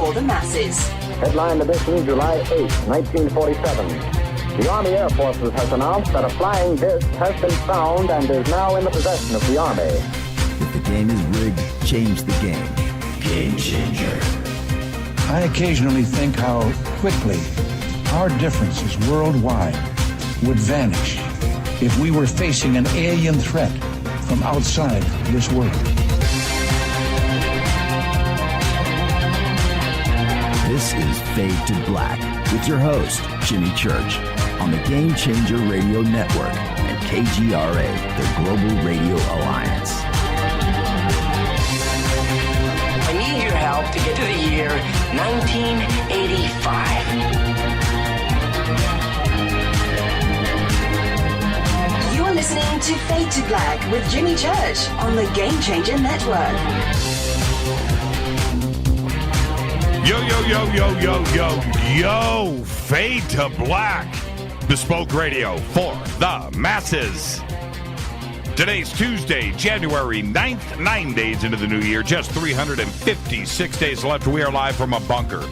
for the masses. Headline edition, July 8, 1947. The Army Air Forces has announced that a flying disc has been found and is now in the possession of the Army. If the game is rigged, change the game. Game changer. I occasionally think how quickly our differences worldwide would vanish if we were facing an alien threat from outside this world. This is Fade to Black with your host, Jimmy Church, on the Game Changer Radio Network and KGRA, the Global Radio Alliance. I need your help to get to the year 1985. You're listening to Fade to Black with Jimmy Church on the Game Changer Network. Yo, yo, yo, yo, yo, yo, yo, Fade to Black. Bespoke radio for the masses. Today's Tuesday, January 9th, 9 days into the new year, just 356 days left. We are live from a bunker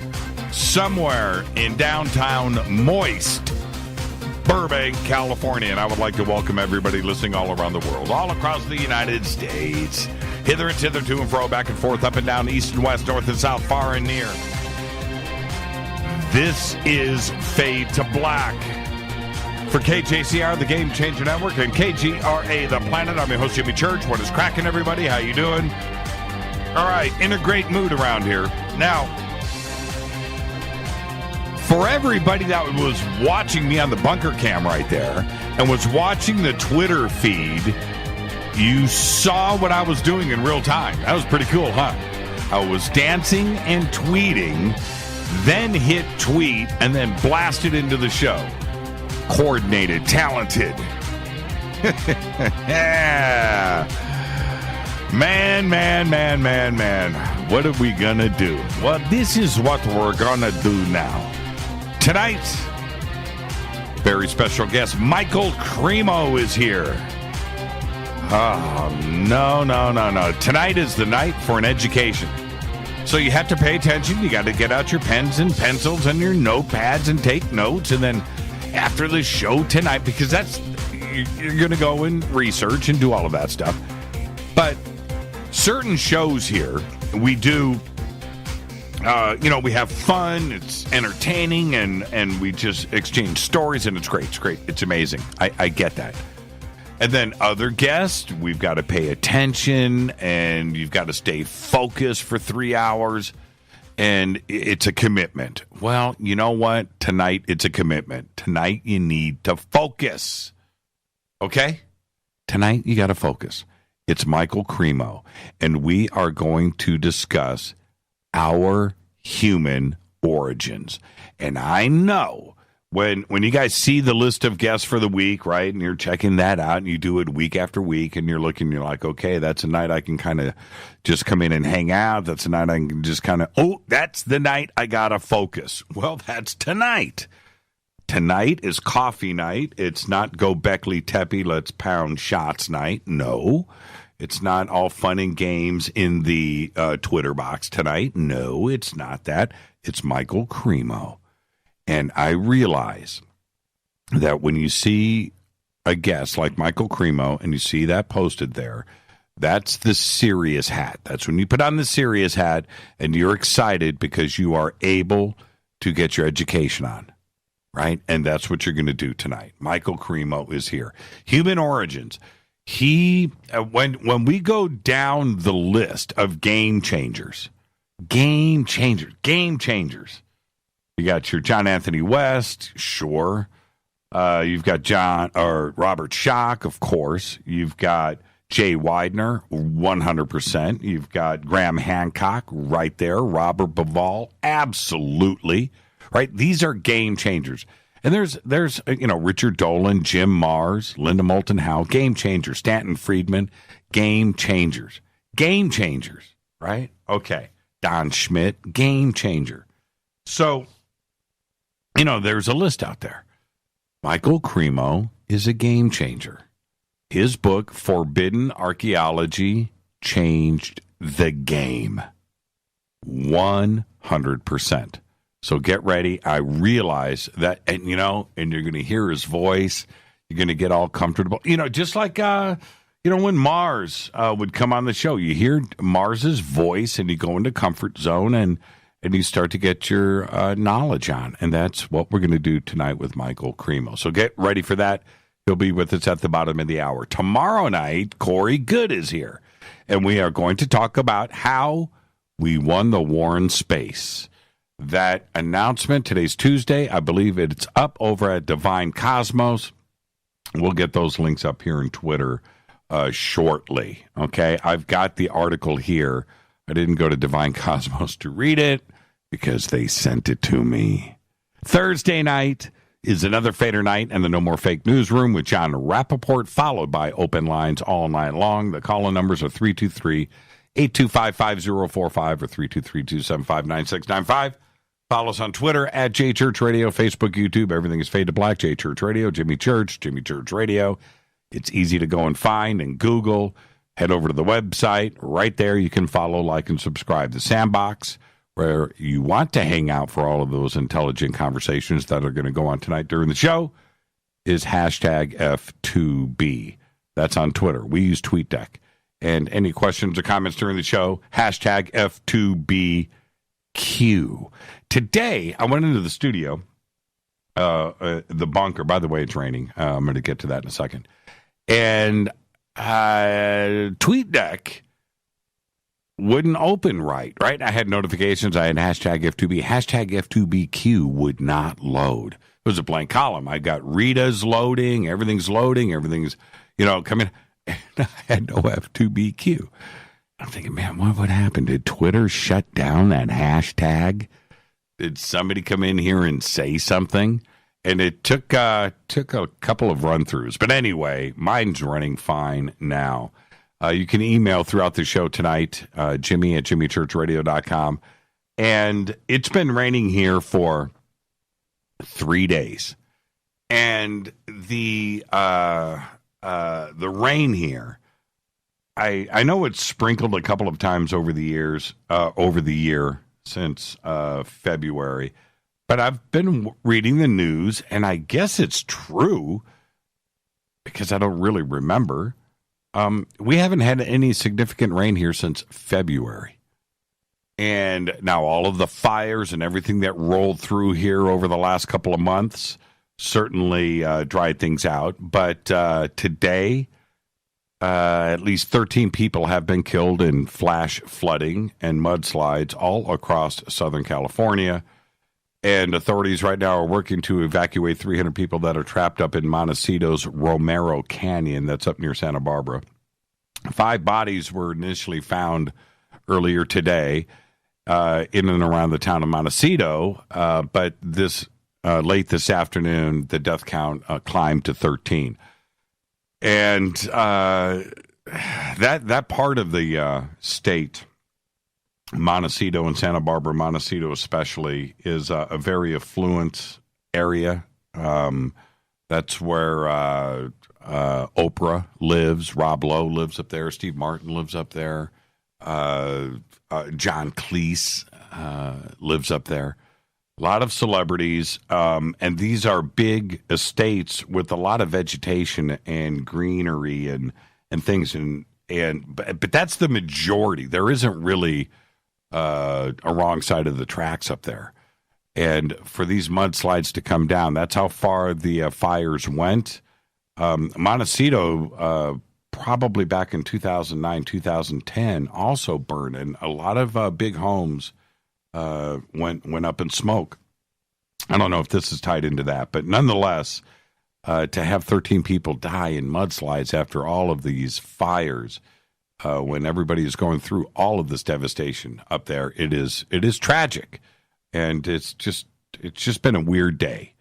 somewhere in downtown moist Burbank, California. And I would like to welcome everybody listening all around the world, all across the United States, hither and thither, to and fro, back and forth, up and down, east and west, north and south, far and near. This is Fade to Black for KJCR, the Game Changer Network, and KGRA, the Planet. I'm your host, Jimmy Church. What is cracking, everybody? How you doing? All right, in a great mood around here. Now, for everybody that was watching me on the bunker cam right there and was watching the Twitter feed, you saw what I was doing in real time. That was pretty cool, huh? I was dancing and tweeting, then hit tweet, and then blasted into the show. Coordinated, talented. Yeah. Man. What are we going to do? Well, this is what we're going to do now. Tonight, very special guest, Michael Cremo is here. Oh, no. Tonight is the night for an education. So you have to pay attention. You got to get out your pens and pencils and your notepads and take notes. And then after the show tonight, because you're going to go and research and do all of that stuff. But certain shows here, we do, we have fun, it's entertaining, and we just exchange stories, and it's great. It's amazing. I get that. And then other guests, we've got to pay attention, and you've got to stay focused for 3 hours, and it's a commitment. Well, you know what? Tonight, it's a commitment. Tonight, you need to focus. Okay? Tonight, you got to focus. It's Michael Cremo, and we are going to discuss our human origins. And I know when you guys see the list of guests for the week, right, and you're checking that out, and you do it week after week, and you're like, okay, that's a night I can kind of just come in and hang out. That's a night I can just kind of, that's the night I got to focus. Well, that's tonight. Tonight is coffee night. It's not go Beckley Teppy, let's pound shots night. No. It's not all fun and games in the Twitter box tonight. No, it's not that. It's Michael Cremo. And I realize that when you see a guest like Michael Cremo and you see that posted there, that's the serious hat. That's when you put on the serious hat and you're excited because you are able to get your education on, right? And that's what you're going to do tonight. Michael Cremo is here. Human origins. He, when we go down the list of game changers. You got your John Anthony West, sure. You've got Robert Schoch, of course. You've got Jay Widener, 100%. You've got Graham Hancock right there. Robert Bivol, absolutely. Right? These are game changers. And there's Richard Dolan, Jim Mars, Linda Moulton Howe, game changers. Stanton Friedman, game changers. Game changers, right? Okay. Don Schmidt, game changer. So, there's a list out there. Michael Cremo is a game changer. His book, Forbidden Archaeology, changed the game. 100%. So get ready. I realize that, and you're going to hear his voice. You're going to get all comfortable. Just like, when Mars would come on the show, you hear Mars's voice and you go into comfort zone and you start to get your knowledge on. And that's what we're going to do tonight with Michael Cremo. So get ready for that. He'll be with us at the bottom of the hour. Tomorrow night, Corey Good is here. And we are going to talk about how we won the war in space. That announcement, today's Tuesday. I believe it's up over at Divine Cosmos. We'll get those links up here in Twitter shortly. Okay, I've got the article here. I didn't go to Divine Cosmos to read it because they sent it to me. Thursday night is another Fader night and the No More Fake Newsroom with John Rappaport, followed by open lines all night long. The call-in numbers are 323-825-5045 or 323-275-9695. Follow us on Twitter at JChurch Radio, Facebook, YouTube. Everything is Fade to Black, JChurch Radio, Jimmy Church Radio. It's easy to go and find and Google. Head over to the website. Right there you can follow, like, and subscribe. The Sandbox, where you want to hang out for all of those intelligent conversations that are going to go on tonight during the show, is hashtag F2B. That's on Twitter. We use TweetDeck. And any questions or comments during the show, hashtag F2BQ. Today, I went into the studio, the bunker. By the way, it's raining. I'm going to get to that in a second. And TweetDeck wouldn't open right? I had notifications. I had hashtag F2B. Hashtag F2BQ would not load. It was a blank column. I got Rita's loading. Everything's loading. Everything's, coming. And I had no F2BQ. I'm thinking, man, what happened? Did Twitter shut down that hashtag? Did somebody come in here and say something? And it took a couple of run-throughs. But anyway, mine's running fine now. You can email throughout the show tonight, Jimmy at jimmychurchradio.com. And it's been raining here for 3 days. And the rain here, I know it's sprinkled a couple of times over the year since February. But I've been reading the news, and I guess it's true because I don't really remember. We haven't had any significant rain here since February. And now all of the fires and everything that rolled through here over the last couple of months certainly dried things out. But today, at least 13 people have been killed in flash flooding and mudslides all across Southern California. And authorities right now are working to evacuate 300 people that are trapped up in Montecito's Romero Canyon. That's up near Santa Barbara. 5 bodies were initially found earlier today in and around the town of Montecito. But late this afternoon, the death count climbed to 13. And that part of the state, Montecito and Santa Barbara, Montecito especially, is a very affluent area. That's where Oprah lives. Rob Lowe lives up there. Steve Martin lives up there. John Cleese lives up there. A lot of celebrities, and these are big estates with a lot of vegetation and greenery and things. But that's the majority. There isn't really a wrong side of the tracks up there. And for these mudslides to come down, that's how far the fires went. Montecito, probably back in 2009, 2010, also burned, and a lot of big homes went up in smoke. I don't know if this is tied into that, but nonetheless, to have 13 people die in mudslides after all of these fires, when everybody is going through all of this devastation up there, it is tragic, and it's just been a weird day.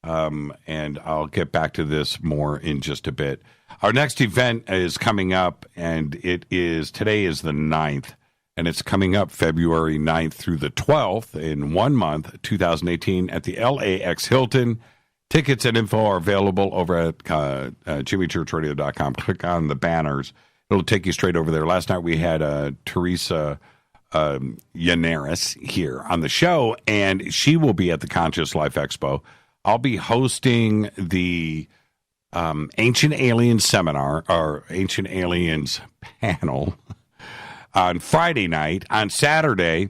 And I'll get back to this more in just a bit. Our next event is coming up, and today is the 9th, and it's coming up February 9th through the 12th in 1 month, 2018, at the LAX Hilton. Tickets and info are available over at jimmychurchradio.com. Click on the banners. It'll take you straight over there. Last night we had Teresa Yanaris here on the show, and she will be at the Conscious Life Expo. I'll be hosting the Ancient Aliens Seminar, or Ancient Aliens panel, on Friday night. On Saturday,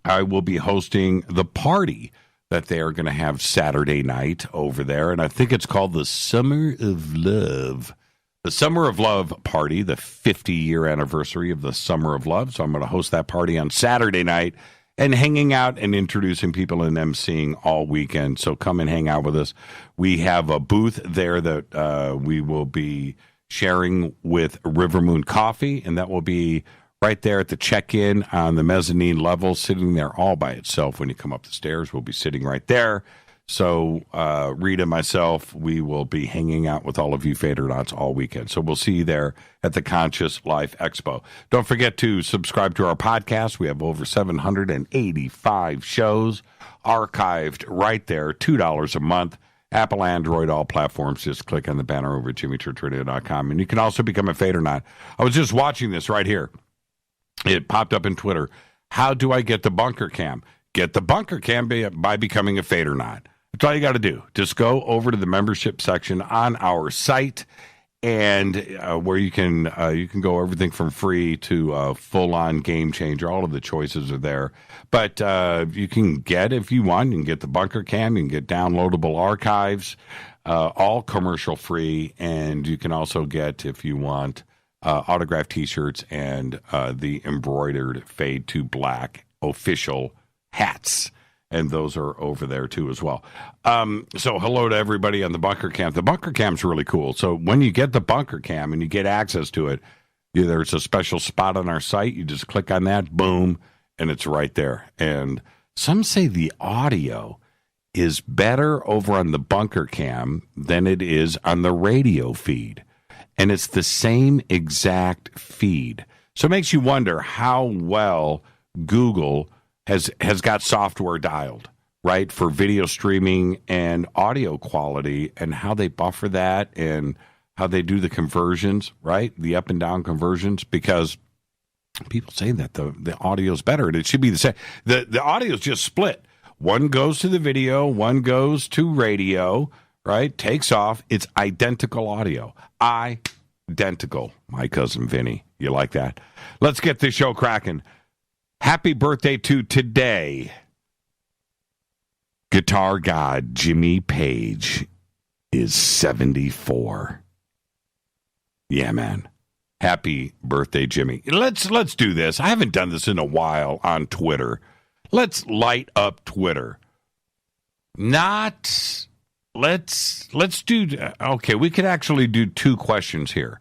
I will be hosting the party that they are going to have Saturday night over there, and I think it's called the Summer of Love. The Summer of Love party, the 50-year anniversary of the Summer of Love. So I'm going to host that party on Saturday night and hanging out and introducing people and emceeing all weekend. So come and hang out with us. We have a booth there that we will be sharing with River Moon Coffee, and that will be right there at the check-in on the mezzanine level, sitting there all by itself. When you come up the stairs, we'll be sitting right there. So Rita and myself, we will be hanging out with all of you Fadernauts all weekend. So we'll see you there at the Conscious Life Expo. Don't forget to subscribe to our podcast. We have over 785 shows archived right there, $2 a month. Apple, Android, all platforms. Just click on the banner over at jimmychurchradio.com. And you can also become a Fadernaut. I was just watching this right here. It popped up in Twitter. How do I get the bunker cam? Get the bunker cam by becoming a Fadernaut. That's all you got to do. Just go over to the membership section on our site, and where you can go everything from free to full-on game changer. All of the choices are there. But you can get, if you want, you can get the bunker cam. You can get downloadable archives, all commercial free, and you can also get, if you want, autographed T-shirts and the embroidered Fade to Black official hats. And those are over there, too, as well. So hello to everybody on the bunker cam. The bunker cam's really cool. So when you get the bunker cam and you get access to it, there's a special spot on our site. You just click on that, boom, and it's right there. And some say the audio is better over on the bunker cam than it is on the radio feed. And it's the same exact feed. So it makes you wonder how well Google has got software dialed, right, for video streaming and audio quality, and how they buffer that and how they do the conversions, right, the up and down conversions, because people say that the audio is better, and it should be the same. The audio is just split. One goes to the video, one goes to radio, right, takes off. It's identical audio. Identical, my cousin Vinny. You like that? Let's get this show cracking. Happy birthday to today, guitar god Jimmy Page is 74. Yeah, man. Happy birthday, Jimmy. Let's do this. I haven't done this in a while on Twitter. Let's light up Twitter. Let's do, okay, we could actually do two questions here.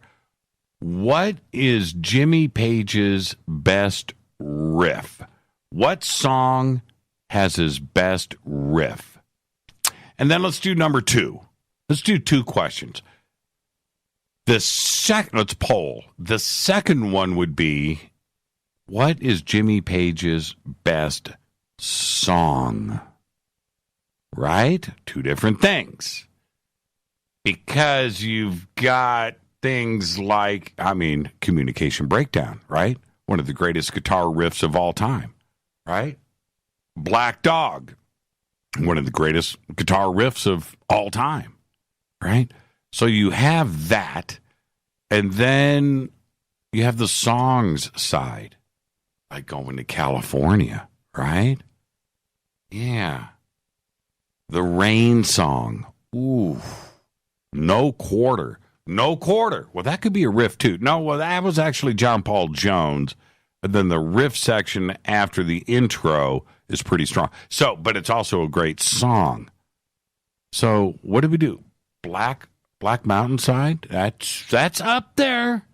What is Jimmy Page's best riff? What song has his best riff? And then let's do number two. Let's do two questions. Let's poll. The second one would be, what is Jimmy Page's best song? Right? Two different things. Because you've got things like, Communication Breakdown, right? One of the greatest guitar riffs of all time, right? Black Dog, one of the greatest guitar riffs of all time, right? So you have that, and then you have the songs side, like Going to California, right? Yeah. The Rain Song. Ooh. No Quarter. No Quarter. Well, that could be a riff, too. No, well, that was actually John Paul Jones. And then the riff section after the intro is pretty strong. So, but it's also a great song. So, what did we do? Black Mountainside? That's up there.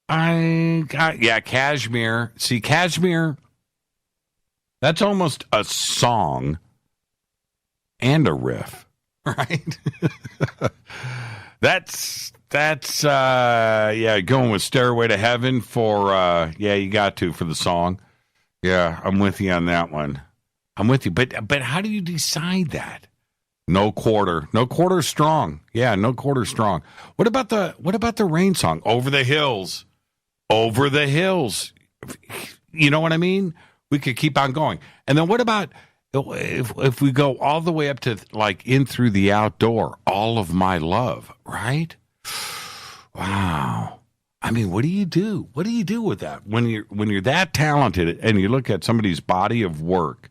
Kashmir. See, Kashmir, that's almost a song and a riff, right? That's going with Stairway to Heaven for you got to for the song. Yeah, I'm with you on that one. I'm with you. But how do you decide that? No Quarter. No Quarter strong. Yeah, No Quarter strong. What about the Rain Song? Over the Hills. Over the Hills. You know what I mean? We could keep on going. And then what about if we go all the way up to like In Through the Outdoor, All of My Love, right? Wow. I mean, what do you do? What do you do with that when you're that talented and you look at somebody's body of work?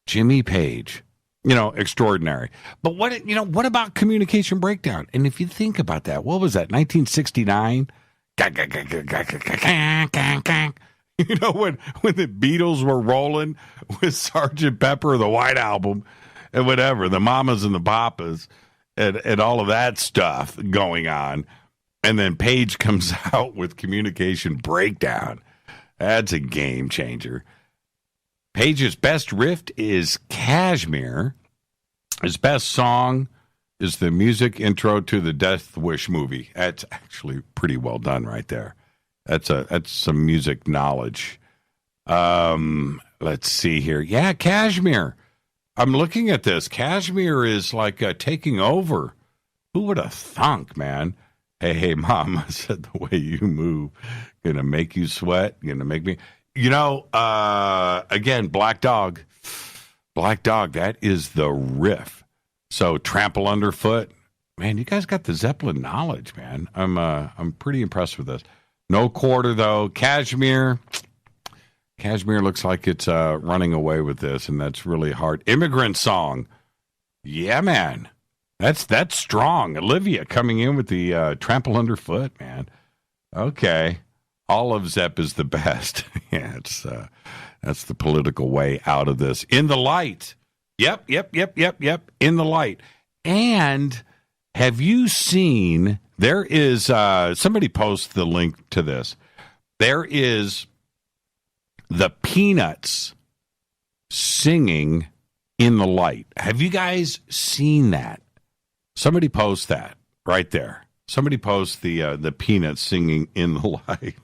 Jimmy Page, extraordinary. But what about Communication Breakdown? And if you think about that, what was that? 1969. When the Beatles were rolling with Sgt. Pepper, the White Album, and whatever, the Mamas and the Papas, and all of that stuff going on. And then Page comes out with Communication Breakdown. That's a game changer. Page's best riff is Kashmir. His best song is the music intro to the Death Wish movie. That's actually pretty well done right there. That's some music knowledge. Let's see here. Yeah, Kashmir. I'm looking at this. Kashmir is like taking over. Who would have thunk, man? Hey, Mom, I said the way you move, gonna make you sweat, gonna make me, again, Black Dog, that is the riff. So Trample Underfoot, man, you guys got the Zeppelin knowledge, man. I'm pretty impressed with this. No Quarter, though. Kashmir looks like it's running away with this, and that's really hard. Immigrant Song, yeah, man. That's strong. Olivia coming in with the Trample Underfoot, man. Okay. All of Zepp is the best. Yeah, that's the political way out of this. In the Light. Yep. In the Light. And have you seen, there is, somebody post the link to this. There is the Peanuts singing In the Light. Have you guys seen that? Somebody post that right there. Somebody post the Peanuts singing In the Light.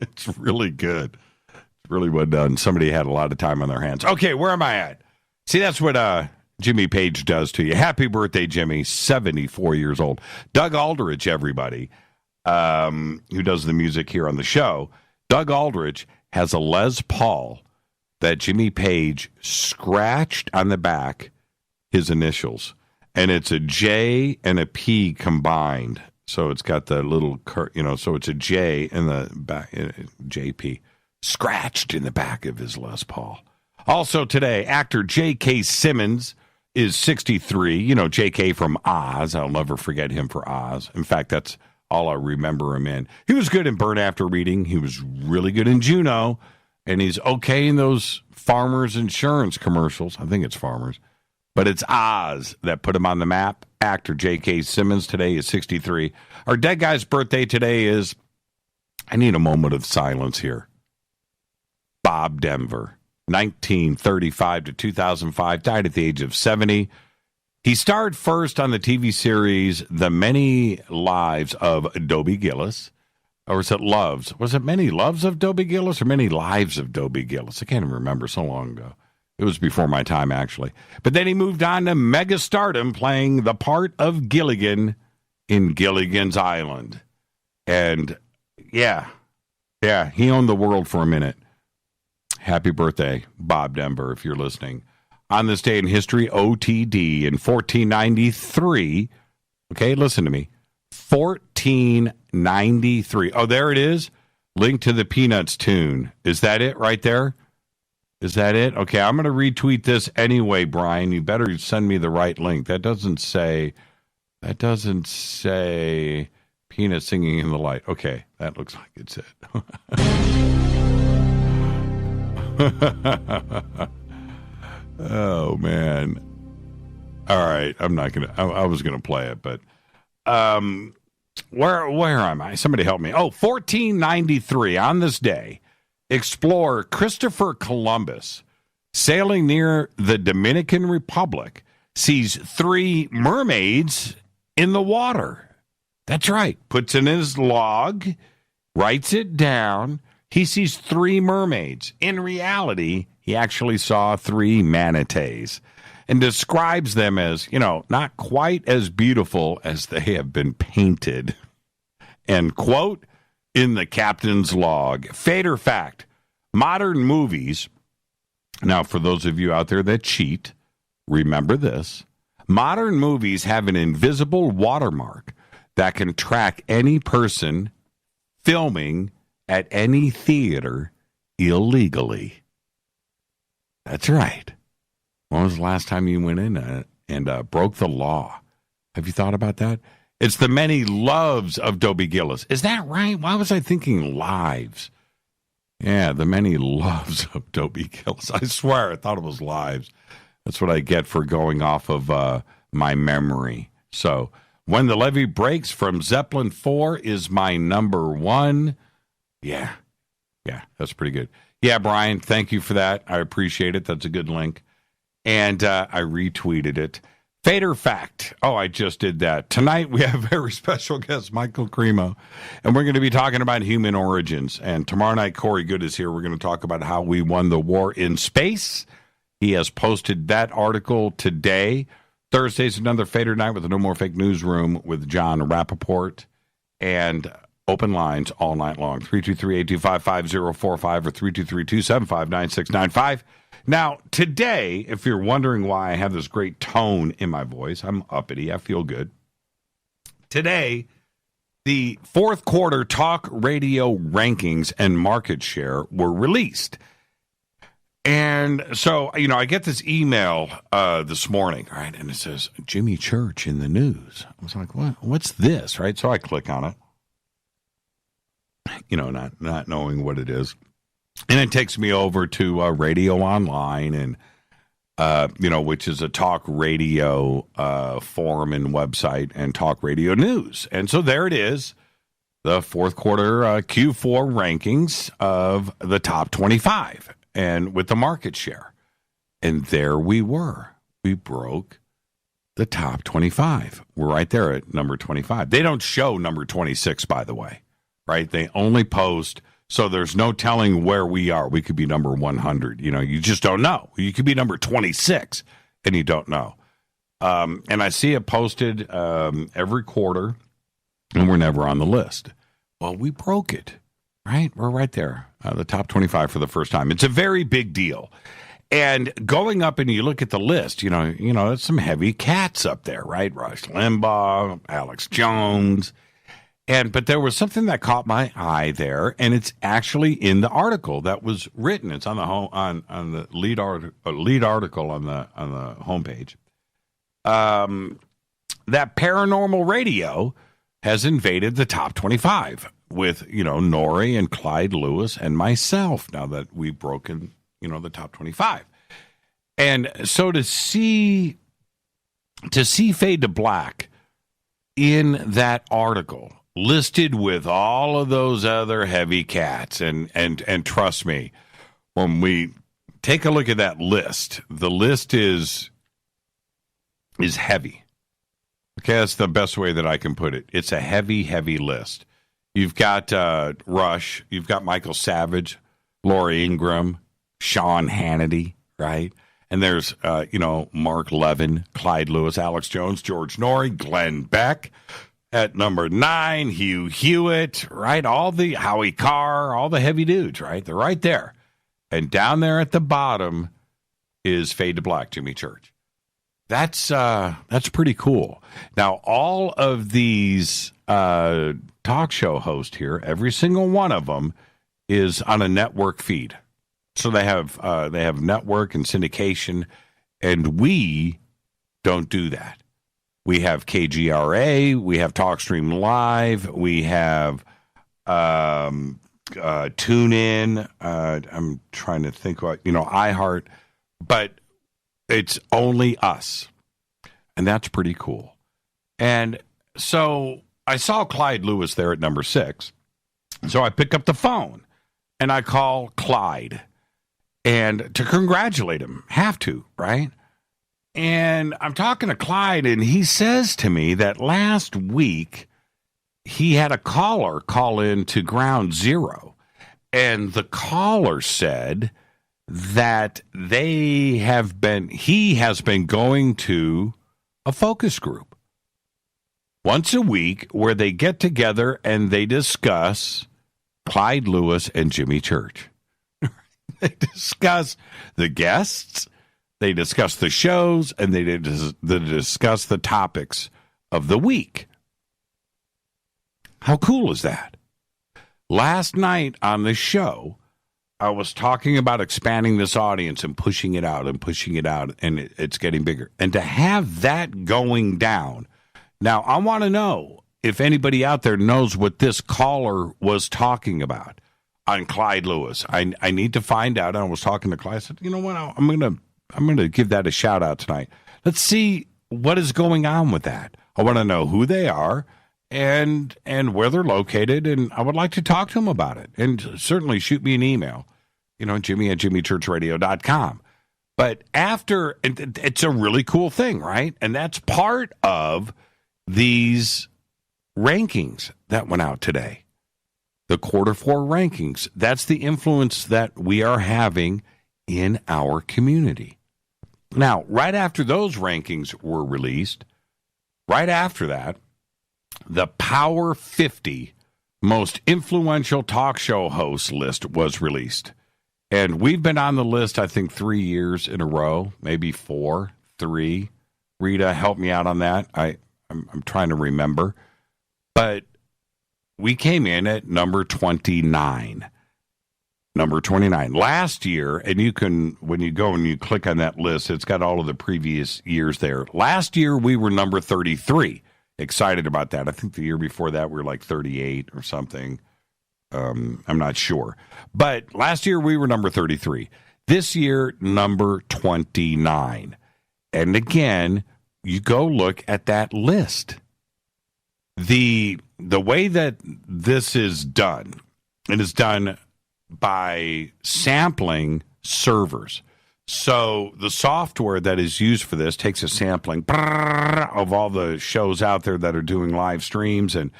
It's really good. It's really well done. Somebody had a lot of time on their hands. Okay, where am I at? See, that's what Jimmy Page does to you. Happy birthday, Jimmy. 74 years old. Doug Aldrich, everybody, who does the music here on the show. Doug Aldrich has a Les Paul that Jimmy Page scratched on the back, his initials. And it's a J and a P combined. So it's got the little, so it's a J in the back, JP, scratched in the back of his Les Paul. Also today, actor J.K. Simmons is 63. J.K. from Oz. I'll never forget him for Oz. In fact, that's all I remember him in. He was good in Burn After Reading. He was really good in Juno. And he's okay in those Farmers Insurance commercials. I think it's Farmers. But it's Oz that put him on the map. Actor J.K. Simmons today is 63. Our dead guy's birthday today is, I need a moment of silence here. Bob Denver, 1935 to 2005, died at the age of 70. He starred first on the TV series The Many Lives of Dobie Gillis. Or was it Loves? Was it Many Loves of Dobie Gillis or Many Lives of Dobie Gillis? I can't even remember, so long ago. It was before my time, actually. But then he moved on to mega stardom, playing the part of Gilligan in Gilligan's Island. And, yeah, he owned the world for a minute. Happy birthday, Bob Denver, if you're listening. On this day in history, OTD in 1493. Okay, listen to me. 1493. Oh, there it is. Link to the Peanuts tune. Is that it right there? Is that it? Okay, I'm going to retweet this anyway, Brian. You better send me the right link. That doesn't say Peanuts singing in the light. Okay, that looks like it's it. Oh, man. All right, I'm not going to, I was going to play it, but where am I? Somebody help me. Oh, 1493, on this day, explorer Christopher Columbus, sailing near the Dominican Republic, sees 3 mermaids in the water. That's right. Puts in his log, writes it down. He sees 3 mermaids. In reality, he actually saw 3 manatees and describes them as, not quite as beautiful as they have been painted. And quote, in the captain's log, fate or fact, Modern movies, now for those of you out there that cheat, remember this. Modern movies have an invisible watermark that can track any person filming at any theater illegally. That's right. When was the last time you went in and broke the law? Have you thought about that? It's the many loves of Dobie Gillis. Is that right? Why was I thinking lives? Yeah, the many loves of Dobie Gillis. I swear I thought it was lives. That's what I get for going off of my memory. So, When the Levee Breaks from Zeppelin 4 is my number one. Yeah, that's pretty good. Yeah, Brian, thank you for that. I appreciate it. That's a good link. And I retweeted it. Fader Fact. Oh, I just did that. Tonight we have a very special guest, Michael Cremo, and we're going to be talking about human origins. And tomorrow night, Corey Good is here. We're going to talk about how we won the war in space. He has posted that article today. Thursday's another Fader night with the No More Fake Newsroom with John Rappaport. And open lines all night long. 323-825-5045 or 323-275-9695. Now, today, if you're wondering why I have this great tone in my voice, I'm uppity, I feel good. Today, the fourth quarter talk radio rankings and market share were released. And so, I get this email this morning, right? And it says, Jimmy Church in the news. I was like, what? What's this, right? So I click on it, not knowing what it is. And it takes me over to Radio Online, and which is a talk radio forum and website and talk radio news. And so there it is, the fourth quarter Q4 rankings of the top 25, and with the market share. And there we were. We broke the top 25. We're right there at number 25. They don't show number 26, by the way, right? They only post. So there's no telling where we are. We could be number 100. You just don't know. You could be number 26, and you don't know. And I see it posted every quarter, and we're never on the list. Well, we broke it, right? We're right there, the top 25 for the first time. It's a very big deal. And going up and you look at the list, there's some heavy cats up there, right? Rush Limbaugh, Alex Jones. But there was something that caught my eye there, and it's actually in the article that was written. It's on the on the lead article on the homepage. That paranormal radio has invaded the top 25 with Nori and Clyde Lewis and myself. Now that we've broken the top 25, and so to see Fade to Black in that article, listed with all of those other heavy cats. And trust me, when we take a look at that list, the list is heavy. Okay, that's the best way that I can put it. It's a heavy, heavy list. You've got Rush, you've got Michael Savage, Laura Ingraham, Sean Hannity, right? And there's, Mark Levin, Clyde Lewis, Alex Jones, George Norrie, Glenn Beck. At number 9, Hugh Hewitt, right? All the Howie Carr, all the heavy dudes, right? They're right there. And down there at the bottom is Fade to Black, Jimmy Church. That's pretty cool. Now, all of these talk show hosts here, every single one of them is on a network feed. So they have network and syndication, and we don't do that. We have KGRA, we have TalkStream Live, we have TuneIn. I'm trying to think what, iHeart, but it's only us. And that's pretty cool. And so I saw Clyde Lewis there at number 6. So I pick up the phone and I call Clyde and to congratulate him. Have to, right? And I'm talking to Clyde, and he says to me that last week he had a caller call in to Ground Zero, and the caller said that he has been going to a focus group once a week where they get together and they discuss Clyde Lewis and Jimmy Church. They discuss the guests, they discuss the shows, and they discuss the topics of the week. How cool is that? Last night on the show, I was talking about expanding this audience and pushing it out, and it's getting bigger. And to have that going down, now I want to know if anybody out there knows what this caller was talking about on Clyde Lewis. I need to find out. I was talking to Clyde. I said, you know what? I'm gonna give that a shout out tonight. Let's see what is going on with that. I want to know who they are and where they're located, and I would like to talk to them about it. And certainly shoot me an email, Jimmy@jimmychurchradio.com. But after, it's a really cool thing, right? And that's part of these rankings that went out today. The quarter four rankings. That's the influence that we are having in our community. Now, right after those rankings were released, right after that, the Power 50 most influential talk show hosts list was released. And we've been on the list, I think, 3 years in a row, maybe 4, 3. Rita, help me out on that. I'm trying to remember. But we came in at number 29. Number 29. Last year, and you can, when you go and you click on that list, it's got all of the previous years there. Last year, we were number 33. Excited about that. I think the year before that, we were like 38 or something. I'm not sure. But last year, we were number 33. This year, number 29. And again, you go look at that list. The way that this is done, it is done by sampling servers. So the software that is used for this takes a sampling of all the shows out there that are doing live streams and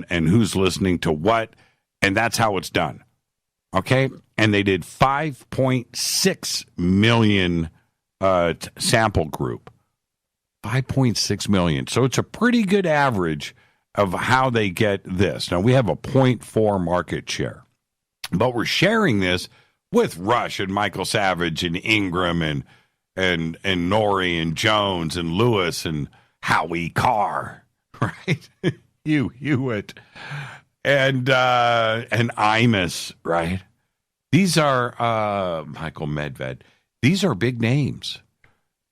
who's listening to what, and that's how it's done. Okay? And they did 5.6 million sample group. 5.6 million. So it's a pretty good average of how they get this. Now, we have a 0.4 market share, but we're sharing this with Rush and Michael Savage and Ingram and Nori and Jones and Lewis and Howie Carr, right? Hewitt and Imus, right? These are Michael Medved. These are big names,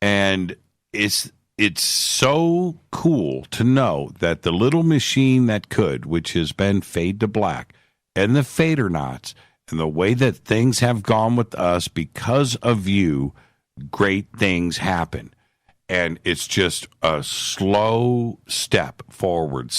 and it's so cool to know that the little machine that could, which has been Fade to Black, and the Fadernauts, and the way that things have gone with us because of you, great things happen. And it's just a slow step forward.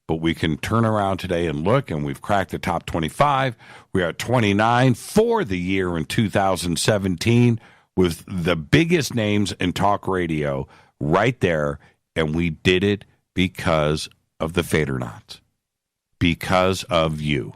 But we can turn around today and look, and we've cracked the top 25. We are at 29 for the year in 2017 with the biggest names in talk radio right there. And we did it because of the Fadernauts, because of you.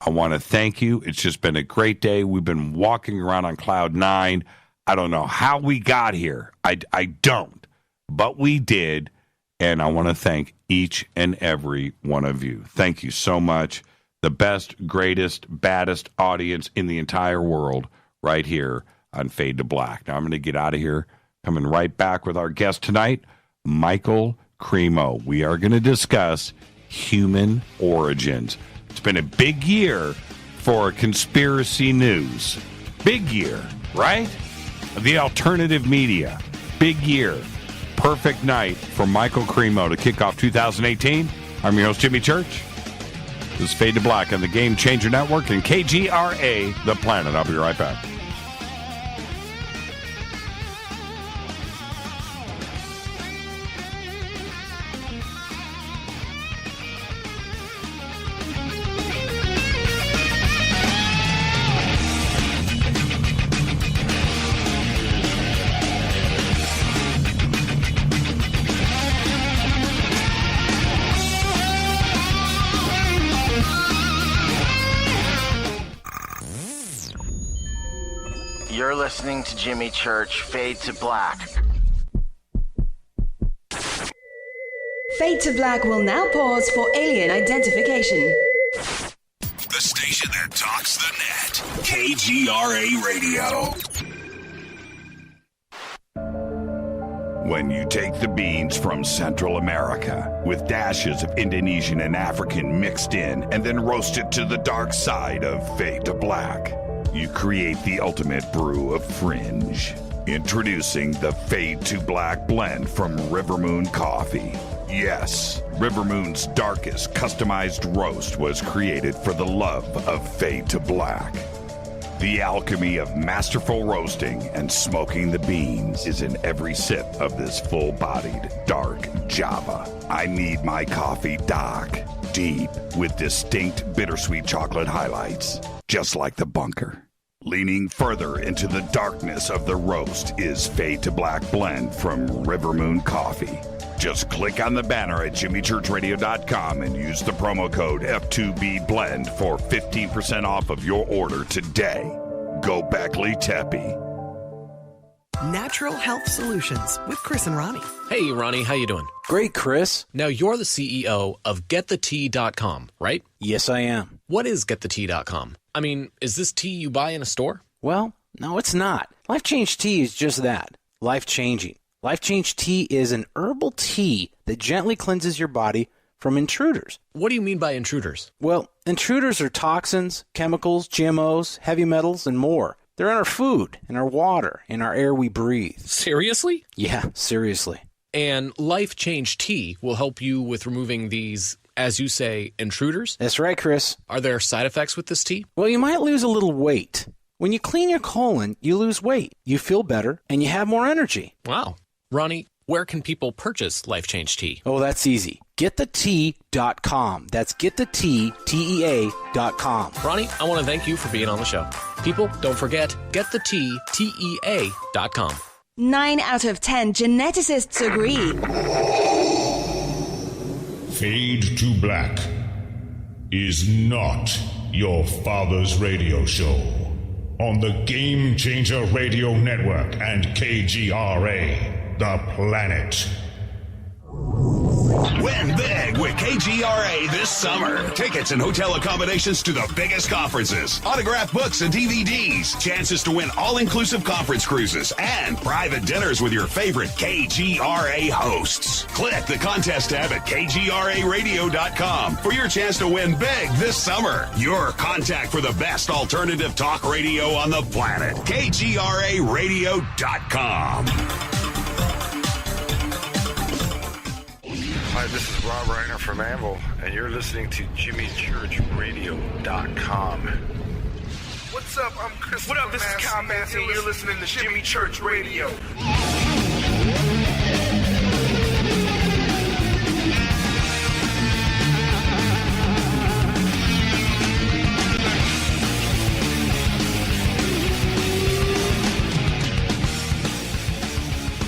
I want to thank you. It's just been a great day. We've been walking around on cloud 9. I don't know how we got here. I don't, but we did. And I want to thank each and every one of you. Thank you so much. The best, greatest, baddest audience in the entire world right here on Fade to Black. Now I'm going to get out of here. Coming right back with our guest tonight, Michael Cremo. We are going to discuss human origins. It's been a big year for conspiracy news. Big year, right? The alternative media. Big year. Perfect night for Michael Cremo to kick off 2018. I'm your host, Jimmy Church. This is Fade to Black on the Game Changer Network and KGRA, The Planet. I'll be right back. You're listening to Jimmy Church, Fade to Black. Fade to Black will now pause for alien identification. The station station that talks the net. KGRA Radio. When you take the beans from Central America with dashes of Indonesian and African mixed in and then roast it to the dark side of fade to black, you create the ultimate brew of fringe. Introducing the Fade to Black blend from Rivermoon Coffee. Yes, Rivermoon's darkest customized roast was created for the love of Fade to Black. The alchemy of masterful roasting and smoking the beans is in every sip of this full-bodied, dark Java. I need my coffee dark, deep, with distinct bittersweet chocolate highlights, just like the bunker. Leaning further into the darkness of the roast is Fade to Black blend from Rivermoon Coffee. Just click on the banner at jimmychurchradio.com and use the promo code F2BBLEND for 15% off of your order today. Go Beckley Teppy. Natural Health Solutions with Chris and Ronnie. Hey, Ronnie, how you doing? Great, Chris. Now, you're the CEO of GetTheTea.com, right? Yes, I am. What is GetTheTea.com? I mean, is this tea you buy in a store? Well, no, it's not. Life Change Tea is just that. Life-changing. Life Change Tea is an herbal tea that gently cleanses your body from intruders. What do you mean by intruders? Well, intruders are toxins, chemicals, GMOs, heavy metals, and more. They're in our food, in our water, in our air we breathe. Seriously? Yeah, seriously. And Life Change Tea will help you with removing these, as you say, intruders? That's right, Chris. Are there side effects with this tea? Well, you might lose a little weight. When you clean your colon, you lose weight. You feel better, and you have more energy. Wow. Ronnie, where can people purchase Life Change Tea? Oh, that's easy. GetTheTea.com. That's GetTheTea.com. Ronnie, I want to thank you for being on the show. People, don't forget, GetTheTea.com. 9 out of 10 geneticists agree. Fade to Black is not your father's radio show on the Game Changer Radio Network and KGRA. The Planet. Win big with KGRA this summer. Tickets and hotel accommodations to the biggest conferences, autographed books and DVDs, chances to win all-inclusive conference cruises, and private dinners with your favorite KGRA hosts. Click the contest tab at kgraradio.com for your chance to win big this summer. Your contact for the best alternative talk radio on the planet. kgraradio.com. Hi, this is Rob Reiner from Anvil, and you're listening to JimmyChurchRadio.com. What's up? I'm Chris. What up? This is Kyle Massey, and you're listening to Jimmy Church Radio.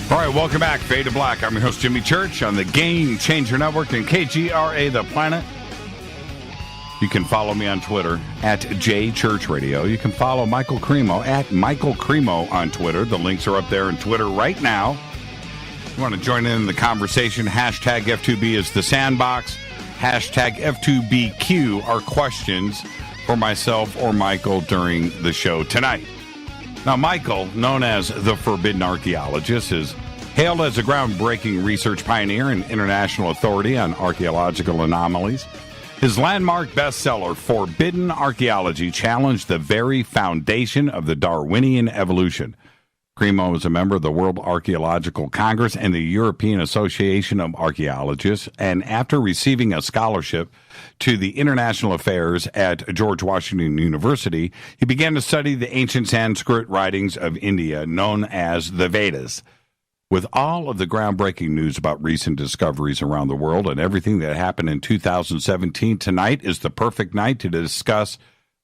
All right, welcome back. Fade to Black. I'm your host, Jimmy Church, on the Game Changer Network and KGRA The Planet. You can follow me on Twitter at JChurchRadio. You can follow Michael Cremo at Michael Cremo on Twitter. The links are up there on Twitter right now. If you want to join in the conversation, hashtag F2B is the sandbox. Hashtag F2BQ are questions for myself or Michael during the show tonight. Now, Michael, known as the Forbidden Archaeologist, is hailed as a groundbreaking research pioneer and international authority on archaeological anomalies. His landmark bestseller, Forbidden Archaeology, challenged the very foundation of the Darwinian evolution. Cremo is a member of the World Archeological Congress and the European Association of Archaeologists, and after receiving a scholarship to the International Affairs at George Washington University, he began to study the ancient Sanskrit writings of India, known as the Vedas. With all of the groundbreaking news about recent discoveries around the world and everything that happened in 2017, tonight is the perfect night to discuss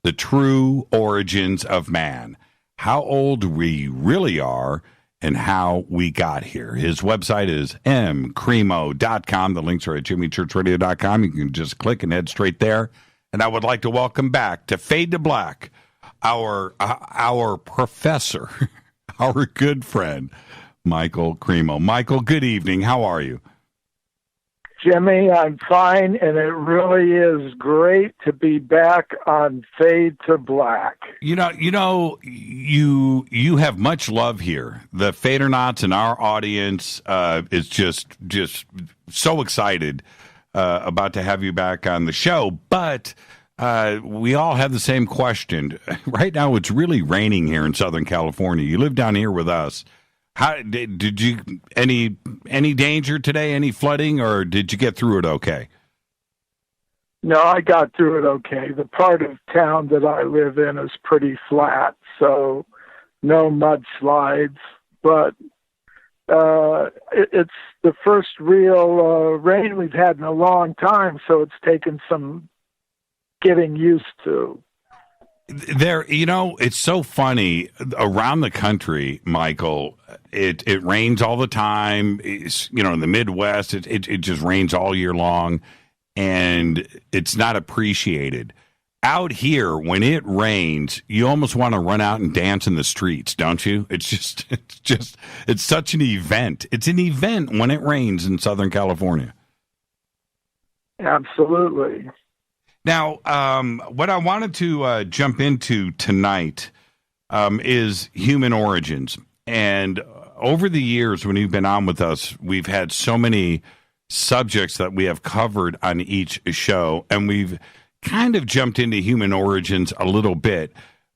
the true origins of man, how old we really are, and how we got here. His website is mcremo.com. The links are at jimmychurchradio.com. You can just click and head straight there. And I would like to welcome back to Fade to Black our professor, our good friend, Michael Cremo. Michael, good evening. How are you? Jimmy, I'm fine, and it really is great to be back on Fade to Black. You have much love here. The Fadernauts and our audience is just so excited about to have you back on the show. But we all have the same question. Right now, it's really raining here in Southern California. You live down here with us. How did you any danger today? Any flooding, or did you get through it okay? No, I got through it okay. The part of town that I live in is pretty flat, so no mudslides. But it's the first real rain we've had in a long time, so it's taken some getting used to. It's so funny around the country, Michael. It rains all the time. In the Midwest, it just rains all year long, and it's not appreciated. Out here, when it rains, you almost want to run out and dance in the streets, don't you? It's such an event. It's an event when it rains in Southern California. Absolutely. Now, what I wanted to jump into tonight is human origins. And over the years, when you've been on with us, we've had so many subjects that we have covered on each show, and we've kind of jumped into human origins a little bit.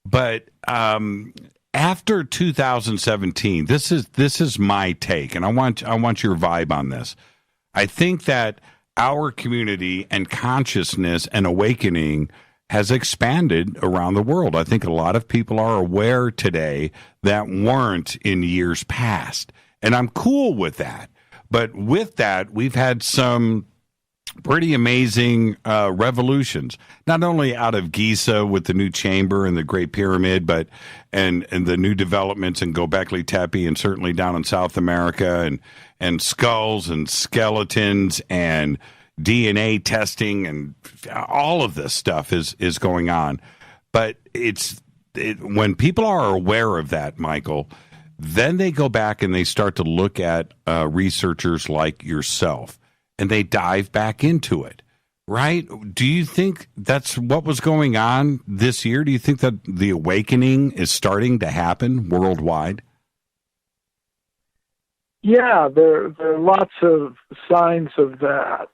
But after 2017, this is my take, and I want your vibe on this. I think that our community and consciousness and awakening has expanded around the world. I think a lot of people are aware today that weren't in years past. And I'm cool with that. But with that, we've had some pretty amazing revolutions, not only out of Giza with the new chamber and the Great Pyramid, but and the new developments in Göbekli Tepe, and certainly down in South America, and skulls and skeletons and DNA testing, and all of this stuff is going on. But when people are aware of that, Michael, then they go back and they start to look at researchers like yourself, and they dive back into it, right? Do you think that's what was going on this year? Do you think that the awakening is starting to happen worldwide? Yeah, there are lots of signs of that.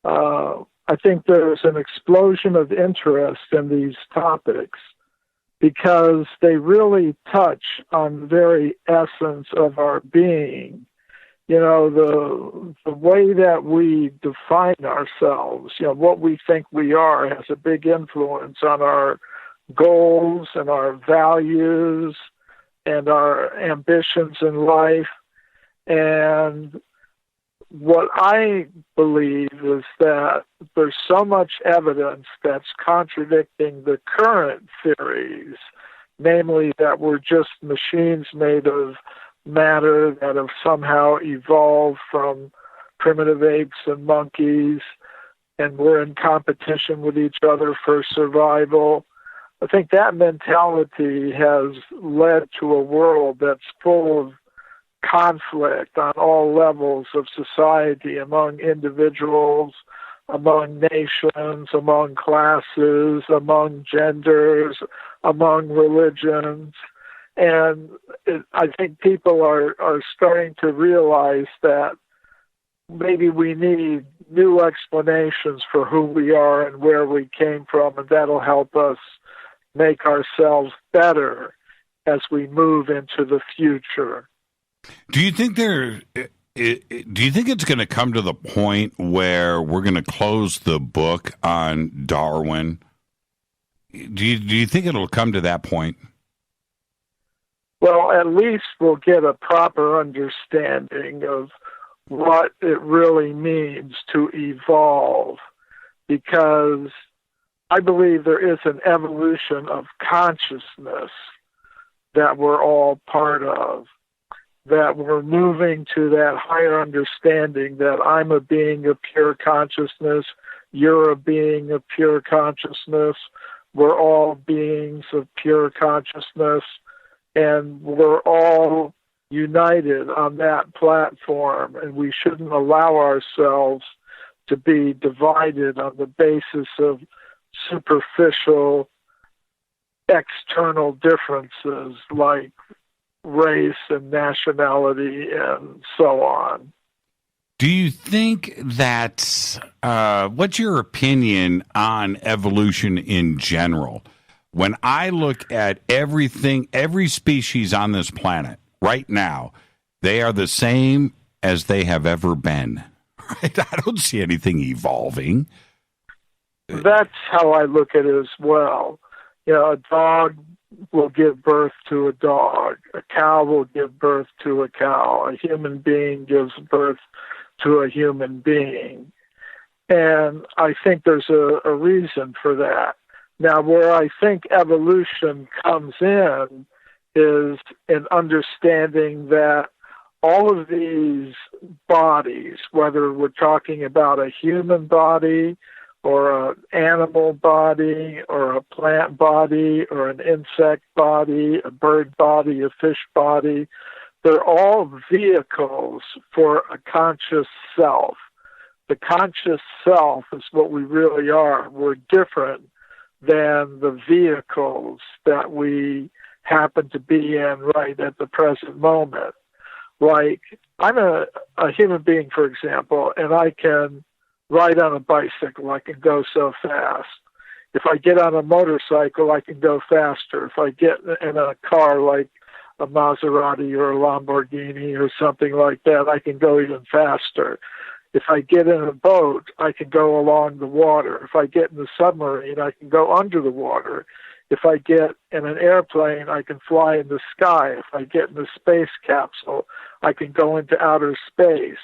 I think there's an explosion of interest in these topics because they really touch on the very essence of our being. The way that we define ourselves, what we think we are, has a big influence on our goals and our values and our ambitions in life. And what I believe is that there's so much evidence that's contradicting the current theories, namely that we're just machines made of matter that have somehow evolved from primitive apes and monkeys, and we're in competition with each other for survival. I think that mentality has led to a world that's full of conflict on all levels of society, among individuals, among nations, among classes, among genders, among religions. And I think people are starting to realize that maybe we need new explanations for who we are and where we came from, and that'll help us make ourselves better as we move into the future. Do you think it's going to come to the point where we're going to close the book on Darwin? Do you think it'll come to that point? Well, at least we'll get a proper understanding of what it really means to evolve, because I believe there is an evolution of consciousness that we're all part of, that we're moving to that higher understanding that I'm a being of pure consciousness, you're a being of pure consciousness, we're all beings of pure consciousness, and we're all united on that platform, and we shouldn't allow ourselves to be divided on the basis of superficial external differences like race and nationality and so on. Do you think that, what's your opinion on evolution in general? When I look at everything, every species on this planet right now, they are the same as they have ever been. Right? I don't see anything evolving. That's how I look at it as well. You know, a dog will give birth to a dog. A cow will give birth to a cow. A human being gives birth to a human being. And I think there's a reason for that. Now, where I think evolution comes in is in understanding that all of these bodies, whether we're talking about a human body or an animal body or a plant body or an insect body, a bird body, a fish body, they're all vehicles for a conscious self. The conscious self is what we really are. We're different than the vehicles that we happen to be in right at the present moment. Like, I'm a human being, for example, and I can ride on a bicycle. I can go so fast. If I get on a motorcycle, I can go faster. If I get in a car like a Maserati or a Lamborghini or something like that, I can go even faster. If I get in a boat, I can go along the water. If I get in the submarine, I can go under the water. If I get in an airplane, I can fly in the sky. If I get in a space capsule, I can go into outer space.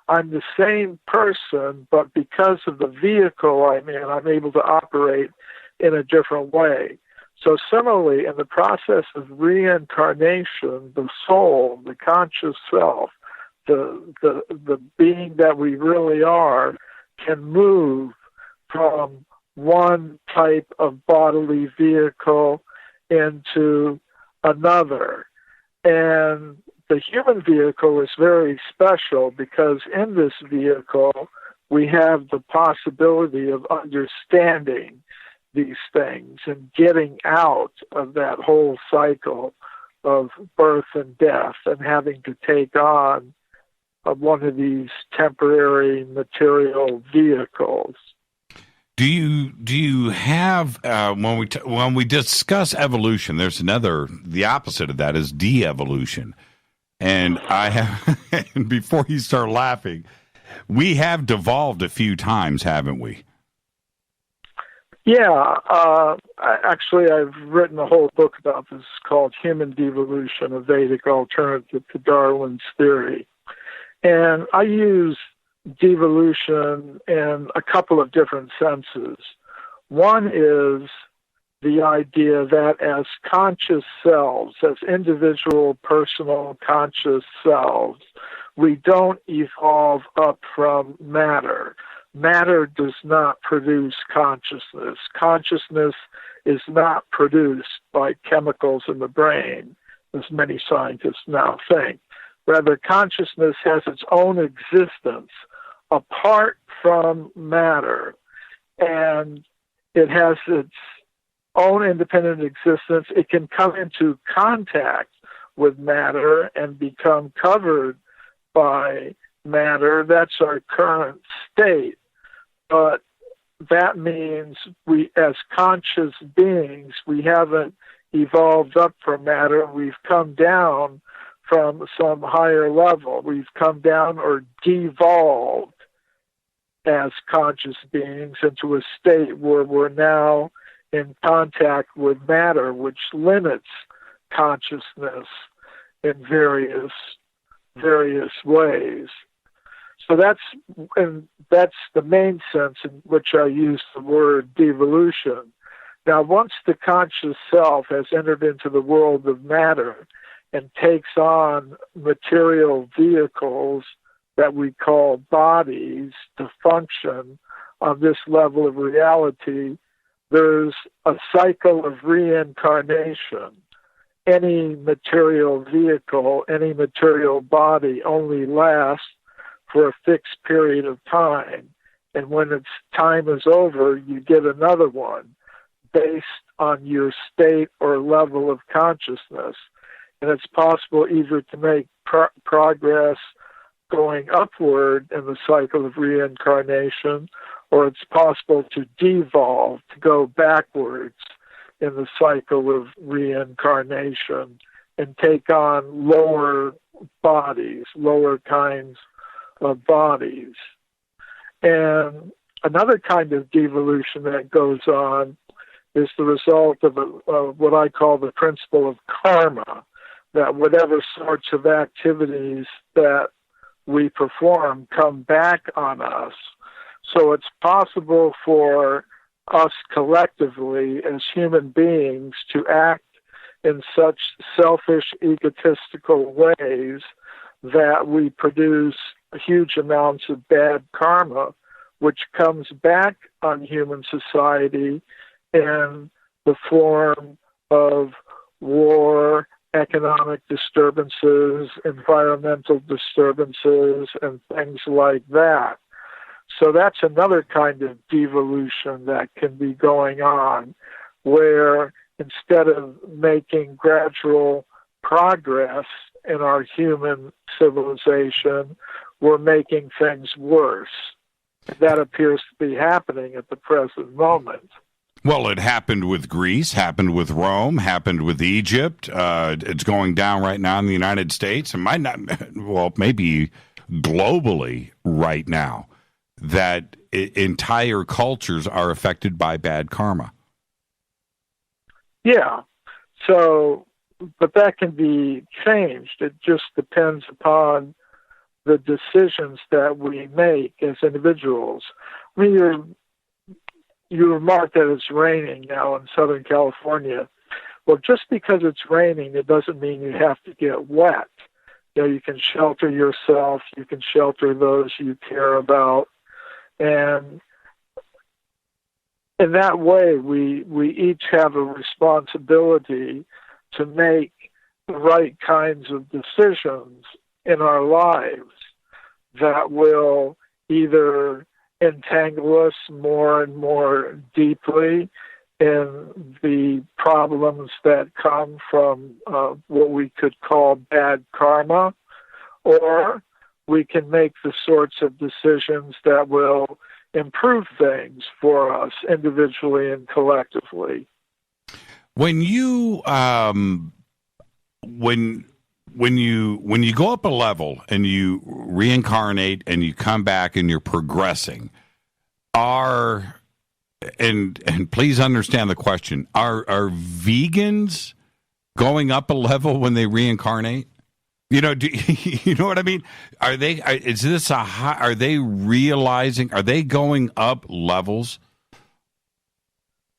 I'm the same person, but because of the vehicle I'm in, I'm able to operate in a different way. So similarly, in the process of reincarnation, the soul, the conscious self, the being that we really are, can move from one type of bodily vehicle into another. And the human vehicle is very special because in this vehicle, we have the possibility of understanding these things and getting out of that whole cycle of birth and death and having to take on one of these temporary material vehicles. Do you have when we discuss evolution? There's the opposite of that is de-evolution, and I have. And before you start laughing, we have devolved a few times, haven't we? Yeah, actually, I've written a whole book about this called "Human Devolution: A Vedic Alternative to Darwin's Theory," and I use devolution in a couple of different senses. One is the idea that as conscious selves, as individual, personal, conscious selves, we don't evolve up from matter. Matter does not produce consciousness. Consciousness is not produced by chemicals in the brain, as many scientists now think. Rather, consciousness has its own existence apart from matter, and it has its own independent existence. It can come into contact with matter and become covered by matter. That's our current state. But that means we, as conscious beings, we haven't evolved up from matter. We've come down from some higher level. We've come down or devolved as conscious beings into a state where we're now in contact with matter, which limits consciousness in various ways. So that's the main sense in which I use the word devolution. Now, once the conscious self has entered into the world of matter and takes on material vehicles that we call bodies to function on this level of reality, there's a cycle of reincarnation. Any material vehicle, any material body only lasts for a fixed period of time. And when its time is over, you get another one based on your state or level of consciousness. And it's possible either to make progress going upward in the cycle of reincarnation, or it's possible to devolve, to go backwards in the cycle of reincarnation and take on lower bodies, lower kinds of bodies. And another kind of devolution that goes on is the result of what I call the principle of karma, that whatever sorts of activities that we perform come back on us. So it's possible for us collectively as human beings to act in such selfish, egotistical ways that we produce huge amounts of bad karma, which comes back on human society in the form of war, economic disturbances, environmental disturbances, and things like that. So that's another kind of devolution that can be going on, where instead of making gradual progress in our human civilization, we're making things worse. That appears to be happening at the present moment. Well, it happened with Greece, happened with Rome, happened with Egypt. It's going down right now in the United States. It might not, well, maybe globally right now, that entire cultures are affected by bad karma. Yeah. So, but that can be changed. It just depends upon the decisions that we make as individuals. I mean, you remarked that it's raining now in Southern California. Well, just because it's raining, it doesn't mean you have to get wet. You know, you can shelter yourself, you can shelter those you care about. And in that way, we each have a responsibility to make the right kinds of decisions in our lives that will either entangle us more and more deeply in the problems that come from what we could call bad karma, or we can make the sorts of decisions that will improve things for us individually and collectively. When you when you go up a level and you reincarnate and you come back and you're progressing, and please understand the question, are vegans going up a level when they reincarnate? You know, you know what I mean? Are they realizing, are they going up levels?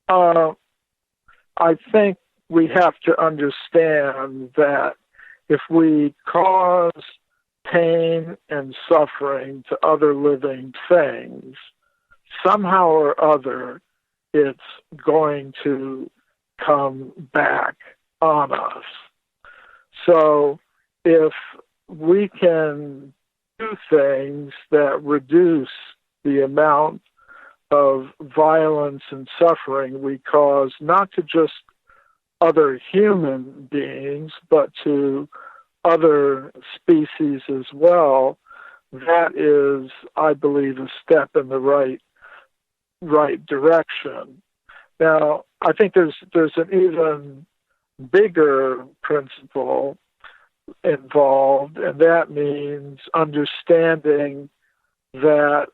I think we have to understand that if we cause pain and suffering to other living things, somehow or other, it's going to come back on us. So if we can do things that reduce the amount of violence and suffering we cause, not to just other human beings, but to other species as well, that is, I believe, a step in the right direction. Now, I think there's an even bigger principle involved, and that means understanding that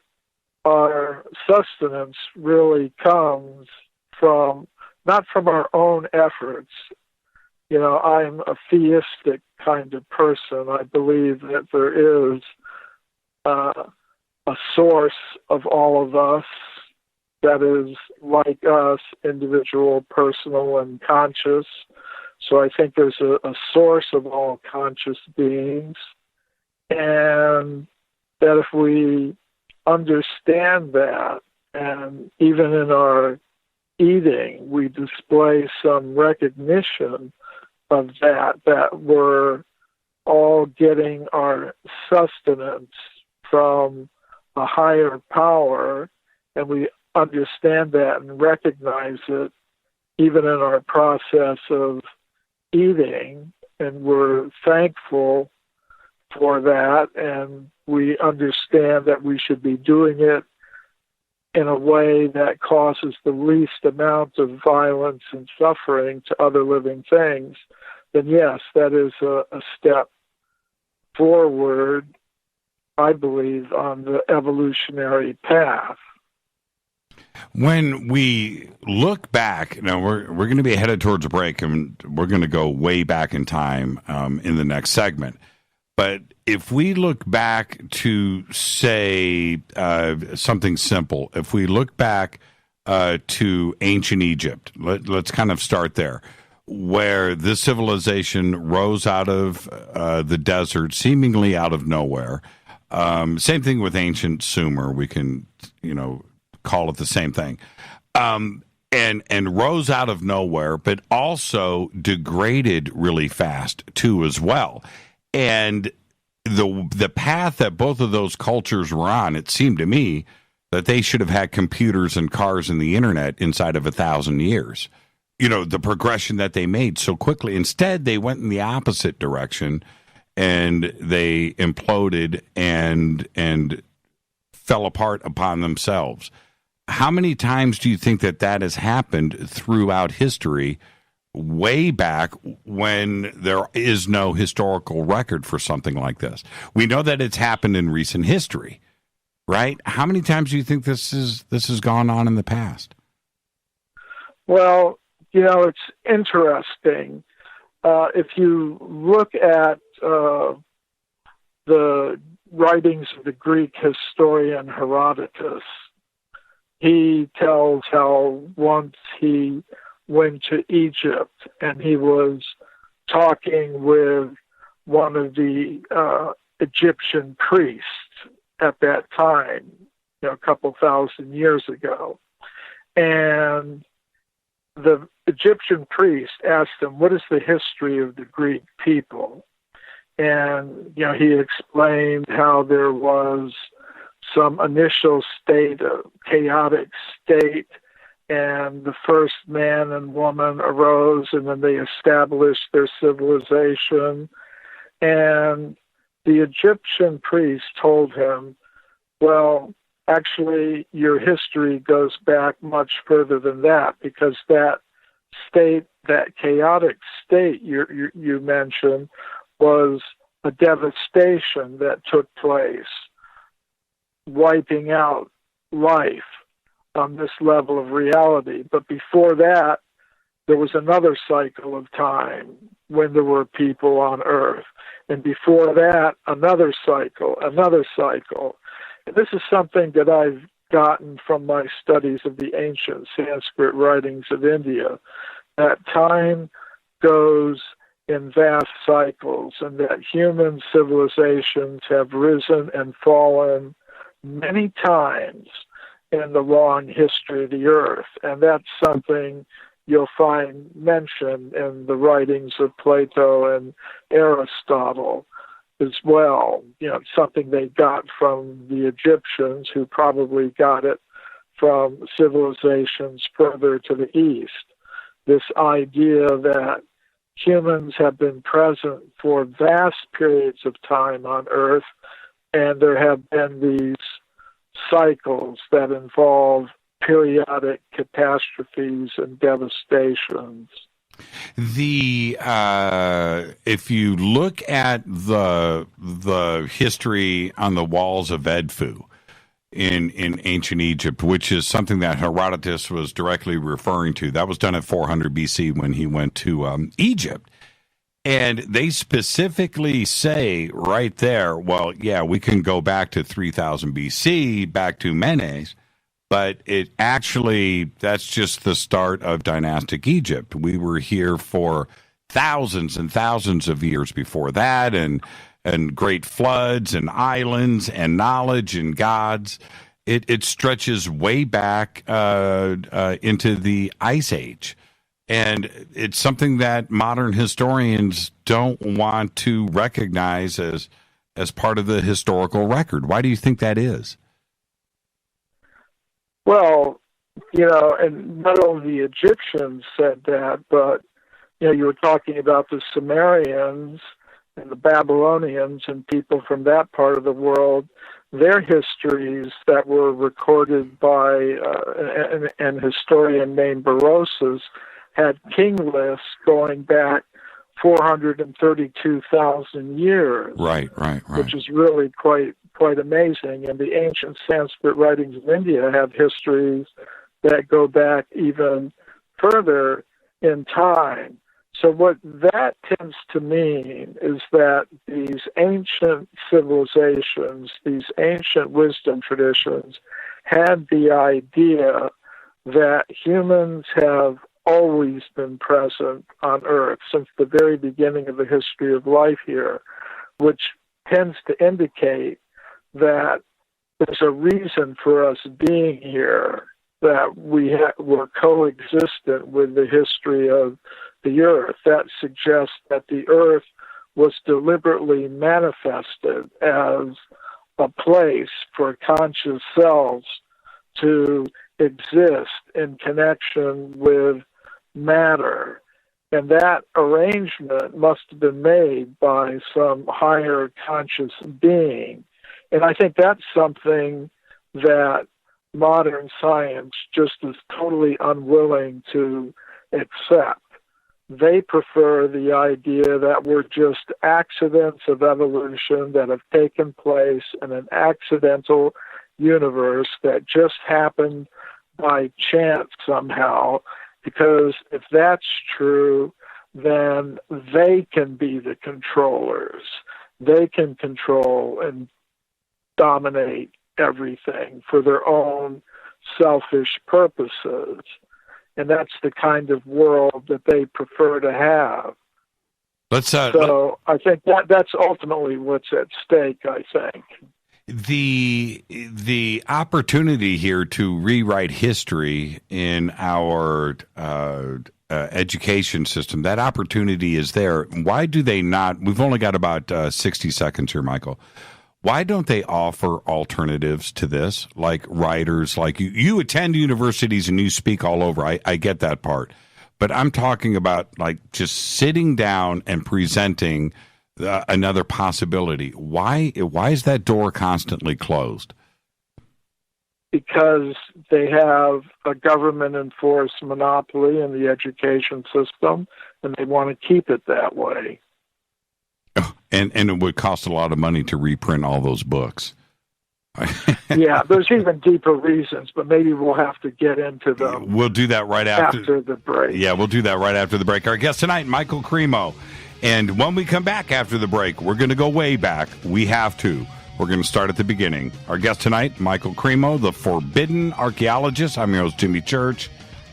our sustenance really comes from, not from our own efforts. You know, I'm a theistic kind of person. I believe that there is a source of all of us that is like us, individual, personal, and conscious. So I think there's a source of all conscious beings. And that if we understand that, and even in our eating, we display some recognition of that we're all getting our sustenance from a higher power, and we understand that and recognize it even in our process of eating, and we're thankful for that, and we understand that we should be doing it in a way that causes the least amount of violence and suffering to other living things, then yes, that is a step forward, I believe, on the evolutionary path. When we look back, now we're going to be headed towards a break, and we're going to go way back in time in the next segment. But if we look back to, say, something simple, if we look back to ancient Egypt, let's kind of start there, where this civilization rose out of the desert, seemingly out of nowhere. Same thing with ancient Sumer. We can, call it the same thing. And rose out of nowhere, but also degraded really fast, too, as well. And the path that both of those cultures were on, it seemed to me that they should have had computers and cars and the internet inside of 1,000 years. The progression that they made so quickly. Instead, they went in the opposite direction, and they imploded and fell apart upon themselves. How many times do you think that has happened throughout history, way back when there is no historical record for something like this? We know that it's happened in recent history, right? How many times do you think this has gone on in the past? Well, it's interesting. If you look at the writings of the Greek historian Herodotus, he tells how once he went to Egypt and he was talking with one of the Egyptian priests at that time, a couple thousand years ago. And the Egyptian priest asked him, what is the history of the Greek people? And, he explained how there was some initial state, a chaotic state, and the first man and woman arose, and then they established their civilization. And the Egyptian priest told him, well, actually, your history goes back much further than that, because that state, that chaotic state you mentioned, was a devastation that took place, wiping out life on this level of reality. But before that, there was another cycle of time when there were people on Earth. And before that, another cycle. And this is something that I've gotten from my studies of the ancient Sanskrit writings of India, that time goes in vast cycles, and that human civilizations have risen and fallen many times in the long history of the Earth. And that's something you'll find mentioned in the writings of Plato and Aristotle as well. Something they got from the Egyptians, who probably got it from civilizations further to the east. This idea that humans have been present for vast periods of time on Earth, and there have been these cycles that involve periodic catastrophes and devastations. If you look at the history on the walls of Edfu in ancient Egypt, which is something that Herodotus was directly referring to, that was done at 400 BC when he went to Egypt. And they specifically say right there, well, yeah, we can go back to 3000 BC, back to Menes, but it actually, that's just the start of dynastic Egypt. We were here for thousands and thousands of years before that, and great floods and islands and knowledge and gods. It stretches way back into the Ice Age. And it's something that modern historians don't want to recognize as part of the historical record. Why do you think that is? Well, and not only the Egyptians said that, but, you were talking about the Sumerians and the Babylonians and people from that part of the world. Their histories that were recorded by an historian named Berosus had king lists going back 432,000 years. Right. Which is really quite amazing. And the ancient Sanskrit writings of India have histories that go back even further in time. So what that tends to mean is that these ancient civilizations, these ancient wisdom traditions, had the idea that humans have always been present on Earth since the very beginning of the history of life here, which tends to indicate that there's a reason for us being here, that we're coexistent with the history of the Earth. That suggests that the Earth was deliberately manifested as a place for conscious selves to exist in connection with matter. And that arrangement must have been made by some higher conscious being. And I think that's something that modern science just is totally unwilling to accept. They prefer the idea that we're just accidents of evolution that have taken place in an accidental universe that just happened by chance somehow, because if that's true, then they can be the controllers. They can control and dominate everything for their own selfish purposes. And that's the kind of world that they prefer to have. So I think that's ultimately what's at stake, I think. The opportunity here to rewrite history in our education system, that opportunity is there. Why do they not? We've only got about 60 seconds here, Michael. Why don't they offer alternatives to this, like writers like you? You attend universities and you speak all over. I get that part. But I'm talking about like just sitting down and presenting another possibility. Why is that door constantly closed? Because they have a government-enforced monopoly in the education system, and they want to keep it that way. And it would cost a lot of money to reprint all those books. Yeah, there's even deeper reasons, but maybe we'll have to get into them. We'll do that right after the break. Yeah, we'll do that right after the break. Our guest tonight, Michael Cremo. And when we come back after the break, we're going to go way back. We have to. We're going to start at the beginning. Our guest tonight, Michael Cremo, the forbidden archaeologist. I'm your host, Jimmy Church.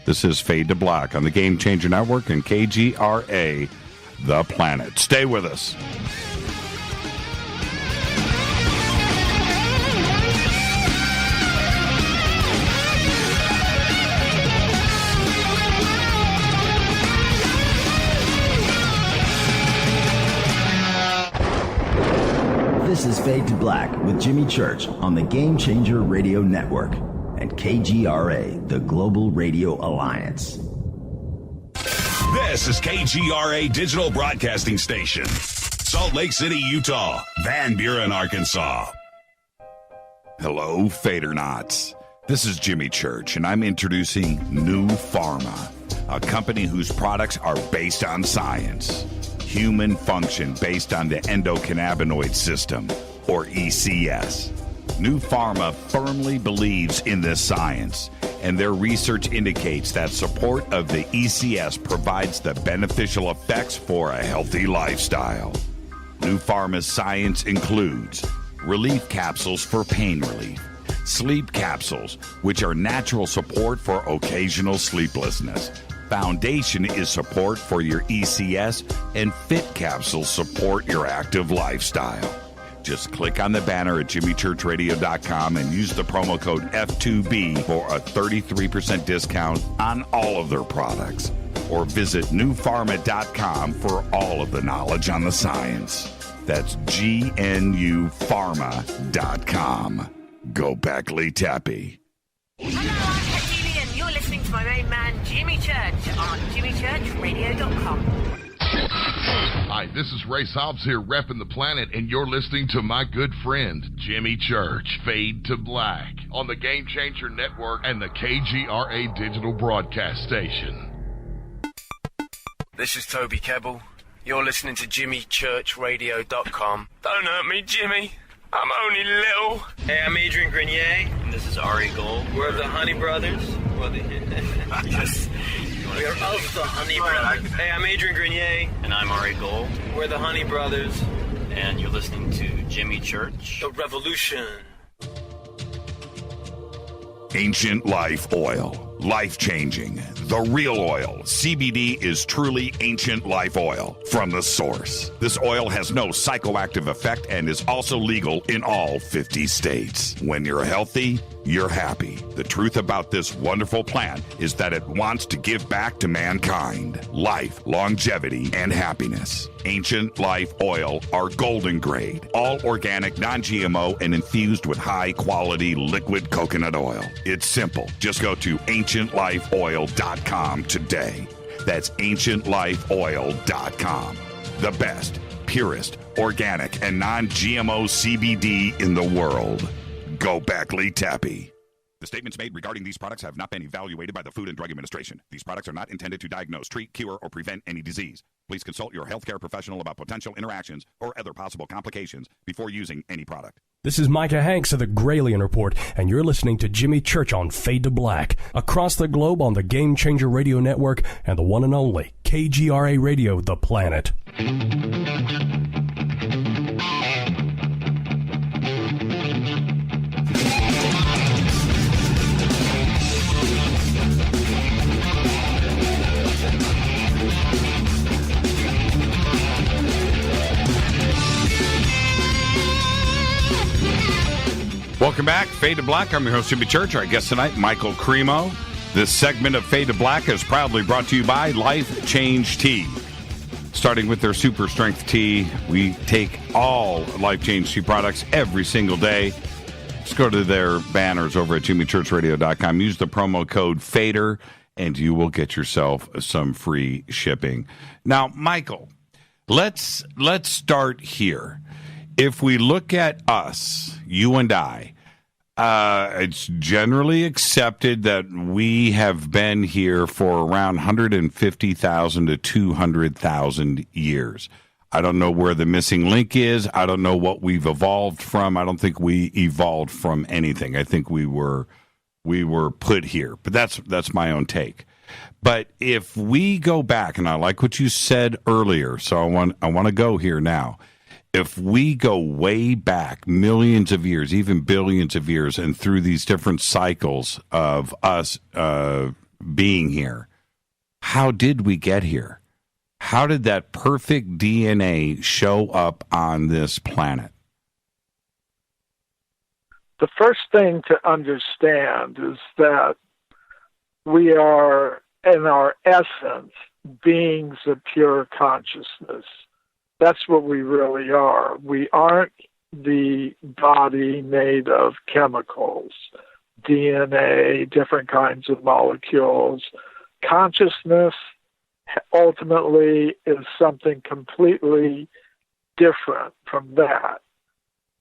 This is Fade to Black on the Game Changer Network and KGRA, The Planet. Stay with us. This is Fade to Black with Jimmy Church on the Game Changer Radio Network and KGRA, the Global Radio Alliance. This is KGRA Digital Broadcasting Station, Salt Lake City, Utah, Van Buren, Arkansas. Hello, Fadernauts. This is Jimmy Church, and I'm introducing New Pharma, a company whose products are based on science. Human function based on the endocannabinoid system, or ECS. New Pharma firmly believes in this science, and their research indicates that support of the ECS provides the beneficial effects for a healthy lifestyle. New Pharma's science includes relief capsules for pain relief, sleep capsules, which are natural support for occasional sleeplessness. Foundation is support for your ECS, and Fit capsules support your active lifestyle. Just click on the banner at jimmychurchradio.com and use the promo code F2B for a 33% discount on all of their products. Or visit newpharma.com for all of the knowledge on the science. That's GNUpharma.com. Go Beckley Tappy. Hello, I'm Julian. You're listening to my main man, Jimmy Church, on jimmychurchradio.com. Hi, this is Ray Hobbs here, repping the planet, and you're listening to my good friend, Jimmy Church, Fade to Black, on the Game Changer Network and the KGRA digital broadcast station. This is Toby Kebbell. You're listening to jimmychurchradio.com. Don't hurt me, Jimmy. I'm only little. Hey, I'm Adrian Grenier. And this is Ari Gold. We're the Honey Brothers. Yes. We are of the Honey Brothers. Hey, I'm Adrian Grenier. And I'm Ari Gold. We're the Honey Brothers. And you're listening to Jimmy Church. The Revolution. Ancient Life Oil. Life-changing. The real oil. CBD is truly ancient life oil from the source. This oil has no psychoactive effect and is also legal in all 50 states. When you're healthy, you're happy. The truth about this wonderful plant is that it wants to give back to mankind life, longevity, and happiness. Ancient Life Oil are golden grade, all organic, non-GMO, and infused with high-quality liquid coconut oil. It's simple. Just go to ancientlifeoil.com today. That's ancientlifeoil.com. The best, purest, organic, and non-GMO CBD in the world. Go Beckley Tappy. The statements made regarding these products have not been evaluated by the Food and Drug Administration. These products are not intended to diagnose, treat, cure, or prevent any disease. Please consult your healthcare professional about potential interactions or other possible complications before using any product. This is Micah Hanks of the Gralien Report, and you're listening to Jimmy Church on Fade to Black, across the globe on the Game Changer Radio Network and the one and only KGRA Radio, The Planet. Welcome back, Fade to Black. I'm your host, Jimmy Church. Our guest tonight, Michael Cremo. This segment of Fade to Black is proudly brought to you by Life Change Tea. Starting with their Super Strength Tea, we take all Life Change Tea products every single day. Just go to their banners over at jimmychurchradio.com. Use the promo code FADER, and you will get yourself some free shipping. Now, Michael, let's start here. If we look at us, you and I, it's generally accepted that we have been here for around 150,000 to 200,000 years. I don't know where the missing link is. I don't know what we've evolved from. I don't think we evolved from anything. I think we were put here. But that's my own take. But if we go back, and I like what you said earlier, so I want to go here now. If we go way back millions of years, even billions of years, and through these different cycles of us being here, how did we get here? How did that perfect DNA show up on this planet? The first thing to understand is that we are, in our essence, beings of pure consciousness. That's what we really are. We aren't the body made of chemicals, DNA, different kinds of molecules. Consciousness ultimately is something completely different from that.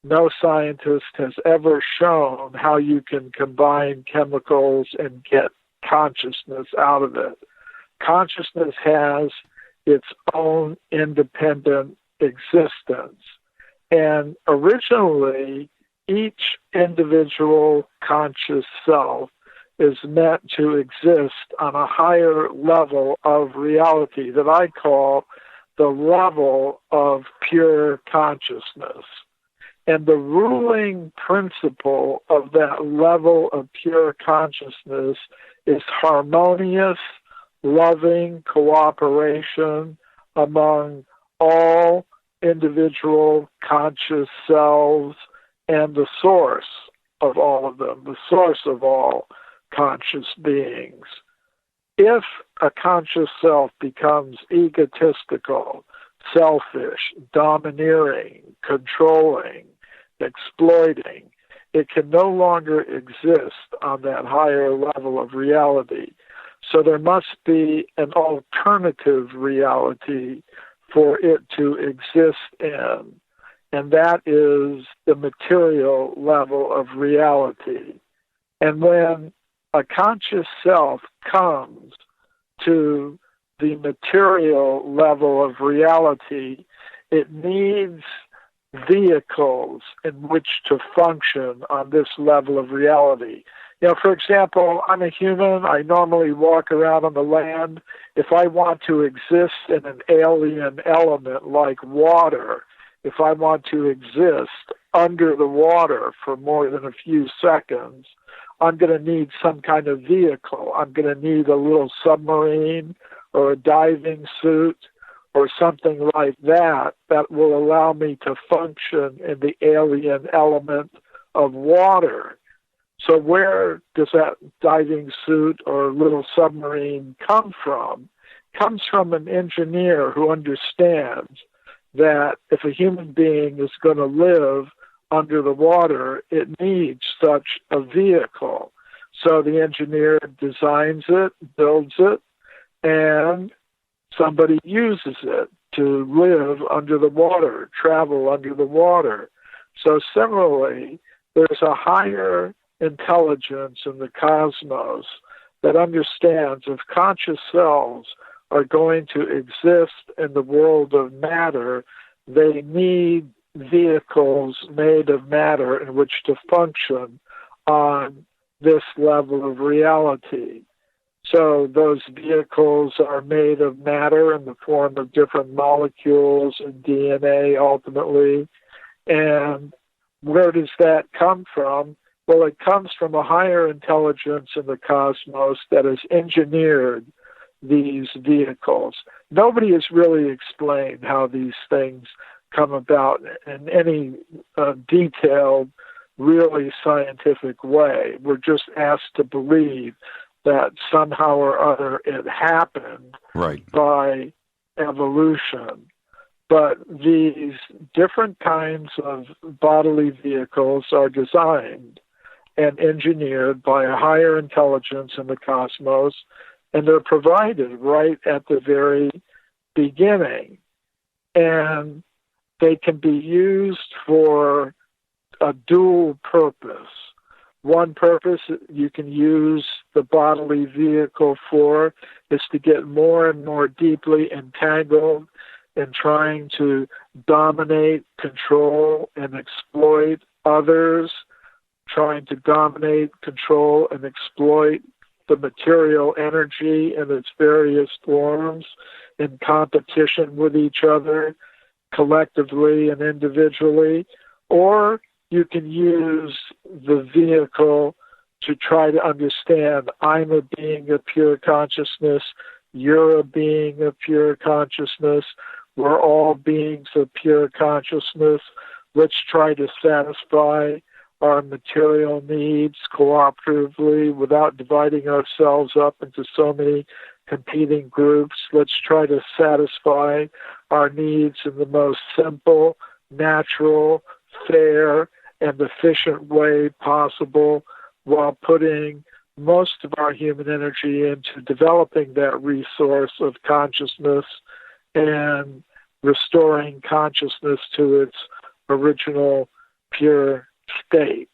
No scientist has ever shown how you can combine chemicals and get consciousness out of it. Consciousness has its own independent existence. And originally, each individual conscious self is meant to exist on a higher level of reality that I call the level of pure consciousness. And the ruling principle of that level of pure consciousness is harmonious, loving cooperation among all individual conscious selves and the source of all of them, the source of all conscious beings. If a conscious self becomes egotistical, selfish, domineering, controlling, exploiting, it can no longer exist on that higher level of reality. So there must be an alternative reality for it to exist in, and that is the material level of reality. And when a conscious self comes to the material level of reality, it needs vehicles in which to function on this level of reality. You know, for example, I'm a human. I normally walk around on the land. If I want to exist in an alien element like water, if I want to exist under the water for more than a few seconds, I'm going to need some kind of vehicle. I'm going to need a little submarine or a diving suit or something like that that will allow me to function in the alien element of water. So where does that diving suit or little submarine come from? It comes from an engineer who understands that if a human being is going to live under the water, it needs such a vehicle. So the engineer designs it, builds it, and somebody uses it to live under the water, travel under the water. So similarly, there's a higher intelligence in the cosmos that understands if conscious selves are going to exist in the world of matter, they need vehicles made of matter in which to function on this level of reality. So those vehicles are made of matter in the form of different molecules and DNA ultimately. And where does that come from? Well, it comes from a higher intelligence in the cosmos that has engineered these vehicles. Nobody has really explained how these things come about in any detailed, really scientific way. We're just asked to believe that somehow or other it happened by evolution. But these different kinds of bodily vehicles are designed and engineered by a higher intelligence in the cosmos, and they're provided right at the very beginning. And they can be used for a dual purpose. One purpose you can use the bodily vehicle for is to get more and more deeply entangled in trying to dominate, control, and exploit others, trying to dominate, control, and exploit the material energy in its various forms in competition with each other, collectively and individually, or you can use the vehicle to try to understand I'm a being of pure consciousness, you're a being of pure consciousness, we're all beings of pure consciousness. Let's try to satisfy our material needs cooperatively without dividing ourselves up into so many competing groups. Let's try to satisfy our needs in the most simple, natural, fair, and efficient way possible while putting most of our human energy into developing that resource of consciousness and restoring consciousness to its original pure state.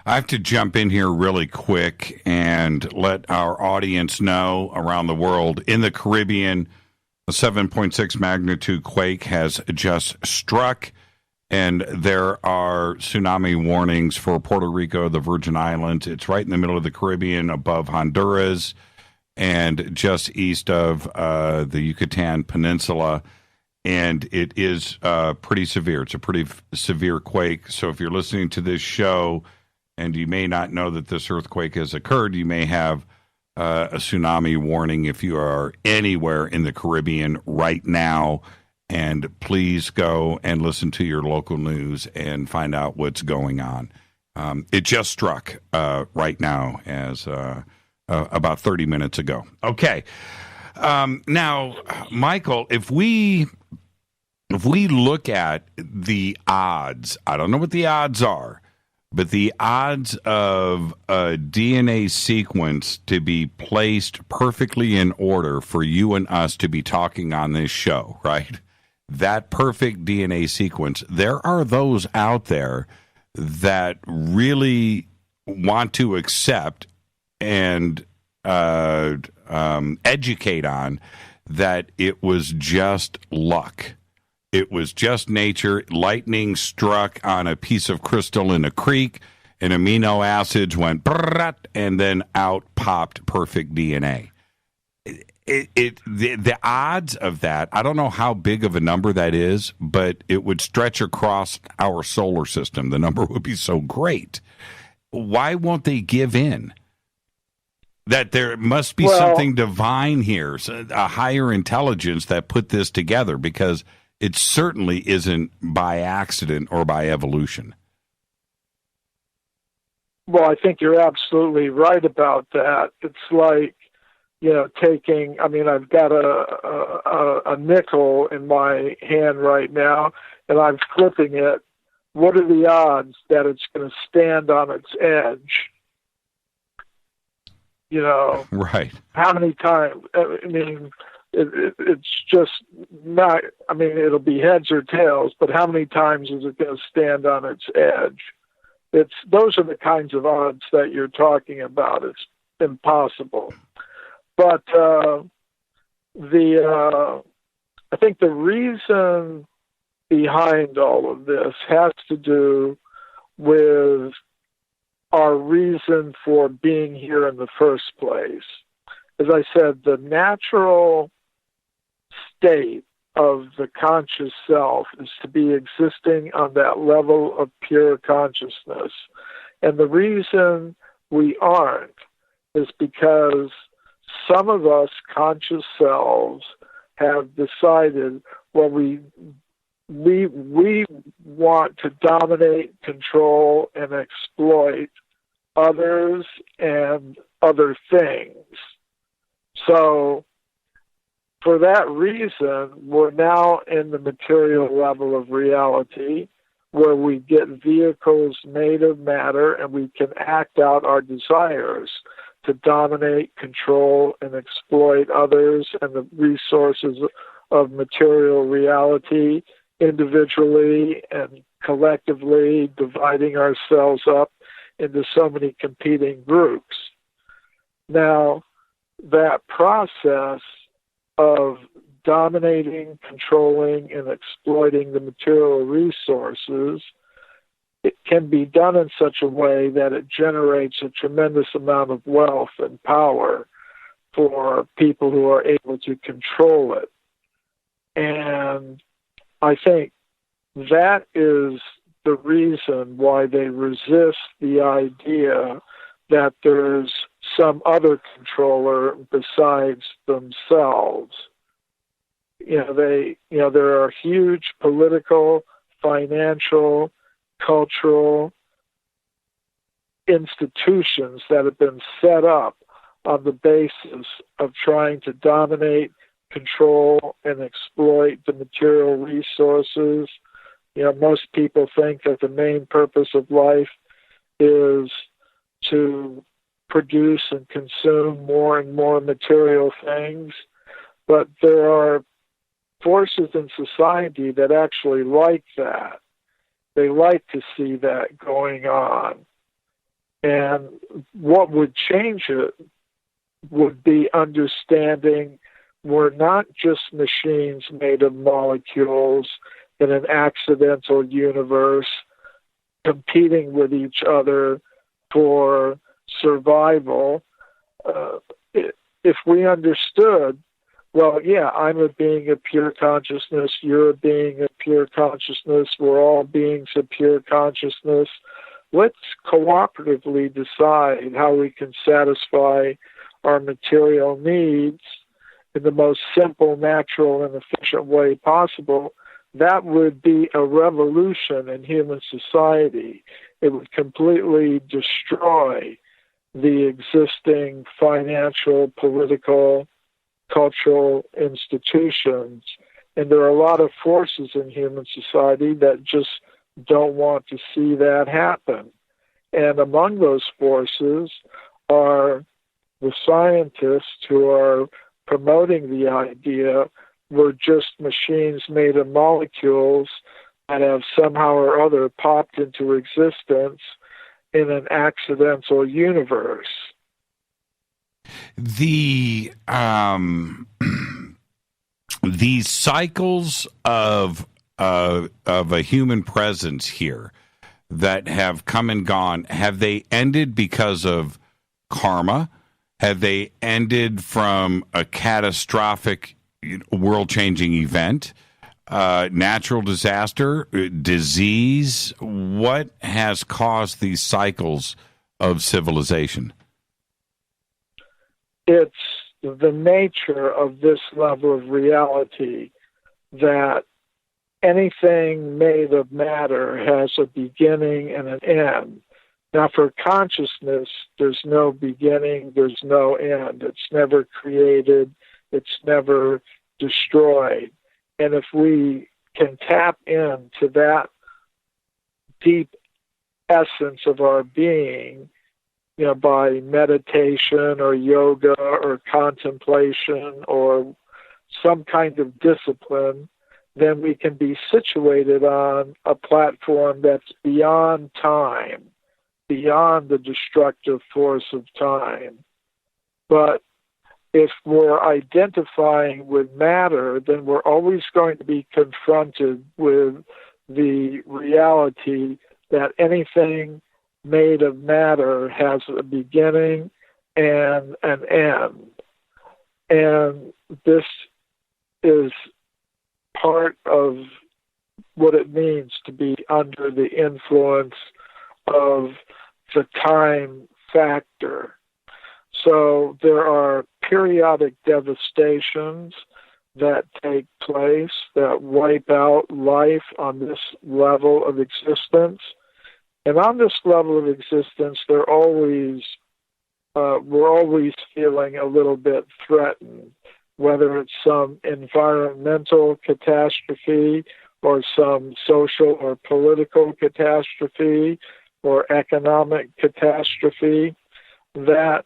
I have to jump in here really quick and let our audience know around the world. In the Caribbean, a 7.6 magnitude quake has just struck, and there are tsunami warnings for Puerto Rico, the Virgin Islands. It's right in the middle of the Caribbean, above Honduras, and just east of the Yucatan Peninsula. And it is pretty severe. It's a pretty severe quake. So if you're listening to this show and you may not know that this earthquake has occurred, you may have a tsunami warning if you are anywhere in the Caribbean right now. And please go and listen to your local news and find out what's going on. It just struck right now as about 30 minutes ago. Okay. Now, Michael, if we look at the odds, I don't know what the odds are, but the odds of a DNA sequence to be placed perfectly in order for you and us to be talking on this show, right? That perfect DNA sequence, there are those out there that really want to accept and educate on that it was just luck. It was just nature. Lightning struck on a piece of crystal in a creek, and amino acids went, and then out popped perfect DNA. The odds of that, I don't know how big of a number that is, but it would stretch across our solar system. The number would be so great. Why won't they give in? That there must be something divine here, a higher intelligence that put this together, because it certainly isn't by accident or by evolution. Well, I think you're absolutely right about that. It's like, taking, I've got a nickel in my hand right now, and I'm flipping it. What are the odds that it's going to stand on its edge? Right. How many times? It's just not, it'll be heads or tails, but how many times is it going to stand on its edge? Those are the kinds of odds that you're talking about. It's impossible. But I think the reason behind all of this has to do with our reason for being here in the first place. As I said, the natural state of the conscious self is to be existing on that level of pure consciousness. And the reason we aren't is because some of us conscious selves have decided, well, we want to dominate, control, and exploit others and other things. So for that reason, we're now in the material level of reality, where we get vehicles made of matter and we can act out our desires to dominate, control, and exploit others and the resources of material reality individually and collectively, dividing ourselves up into so many competing groups. Now, that process of dominating, controlling, and exploiting the material resources, it can be done in such a way that it generates a tremendous amount of wealth and power for people who are able to control it. And I think that is the reason why they resist the idea that there's some other controller besides themselves. There are huge political, financial, cultural institutions that have been set up on the basis of trying to dominate, control, and exploit the material resources. Most people think that the main purpose of life is to produce and consume more and more material things, but there are forces in society that actually like that. They like to see that going on. And what would change it would be understanding we're not just machines made of molecules in an accidental universe competing with each other for survival. If we understood, well, yeah, I'm a being of pure consciousness, you're a being of pure consciousness, we're all beings of pure consciousness, let's cooperatively decide how we can satisfy our material needs in the most simple, natural, and efficient way possible. That would be a revolution in human society. It would completely destroy the existing financial, political, cultural institutions. And there are a lot of forces in human society that just don't want to see that happen. And among those forces are the scientists who are promoting the idea we're just machines made of molecules that have somehow or other popped into existence in an accidental universe. These cycles of a human presence here that have come and gone, have they ended because of karma? Have they ended from a catastrophic world-changing event, natural disaster, disease? What has caused these cycles of civilization? It's the nature of this level of reality that anything made of matter has a beginning and an end. Now, for consciousness, there's no beginning, there's no end. It's never created, it's never destroyed. And if we can tap into that deep essence of our being, by meditation or yoga or contemplation or some kind of discipline, then we can be situated on a platform that's beyond time, beyond the destructive force of time. But if we're identifying with matter, then we're always going to be confronted with the reality that anything made of matter has a beginning and an end. And this is part of what it means to be under the influence of the time factor. So there are periodic devastations that take place that wipe out life on this level of existence. And on this level of existence, we're always feeling a little bit threatened, whether it's some environmental catastrophe or some social or political catastrophe or economic catastrophe. That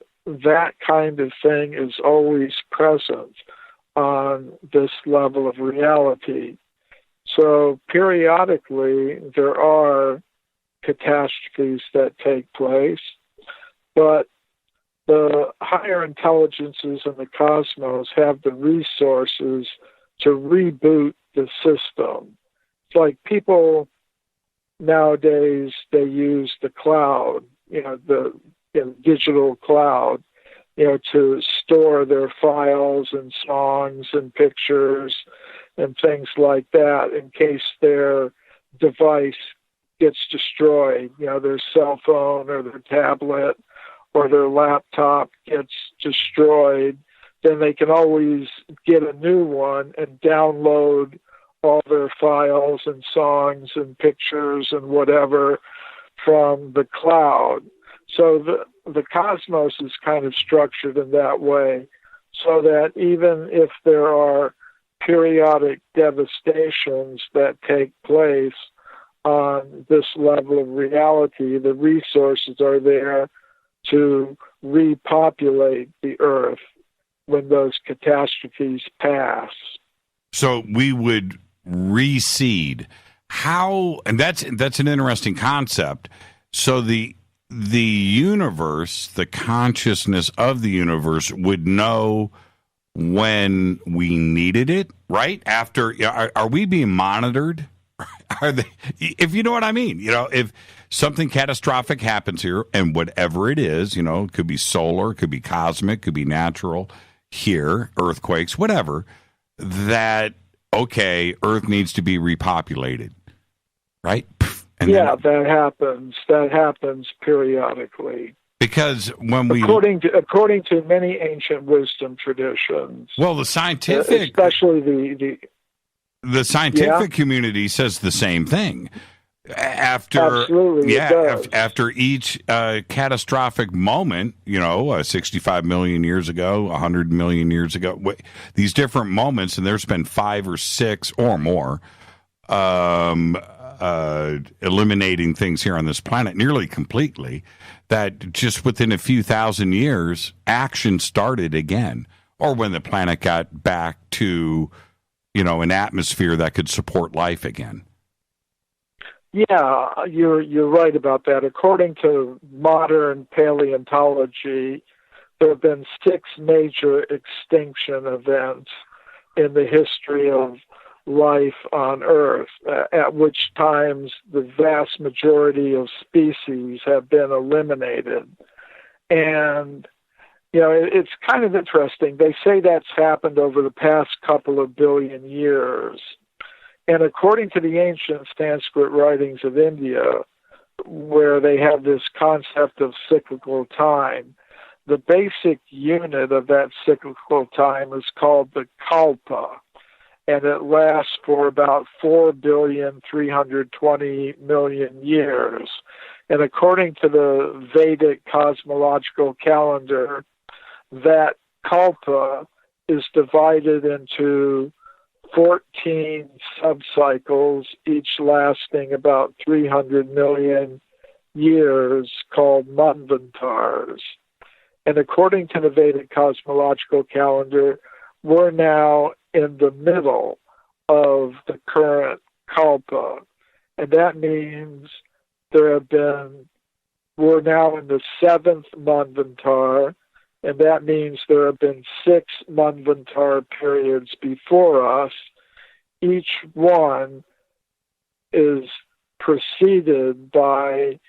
kind of thing is always present on this level of reality. So periodically there are catastrophes that take place, but the higher intelligences in the cosmos have the resources to reboot the system. It's like people nowadays, they use the cloud, the digital cloud, to store their files and songs and pictures and things like that in case their device gets destroyed, their cell phone or their tablet or their laptop gets destroyed, then they can always get a new one and download all their files and songs and pictures and whatever from the cloud. So the cosmos is kind of structured in that way, so that even if there are periodic devastations that take place on this level of reality, the resources are there to repopulate the earth when those catastrophes pass. So we would reseed. How, and that's an interesting concept. So the universe, the consciousness of the universe would know when we needed it, right? After, are we being monitored? Are they, if you know what I mean, if something catastrophic happens here, and whatever it is, it could be solar, it could be cosmic, could be natural here, earthquakes, whatever, that, okay, Earth needs to be repopulated, right? And that happens. That happens periodically. Because when we, according to many ancient wisdom traditions, well, the scientific, especially the scientific community says the same thing. After each catastrophic moment, 65 million years ago, 100 million years ago, these different moments, and there's been 5 or 6 or more eliminating things here on this planet nearly completely, that just within a few thousand years, action started again, or when the planet got back to, an atmosphere that could support life again. Yeah, you're right about that. According to modern paleontology, there have been 6 major extinction events in the history of life on Earth, at which times the vast majority of species have been eliminated. And, it's kind of interesting. They say that's happened over the past couple of billion years. And according to the ancient Sanskrit writings of India, where they have this concept of cyclical time, the basic unit of that cyclical time is called the kalpa, and it lasts for about 4,320,000,000 years. And according to the Vedic cosmological calendar, that kalpa is divided into 14 subcycles, each lasting about 300 million years, called manvantars. And according to the Vedic cosmological calendar, we're now in the middle of the current kalpa. And that means we're now in the 7th manvantar, and that means there have been 6 manvantar periods before us. Each one is preceded by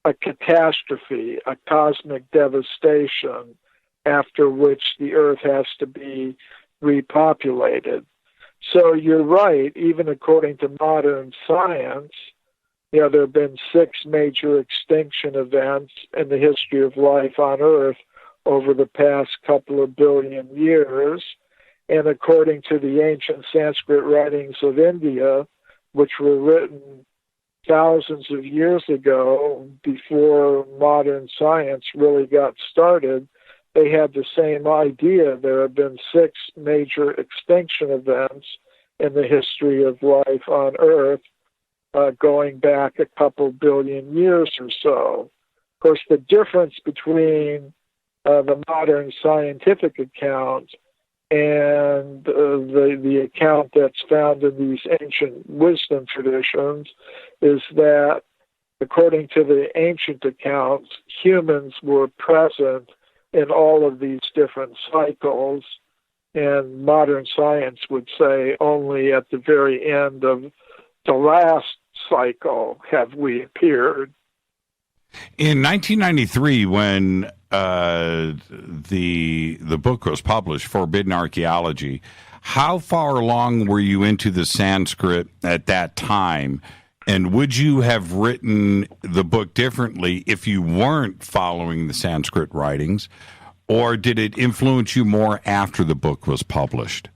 a catastrophe, a cosmic devastation, after which the Earth has to be repopulated. So you're right, even according to modern science, there have been 6 major extinction events in the history of life on Earth over the past couple of billion years. And according to the ancient Sanskrit writings of India, which were written thousands of years ago, before modern science really got started, they had the same idea. There have been 6 major extinction events in the history of life on Earth, going back a couple billion years or so. Of course, the difference between the modern scientific account and the account that's found in these ancient wisdom traditions is that, according to the ancient accounts, humans were present in all of these different cycles, and modern science would say only at the very end of the last cycle have we appeared. In 1993, when the book was published, Forbidden Archaeology, how far along were you into the Sanskrit at that time? And would you have written the book differently if you weren't following the Sanskrit writings? Or did it influence you more after the book was published?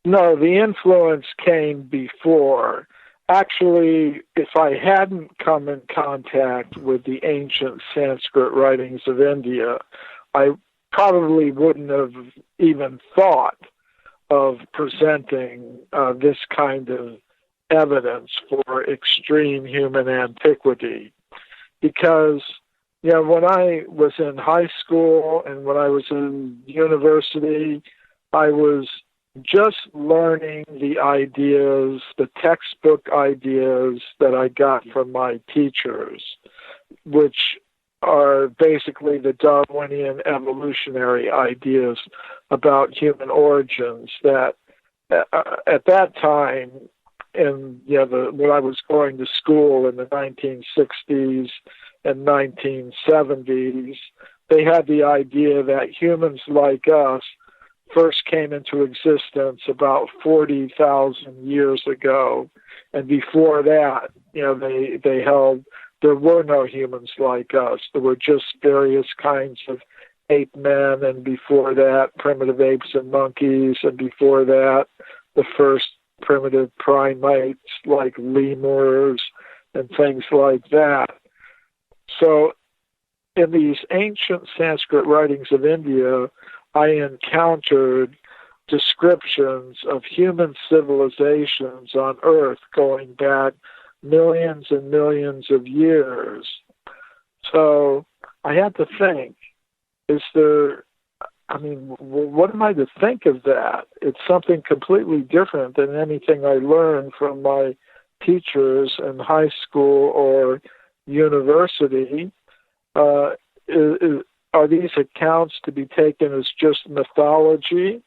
No, the influence came before. Actually, if I hadn't come in contact with the ancient Sanskrit writings of India, I probably wouldn't have even thought of presenting this kind of evidence for extreme human antiquity. Because, when I was in high school and when I was in university, I was just learning the ideas, the textbook ideas that I got from my teachers, which are basically the Darwinian evolutionary ideas about human origins that at that time, when I was going to school in the 1960s and 1970s, they had the idea that humans like us first came into existence about 40,000 years ago. And before that, they held there were no humans like us. There were just various kinds of ape men, and before that, primitive apes and monkeys, and before that, the first primitive primates like lemurs and things like that. So in these ancient Sanskrit writings of India, I encountered descriptions of human civilizations on Earth going back millions and millions of years. So I had to think, what am I to think of that? It's something completely different than anything I learned from my teachers in high school or university. Are these accounts to be taken as just mythology,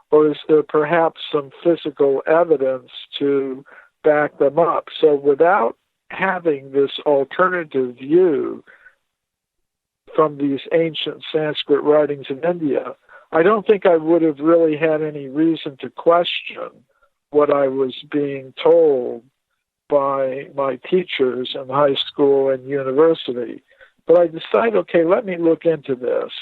or is there perhaps some physical evidence to back them up? So without having this alternative view from these ancient Sanskrit writings in India, I don't think I would have really had any reason to question what I was being told by my teachers in high school and university. But I decided, okay, let me look into this.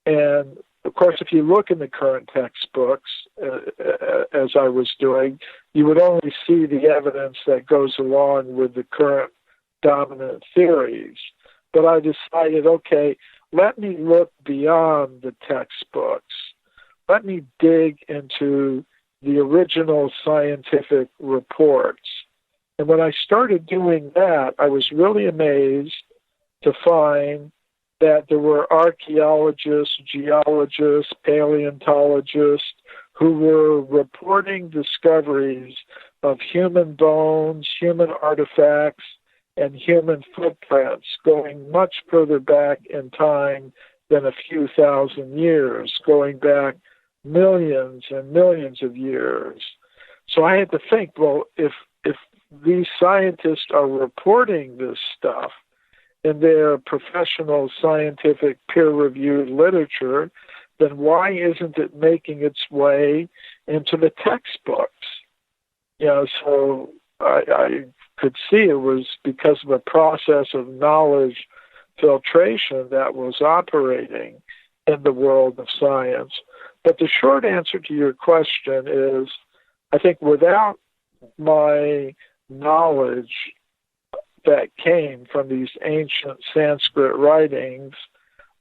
And of course, if you look in the current textbooks, as I was doing, you would only see the evidence that goes along with the current dominant theories. But I decided, okay, let me look beyond the textbooks. Let me dig into the original scientific reports. And when I started doing that, I was really amazed to find that there were archaeologists, geologists, paleontologists who were reporting discoveries of human bones, human artifacts, and human footprints going much further back in time than a few thousand years, going back millions and millions of years. So I had to think, well, if these scientists are reporting this stuff in their professional scientific peer-reviewed literature, then why isn't it making its way into the textbooks? So I could see it was because of a process of knowledge filtration that was operating in the world of science. But the short answer to your question is, I think without my knowledge that came from these ancient Sanskrit writings,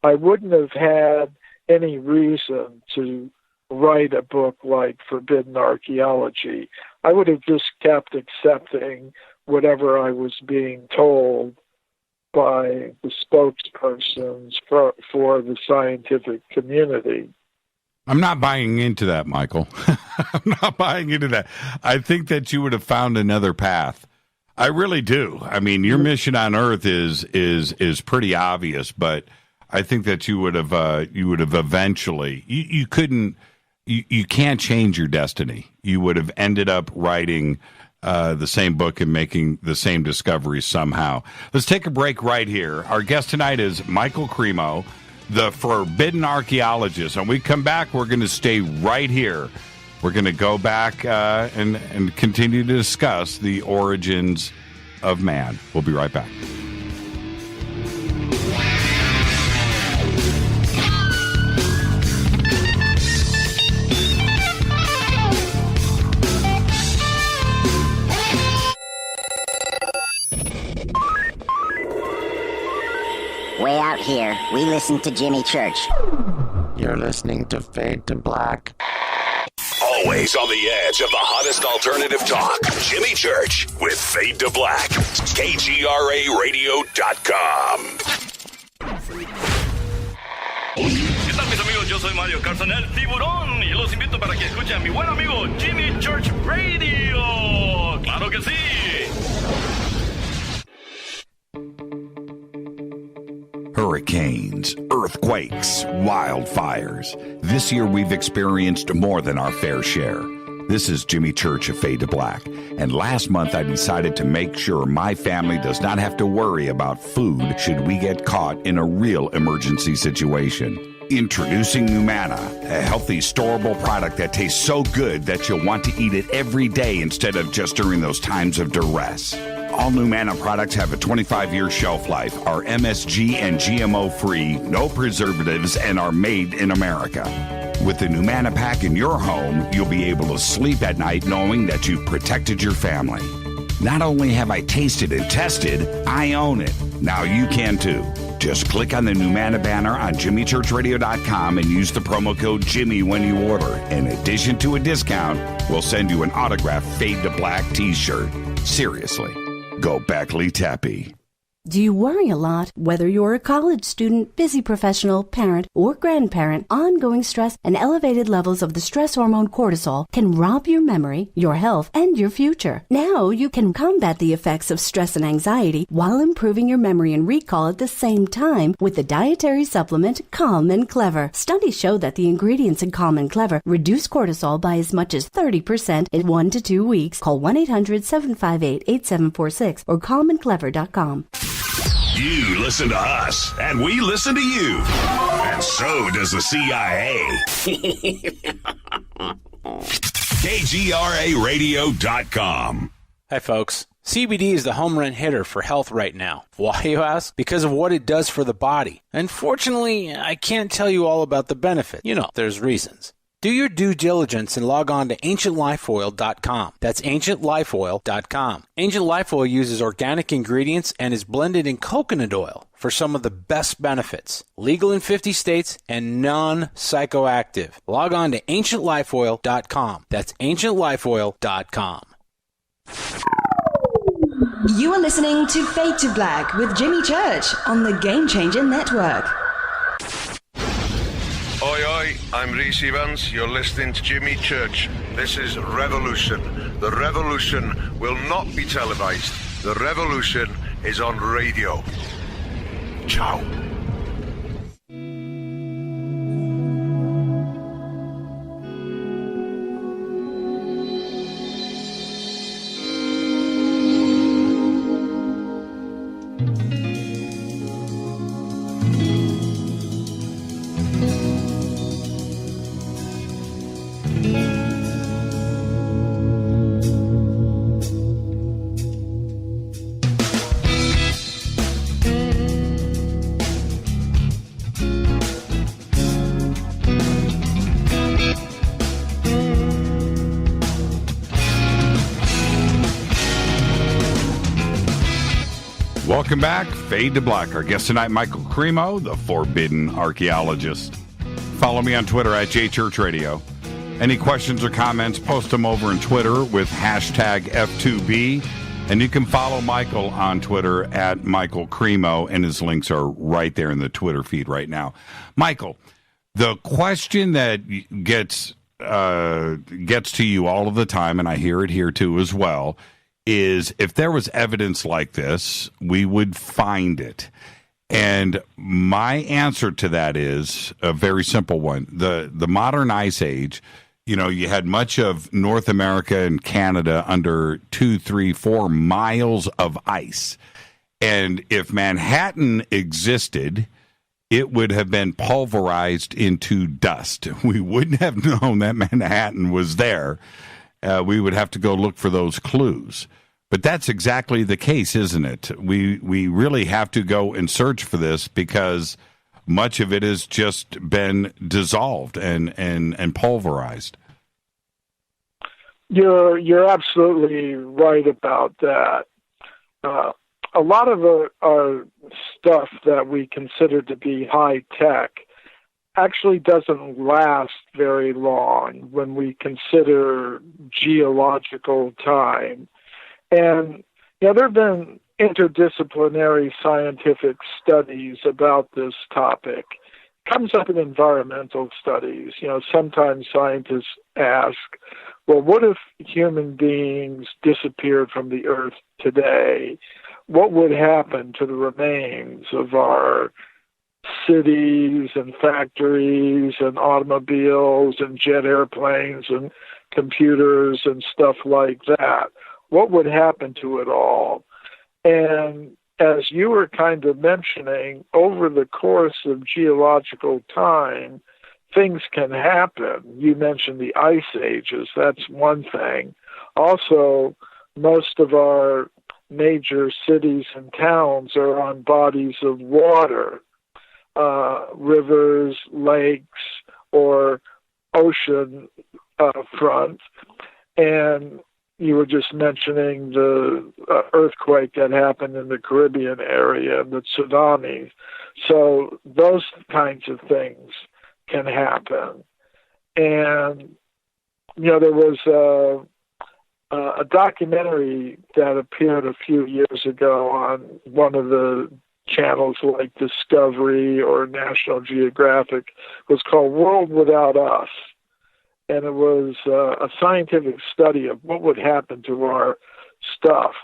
I wouldn't have had any reason to write a book like Forbidden Archaeology. I would have just kept accepting whatever I was being told by the spokespersons for the scientific community. I'm not buying into that, Michael. I'm not buying into that. I think that you would have found another path. I really do. I mean, your mission on Earth is pretty obvious, but I think that you would have eventually. You can't change your destiny. You would have ended up writing the same book and making the same discoveries somehow. Let's take a break right here. Our guest tonight is Michael Cremo, the Forbidden Archaeologist. And when we come back, we're going to stay right here. We're going to go back and continue to discuss the origins of man. We'll be right back. Way out here, we listen to Jimmy Church. You're listening to Fade to Black. Always on the edge of the hottest alternative talk. Jimmy Church with Fade to Black. KGRARadio.com. ¿Qué tal, mis amigos? Yo soy Mario Carson, el tiburón, y los invito para que escuchen a mi buen amigo Jimmy Church Radio. ¡Claro que sí! Hurricanes, earthquakes, wildfires. This year we've experienced more than our fair share. This is Jimmy Church of Fade to Black, and last month I decided to make sure my family does not have to worry about food should we get caught in a real emergency situation. Introducing Numana, a healthy, storable product that tastes so good that you'll want to eat it every day instead of just during those times of duress. All Numana products have a 25-year shelf life, are MSG and GMO-free, no preservatives, and are made in America. With the Numana pack in your home, you'll be able to sleep at night knowing that you've protected your family. Not only have I tasted and tested, I own it. Now you can too. Just click on the Numana banner on jimmychurchradio.com and use the promo code Jimmy when you order. In addition to a discount, we'll send you an autographed Fade to Black t-shirt. Seriously, go Beckley Tappy. Do you worry a lot? Whether you're a college student, busy professional, parent, or grandparent, ongoing stress and elevated levels of the stress hormone cortisol can rob your memory, your health, and your future. Now you can combat the effects of stress and anxiety while improving your memory and recall at the same time with the dietary supplement Calm and Clever. Studies show that the ingredients in Calm and Clever reduce cortisol by as much as 30% in 1 to 2 weeks. Call 1-800-758-8746 or calmandclever.com. You listen to us, and we listen to you. And so does the CIA. KGRAradio.com. Hi, folks. CBD is the home run hitter for health right now. Why, you ask? Because of what it does for the body. Unfortunately, I can't tell you all about the benefit. You know, there's reasons. Do your due diligence and log on to ancientlifeoil.com. That's ancientlifeoil.com. Ancient Life Oil uses organic ingredients and is blended in coconut oil for some of the best benefits. Legal in 50 states and non-psychoactive. Log on to ancientlifeoil.com. That's ancientlifeoil.com. You are listening to Fade to Black with Jimmy Church on the Game Changer Network. Oi, oi, I'm Reese Evans. You're listening to Jimmy Church. This is Revolution. The revolution will not be televised. The revolution is on radio. Ciao. Welcome back. Fade to Black. Our guest tonight, Michael Cremo, the forbidden archaeologist. Follow me on Twitter at JChurchRadio. Any questions or comments, post them over on Twitter with hashtag F2B. And you can follow Michael on Twitter at Michael Cremo, and his links are right there in the Twitter feed right now. Michael, the question that gets to you all of the time, and I hear it here too as well, is if there was evidence like this, we would find it. And my answer to that is a very simple one. The modern ice age, you know, you had much of North America and Canada under 2, 3, 4 miles of ice. And if Manhattan existed, it would have been pulverized into dust. We wouldn't have known that Manhattan was there. We would have to go look for those clues. But that's exactly the case, isn't it? We really have to go and search for this because much of it has just been dissolved and pulverized. You're absolutely right about that. A lot of our stuff that we consider to be high tech actually doesn't last very long when we consider geological time. And there have been interdisciplinary scientific studies about this topic. It comes up in environmental studies. Sometimes scientists ask, well, what if human beings disappeared from the earth today? What would happen to the remains of our cities and factories and automobiles and jet airplanes and computers and stuff like that? What would happen to it all? And as you were kind of mentioning, over the course of geological time, things can happen. You mentioned the ice ages. That's one thing. Also, most of our major cities and towns are on bodies of water, rivers, lakes, or ocean front. And you were just mentioning the earthquake that happened in the Caribbean area, the tsunami. So those kinds of things can happen. And, there was a documentary that appeared a few years ago on one of the channels like Discovery or National Geographic. It was called World Without Us. And it was a scientific study of what would happen to our stuff.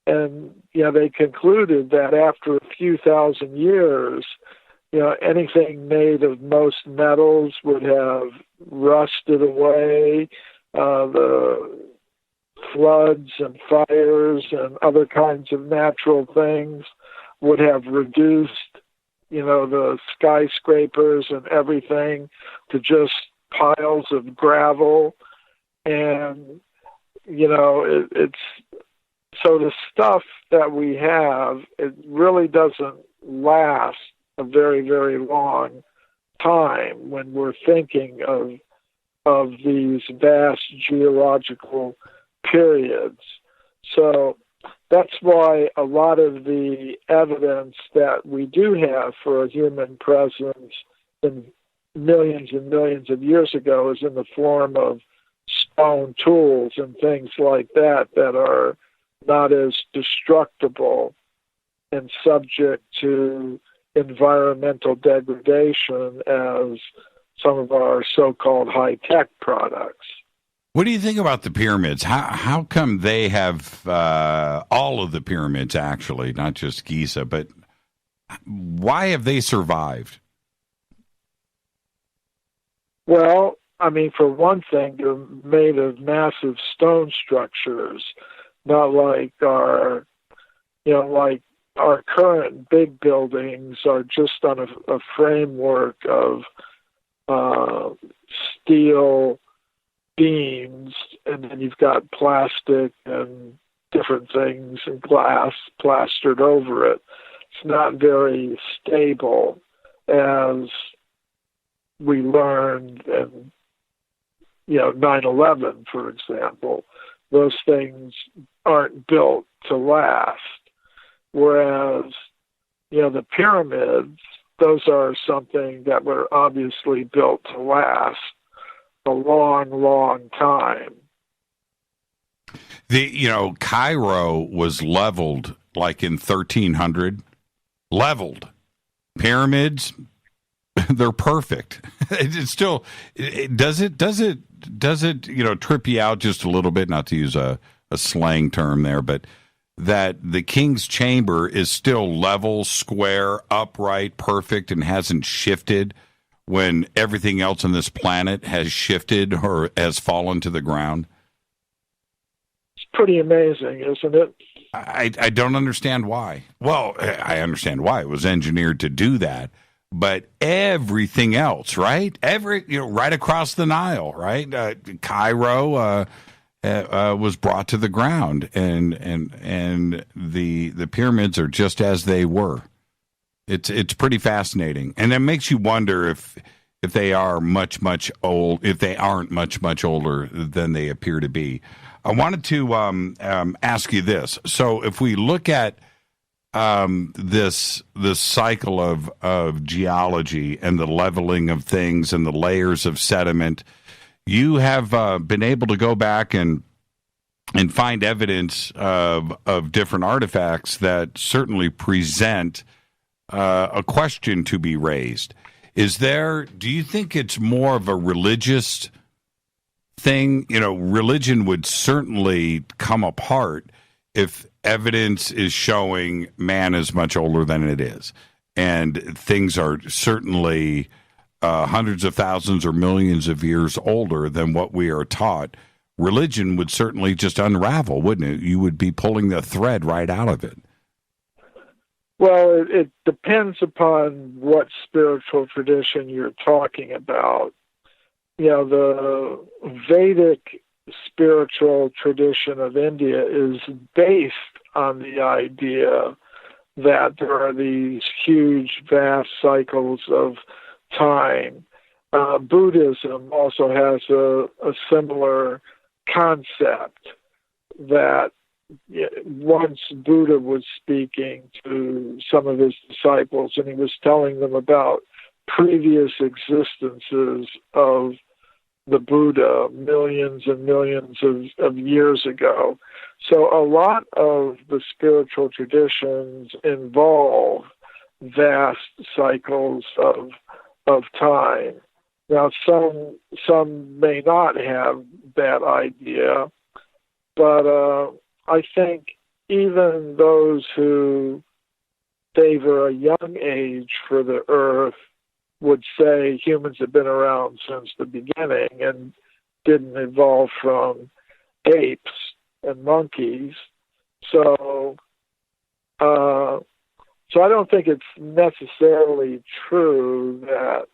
And, they concluded that after a few thousand years, anything made of most metals would have rusted away. The floods and fires and other kinds of natural things would have reduced, the skyscrapers and everything to just piles of gravel. And, it's so the stuff that we have, it really doesn't last a very, very long time when we're thinking of these vast geological periods. So that's why a lot of the evidence that we do have for a human presence in millions and millions of years ago is in the form of stone tools and things like that are not as destructible and subject to environmental degradation as some of our so-called high-tech products. What do you think about the pyramids? How come they have all of the pyramids, actually, not just Giza, but why have they survived? Well, for one thing, they're made of massive stone structures, not like our current big buildings are just on a framework of steel beams, and then you've got plastic and different things and glass plastered over it. It's not very stable, as we learned in 9/11, for example. Those things aren't built to last. Whereas, the pyramids, those are something that were obviously built to last a long, long time. Cairo was leveled like in 1300. Leveled. Pyramids, they're perfect. It's still, does it trip you out just a little bit, not to use a slang term there, but that the king's chamber is still level, square, upright, perfect, and hasn't shifted when everything else on this planet has shifted or has fallen to the ground? It's pretty amazing, isn't it? I don't understand why. Well, I understand why. It was engineered to do that. But everything else, right? Right across the Nile, right? Cairo was brought to the ground, and the pyramids are just as they were. It's pretty fascinating, and it makes you wonder if they are much old, if they aren't much older than they appear to be. I wanted to ask you this. So if we look at this cycle of geology and the leveling of things and the layers of sediment, you have been able to go back and find evidence of different artifacts that certainly present a question to be raised. Do you think it's more of a religious thing? Religion would certainly come apart if evidence is showing man is much older than it is, and things are certainly hundreds of thousands or millions of years older than what we are taught. Religion would certainly just unravel, wouldn't it? You would be pulling the thread right out of it. Well, it depends upon what spiritual tradition you're talking about. The Vedic spiritual tradition of India is based on the idea that there are these huge, vast cycles of time. Buddhism also has a similar concept. that once Buddha was speaking to some of his disciples, and he was telling them about previous existences of the Buddha millions and millions of years ago. So a lot of the spiritual traditions involve vast cycles of time. Now, some may not have that idea, but I think even those who favor a young age for the Earth would say humans have been around since the beginning and didn't evolve from apes and monkeys. So I don't think it's necessarily true that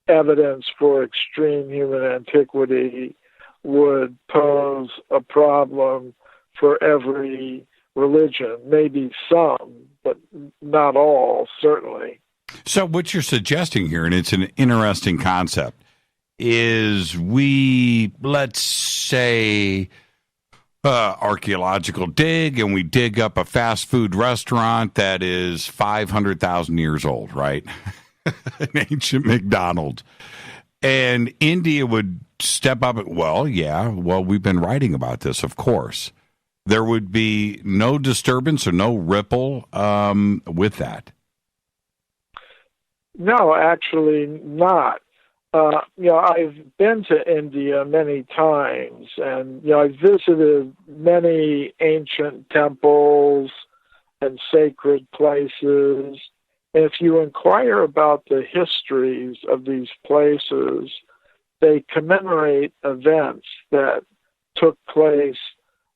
evidence for extreme human antiquity would pose a problem for every religion. Maybe some, but not all, certainly. So what you're suggesting here, and it's an interesting concept, is we, let's say, archaeological dig, and we dig up a fast food restaurant that is 500,000 years old, right? An ancient McDonald's. And India would step up. We've been writing about this, of course. There would be no disturbance or no ripple with that. No, actually not. I've been to India many times, and I visited many ancient temples and sacred places. And if you inquire about the histories of these places, they commemorate events that took place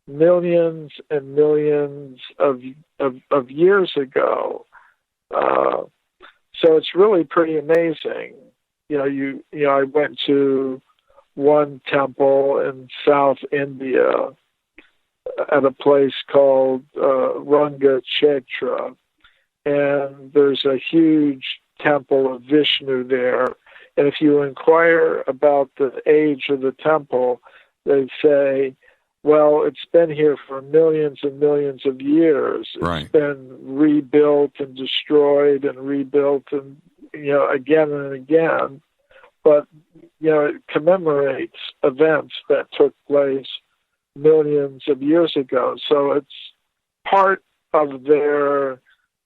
millions and millions of years ago. So it's really pretty amazing. I went to one temple in South India at a place called Rangachetra, and there's a huge temple of Vishnu there. And if you inquire about the age of the temple, they say, well, it's been here for millions and millions of years. Right. It's been rebuilt and destroyed and rebuilt and, again and again. But, it commemorates events that took place millions of years ago. So it's part of their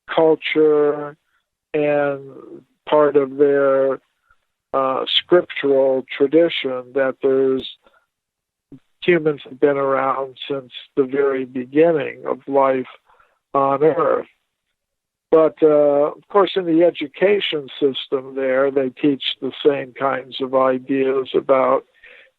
culture and part of their scriptural tradition that humans have been around since the very beginning of life on Earth. But, of course, in the education system there, they teach the same kinds of ideas about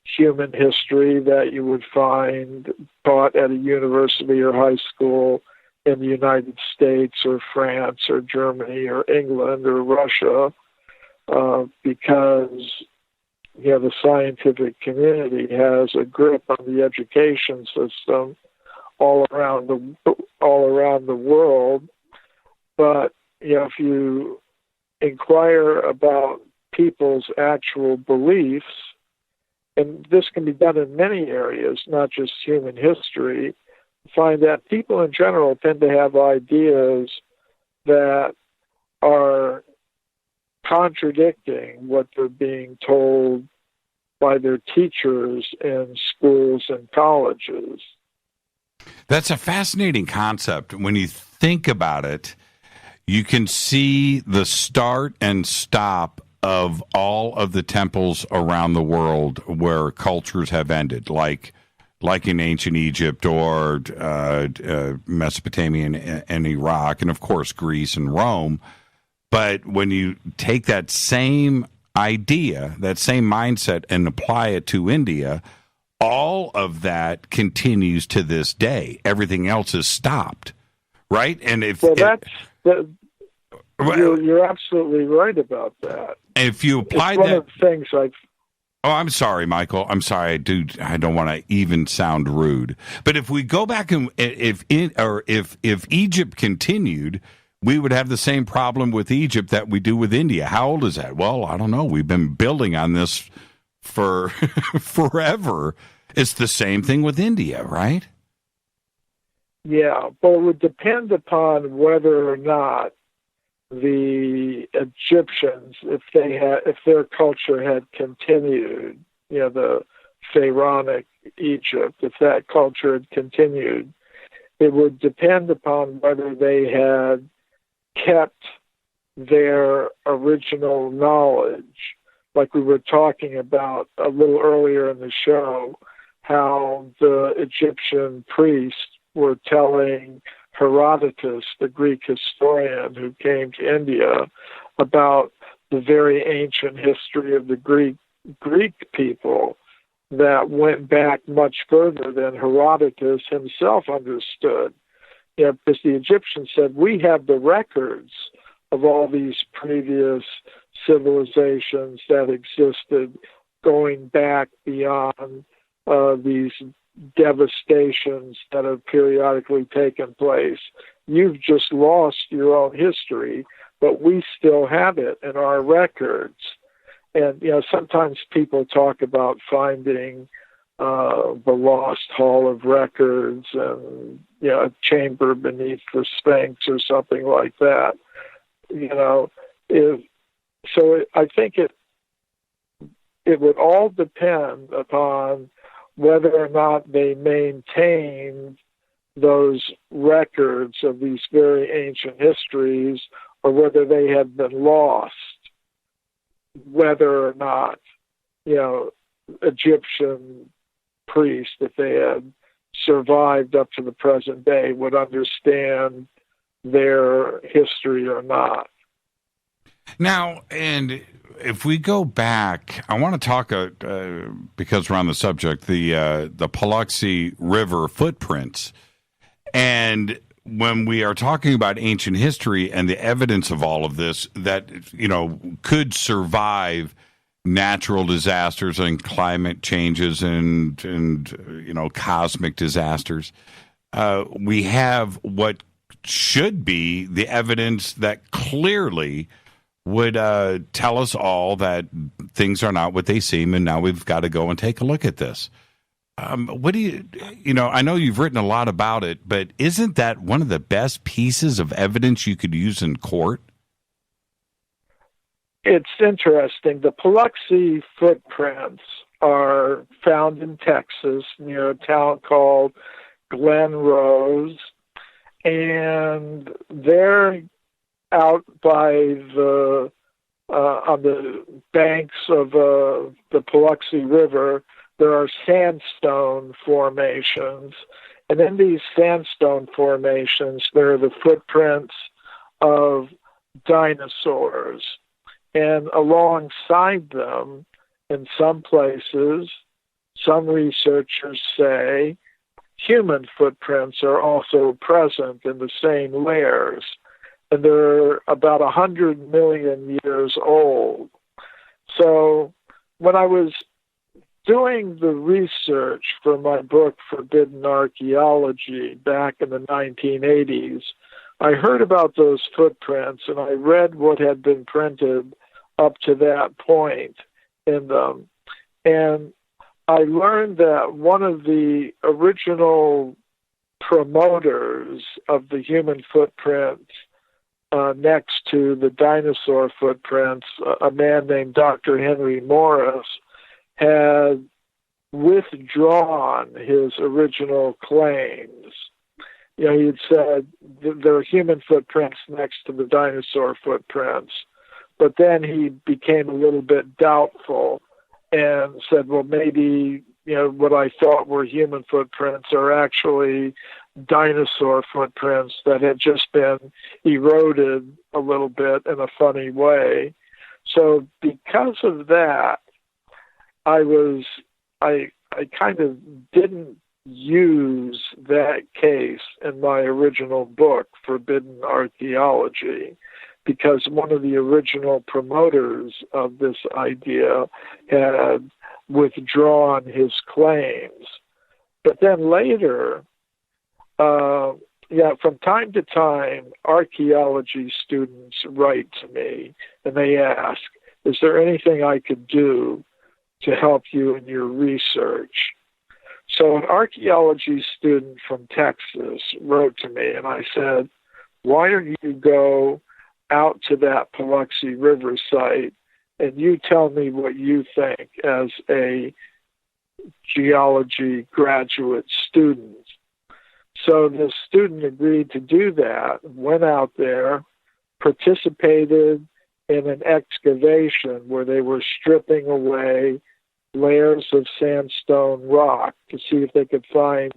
human history that you would find taught at a university or high school in the United States or France or Germany or England or Russia, because the scientific community has a grip on the education system all around the world. But if you inquire about people's actual beliefs, and this can be done in many areas, not just human history, find that people in general tend to have ideas that are contradicting what they're being told by their teachers in schools and colleges. That's a fascinating concept. When you think about it, you can see the start and stop of all of the temples around the world where cultures have ended, like in ancient Egypt or Mesopotamia and Iraq, and of course Greece and Rome. But when you take that same idea, that same mindset, and apply it to India, all of that continues to this day. Everything else is stopped, right? And you're absolutely right about that. If you apply it's one that, of the things Oh, I'm sorry, Michael. I'm sorry. I don't want to even sound rude. But if we go back and if Egypt continued, we would have the same problem with Egypt that we do with India. How old is that? Well, I don't know. We've been building on this for forever. It's the same thing with India, right? Yeah, but it would depend upon whether or not the Egyptians, if their culture had continued, the pharaonic Egypt, if that culture had continued, it would depend upon whether they had kept their original knowledge, like we were talking about a little earlier in the show, how the Egyptian priests were telling Herodotus, the Greek historian who came to India, about the very ancient history of the Greek people that went back much further than Herodotus himself understood. Because the Egyptians said, we have the records of all these previous civilizations that existed going back beyond these devastations that have periodically taken place. You've just lost your own history, but we still have it in our records. And, sometimes people talk about finding the Lost Hall of Records and, a chamber beneath the Sphinx or something like that. I think it would all depend upon whether or not they maintained those records of these very ancient histories or whether they had been lost, whether or not, Egyptian priests, if they had survived up to the present day, would understand their history or not. Now, and if we go back, I want to talk, because we're on the subject, the Paluxy River footprints. And when we are talking about ancient history and the evidence of all of this that, could survive natural disasters and climate changes and cosmic disasters, we have what should be the evidence that clearly would tell us all that things are not what they seem, and now we've got to go and take a look at this. What do you I know you've written a lot about it, but isn't that one of the best pieces of evidence you could use in court? It's interesting. The Paluxy footprints are found in Texas near a town called Glen Rose, and they're out by the on the banks of the Paluxy River. There are sandstone formations, and in these sandstone formations, there are the footprints of dinosaurs. And alongside them, in some places, some researchers say human footprints are also present in the same layers. And they're about 100 million years old. So when I was doing the research for my book, Forbidden Archaeology, back in the 1980s, I heard about those footprints and I read what had been printed up to that point in them. And I learned that one of the original promoters of the human footprint next to the dinosaur footprints, a man named Dr. Henry Morris, had withdrawn his original claims. He had said there are human footprints next to the dinosaur footprints, but then he became a little bit doubtful and said, well, maybe, what I thought were human footprints are actually dinosaur footprints that had just been eroded a little bit in a funny way. So because of that, I kind of didn't use that case in my original book, Forbidden Archaeology, because one of the original promoters of this idea had withdrawn his claims. But then later, from time to time, archaeology students write to me and they ask, is there anything I could do to help you in your research? So an archaeology student from Texas wrote to me, and I said, why don't you go out to that Paluxy River site and you tell me what you think as a geology graduate student? So the student agreed to do that, went out there, participated in an excavation where they were stripping away layers of sandstone rock to see if they could find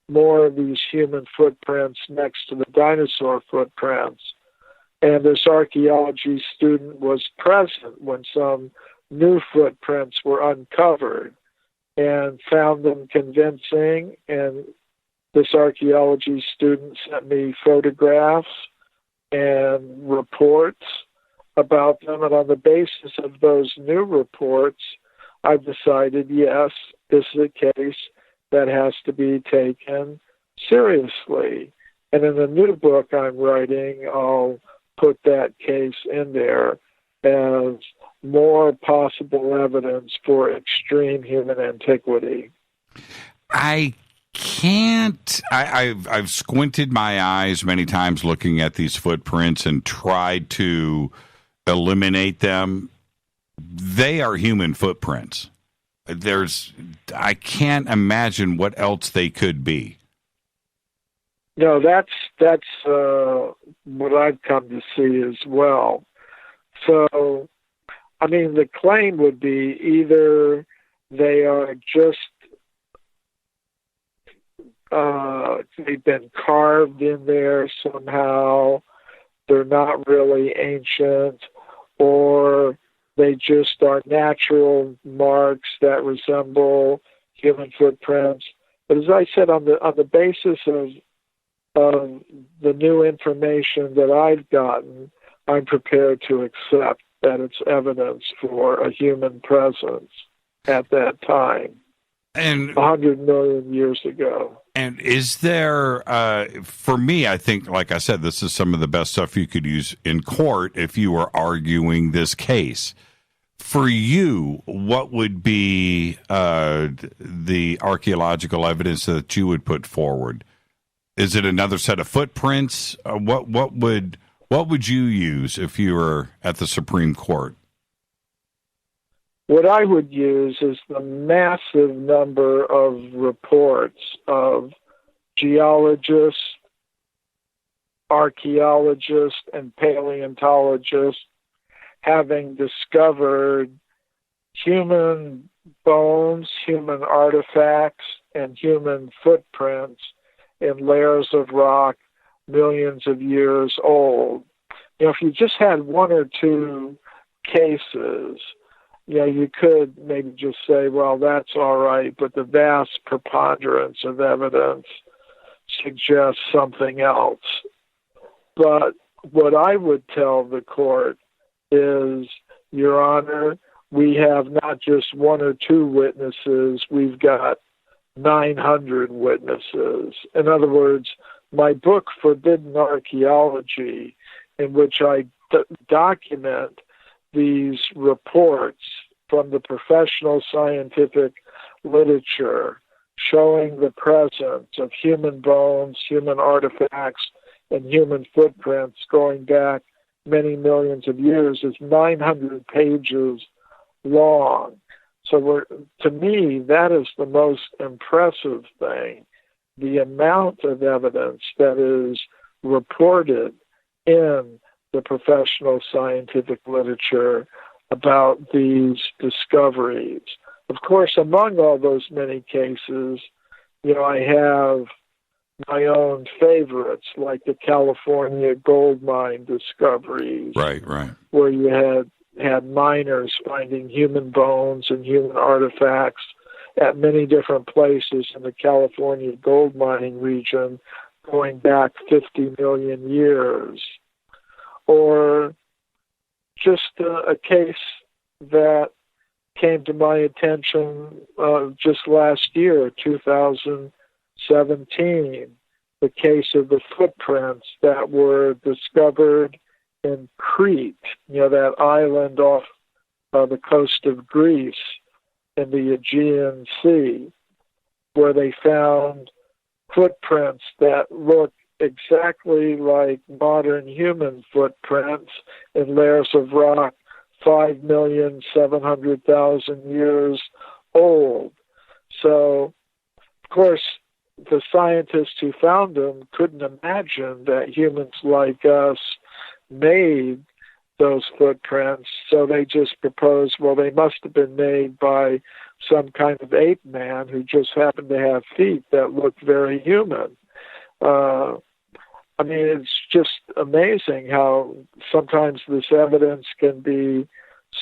more of these human footprints next to the dinosaur footprints. And this archaeology student was present when some new footprints were uncovered and found them convincing. And this archaeology student sent me photographs and reports about them. And on the basis of those new reports, I decided, yes, this is a case that has to be taken seriously. And in the new book I'm writing, I'll put that case in there as more possible evidence for extreme human antiquity. I can't. I've squinted my eyes many times looking at these footprints and tried to eliminate them. They are human footprints. I can't imagine what else they could be. No, that's what I've come to see as well. So, I mean, the claim would be either they are just they've been carved in there somehow, they're not really ancient, or they just are natural marks that resemble human footprints. But as I said, on the basis of the new information that I've gotten, I'm prepared to accept that it's evidence for a human presence at that time, and 100 million years ago. And is there, for me, I think, like I said, this is some of the best stuff you could use in court if you were arguing this case. For you, what would be the archaeological evidence that you would put forward? Is it another set of footprints? What would you use if you were at the Supreme Court? What I would use is the massive number of reports of geologists, archaeologists, and paleontologists having discovered human bones, human artifacts, and human footprints in layers of rock millions of years old. You know, if you just had one or two cases, you could maybe just say, well, that's all right, but the vast preponderance of evidence suggests something else. But what I would tell the court is, Your Honor, we have not just one or two witnesses, we've got 900 witnesses. In other words, my book, Forbidden Archaeology, in which I document these reports from the professional scientific literature showing the presence of human bones, human artifacts, and human footprints going back many millions of years, is 900 pages long. So to me, that is the most impressive thing, the amount of evidence that is reported in the professional scientific literature about these discoveries. Of course, among all those many cases, I have my own favorites, like the California gold mine discoveries. Right. Where you had miners finding human bones and human artifacts at many different places in the California gold mining region going back 50 million years. Or just a case that came to my attention just last year, 2017, the case of the footprints that were discovered in Crete, that island off the coast of Greece in the Aegean Sea. where they found footprints that look exactly like modern human footprints in layers of rock 5,700,000 years old. So, of course, the scientists who found them couldn't imagine that humans like us made those footprints, so they just proposed, well, they must have been made by some kind of ape man who just happened to have feet that looked very human. I mean, it's just amazing how sometimes this evidence can be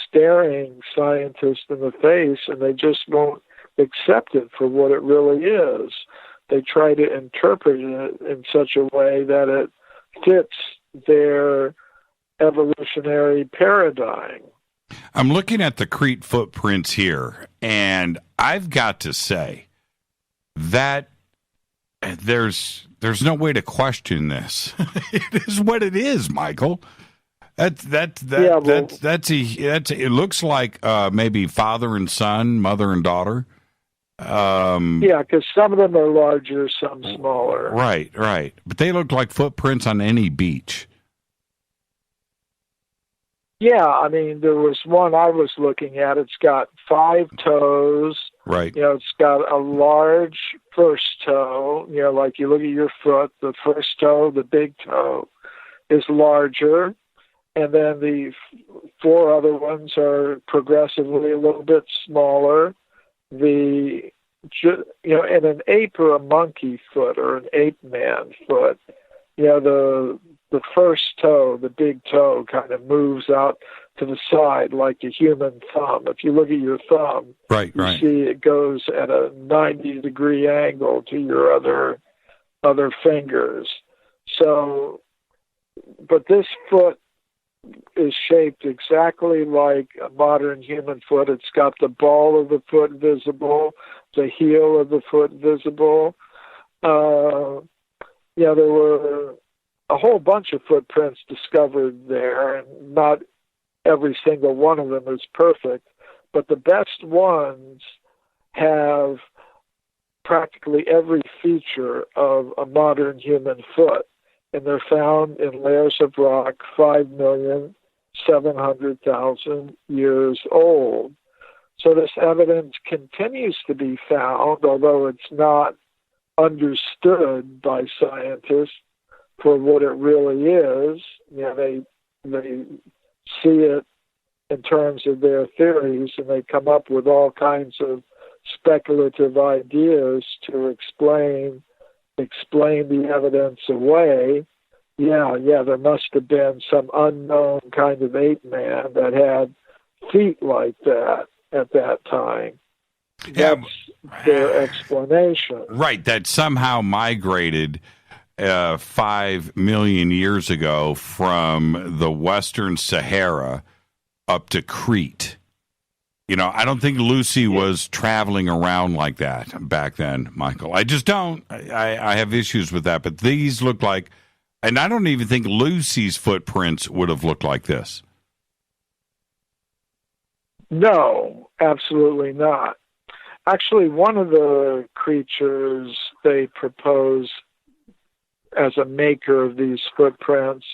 staring scientists in the face, and they just won't accept it for what it really is. They try to interpret it in such a way that it fits their evolutionary paradigm. I'm looking at the Crete footprints here, and I've got to say that there's no way to question this. It is what it is, Michael. It looks like maybe father and son, mother and daughter. Yeah, because some of them are larger, some smaller. Right. But they look like footprints on any beach. Yeah, I mean, there was one I was looking at. It's got 5 toes. Right. You know, it's got a large first toe. You know, like you look at your foot, the first toe, the big toe, is larger. And then the 4 other ones are progressively a little bit smaller. And an ape or a monkey foot or an ape man foot, you know, the first toe, the big toe, kind of moves out to the side like a human thumb. If you look at your thumb, you see it goes at a 90-degree angle to your other fingers. So, but this foot is shaped exactly like a modern human foot. It's got the ball of the foot visible, the heel of the foot visible. There were a whole bunch of footprints discovered there, and not every single one of them is perfect, but the best ones have practically every feature of a modern human foot, and they're found in layers of rock 5,700,000 years old. So this evidence continues to be found, although it's not understood by scientists for what it really is. You know, they see it in terms of their theories, and they come up with all kinds of speculative ideas to explain the evidence away. Yeah, there must have been some unknown kind of ape man that had feet like that at that time. That's their explanation. Right, that somehow migrated 5 million years ago from the Western Sahara up to Crete. You know, I don't think Lucy was traveling around like that back then, Michael. I just don't. I have issues with that. But these look like, and I don't even think Lucy's footprints would have looked like this. No, absolutely not. Actually, one of the creatures they proposed as a maker of these footprints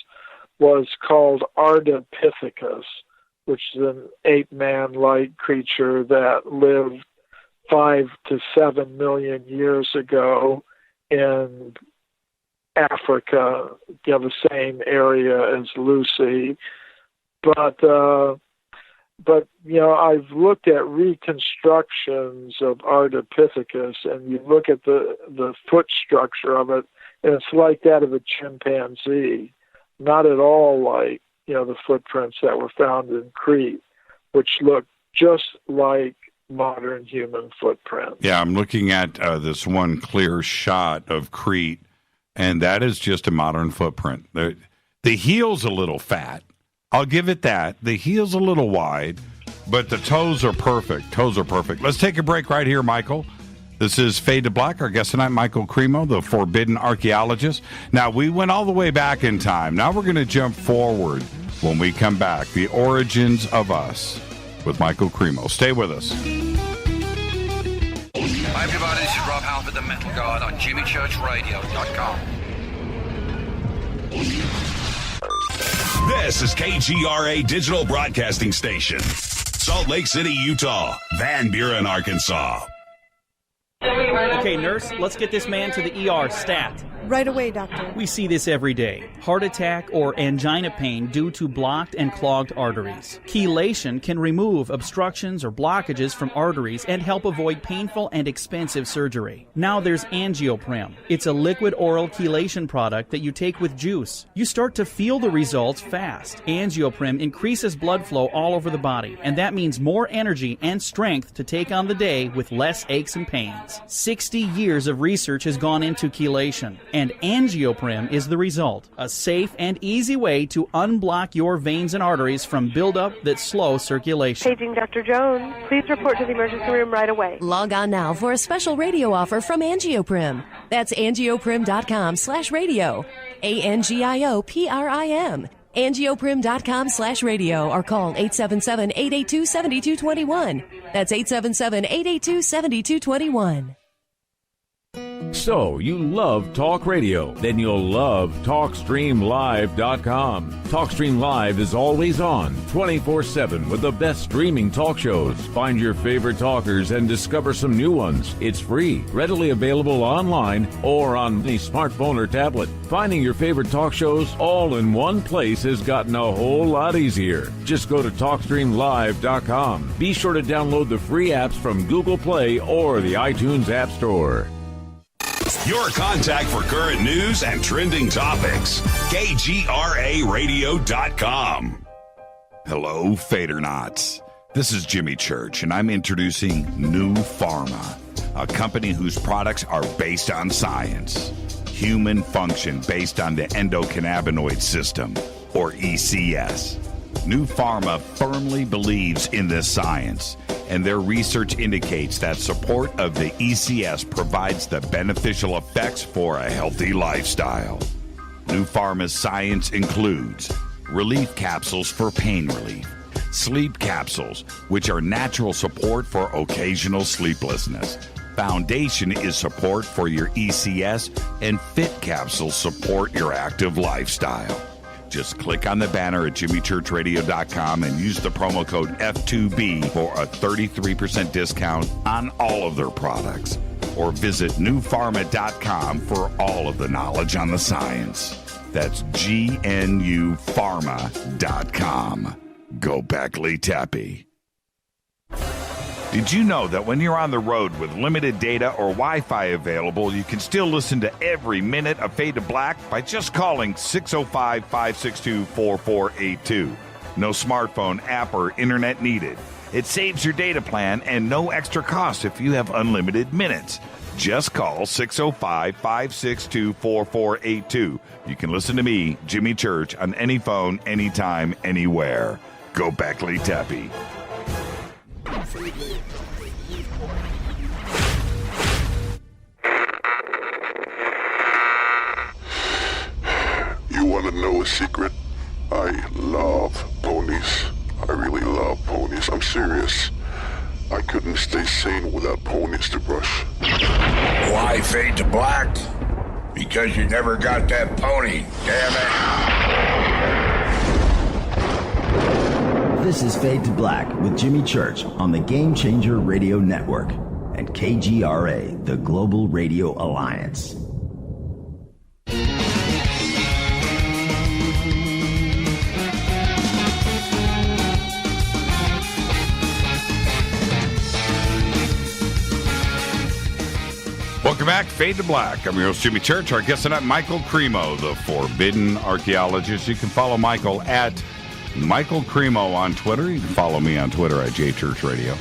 was called Ardipithecus, which is an ape-man-like creature that lived 5 to 7 million years ago in Africa, the same area as Lucy. But you know, I've looked at reconstructions of Ardipithecus, and you look at the foot structure of it, and it's like that of a chimpanzee, not at all like, you know, the footprints that were found in Crete, which look just like modern human footprints. Yeah, I'm looking at this one clear shot of Crete, and that is just a modern footprint. The heel's a little fat. I'll give it that. The heel's a little wide, but the toes are perfect. Let's take a break right here, Michael. This is Fade to Black. Our guest tonight, Michael Cremo, the forbidden archaeologist. Now, we went all the way back in time. Now we're going to jump forward when we come back. The origins of us with Michael Cremo. Stay with us. Hi, Hi, everybody. This is Rob Halford, the Metal God, on JimmyChurchRadio.com. This is KGRA Digital Broadcasting Station. Salt Lake City, Utah. Van Buren, Arkansas. Okay, nurse, let's get this man to the ER stat. Right away, doctor. We see this every day. Heart attack or angina pain due to blocked and clogged arteries. Chelation can remove obstructions or blockages from arteries and help avoid painful and expensive surgery. Now there's Angioprim. It's a liquid oral chelation product that you take with juice. You start to feel the results fast. Angioprim increases blood flow all over the body, and that means more energy and strength to take on the day with less aches and pains. 60 years of research has gone into chelation, and Angioprim is the result. A safe and easy way to unblock your veins and arteries from buildup that slow circulation. Paging Dr. Jones. Please report to the emergency room right away. Log on now for a special radio offer from Angioprim. That's angioprim.com/radio. ANGIOPRIM. Angioprim.com/radio or call 877-882-7221. That's 877-882-7221. So, you love talk radio? Then you'll love TalkStreamLive.com. TalkStream Live is always on, 24/7 with the best streaming talk shows. Find your favorite talkers and discover some new ones. It's free, readily available online or on any smartphone or tablet. Finding your favorite talk shows all in one place has gotten a whole lot easier. Just go to TalkStreamLive.com. Be sure to download the free apps from Google Play or the iTunes App Store. Your contact for current news and trending topics. KGRARadio.com. Hello, Fadernauts. This is Jimmy Church, and I'm introducing New Pharma, a company whose products are based on science. Human function based on the endocannabinoid system, or ECS. New Pharma firmly believes in this science, and their research indicates that support of the ECS provides the beneficial effects for a healthy lifestyle. New Pharma's science includes relief capsules for pain relief, sleep capsules, which are natural support for occasional sleeplessness. Foundation is support for your ECS, and Fit capsules support your active lifestyle. Just click on the banner at JimmyChurchRadio.com and use the promo code F2B for a 33% discount on all of their products. Or visit newpharma.com for all of the knowledge on the science. That's GNUpharma.com. Go Beckley Tappy. Did you know that when you're on the road with limited data or Wi-Fi available, you can still listen to every minute of Fade to Black by just calling 605-562-4482. No smartphone, app, or internet needed. It saves your data plan and no extra cost if you have unlimited minutes. Just call 605-562-4482. You can listen to me, Jimmy Church, on any phone, anytime, anywhere. Go Beckley Tappy. You want to know a secret? I love ponies. I really love ponies. I'm serious. I couldn't stay sane without ponies to brush. Why Fade to Black? Because you never got that pony, damn it. This is Fade to Black with Jimmy Church on the Game Changer Radio Network and KGRA, the Global Radio Alliance. Welcome back, Fade to Black. I'm your host, Jimmy Church. Our guest tonight, Michael Cremo, the forbidden archaeologist. You can follow Michael at Michael Cremo on Twitter. You can follow me on Twitter at JChurchRadio.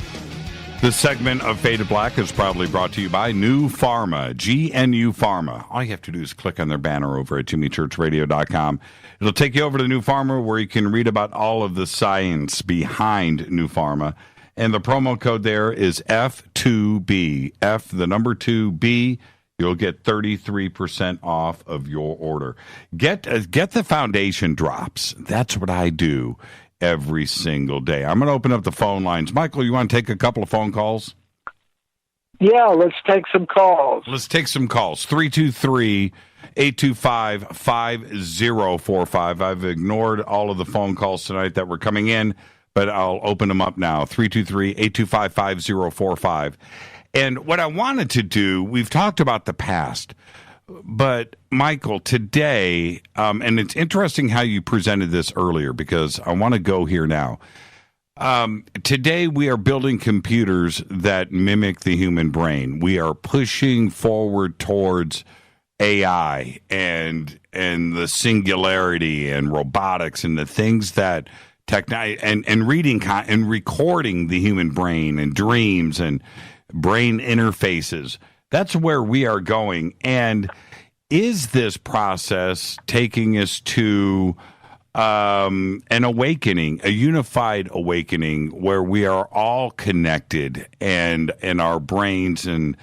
This segment of Fade to Black is proudly brought to you by New Pharma, GNU Pharma. All you have to do is click on their banner over at JimmyChurchRadio.com. It'll take you over to New Pharma, where you can read about all of the science behind New Pharma. And the promo code there is F2B. F, the number 2B. You'll get 33% off of your order. Get the foundation drops. That's what I do every single day. I'm going to open up the phone lines. Michael, you want to take a couple of phone calls? Yeah, let's take some calls. Let's take some calls. 323-825-5045. I've ignored all of the phone calls tonight that were coming in, but I'll open them up now. 323-825-5045. And what I wanted to do, we've talked about the past, but Michael, today, and it's interesting how you presented this earlier because I want to go here now. Today we are building computers that mimic the human brain. We are pushing forward towards AI and the singularity and robotics and the things that and reading and recording the human brain and dreams and brain interfaces. That's where we are going. And is this process taking us to an awakening, a unified awakening where we are all connected and our brains and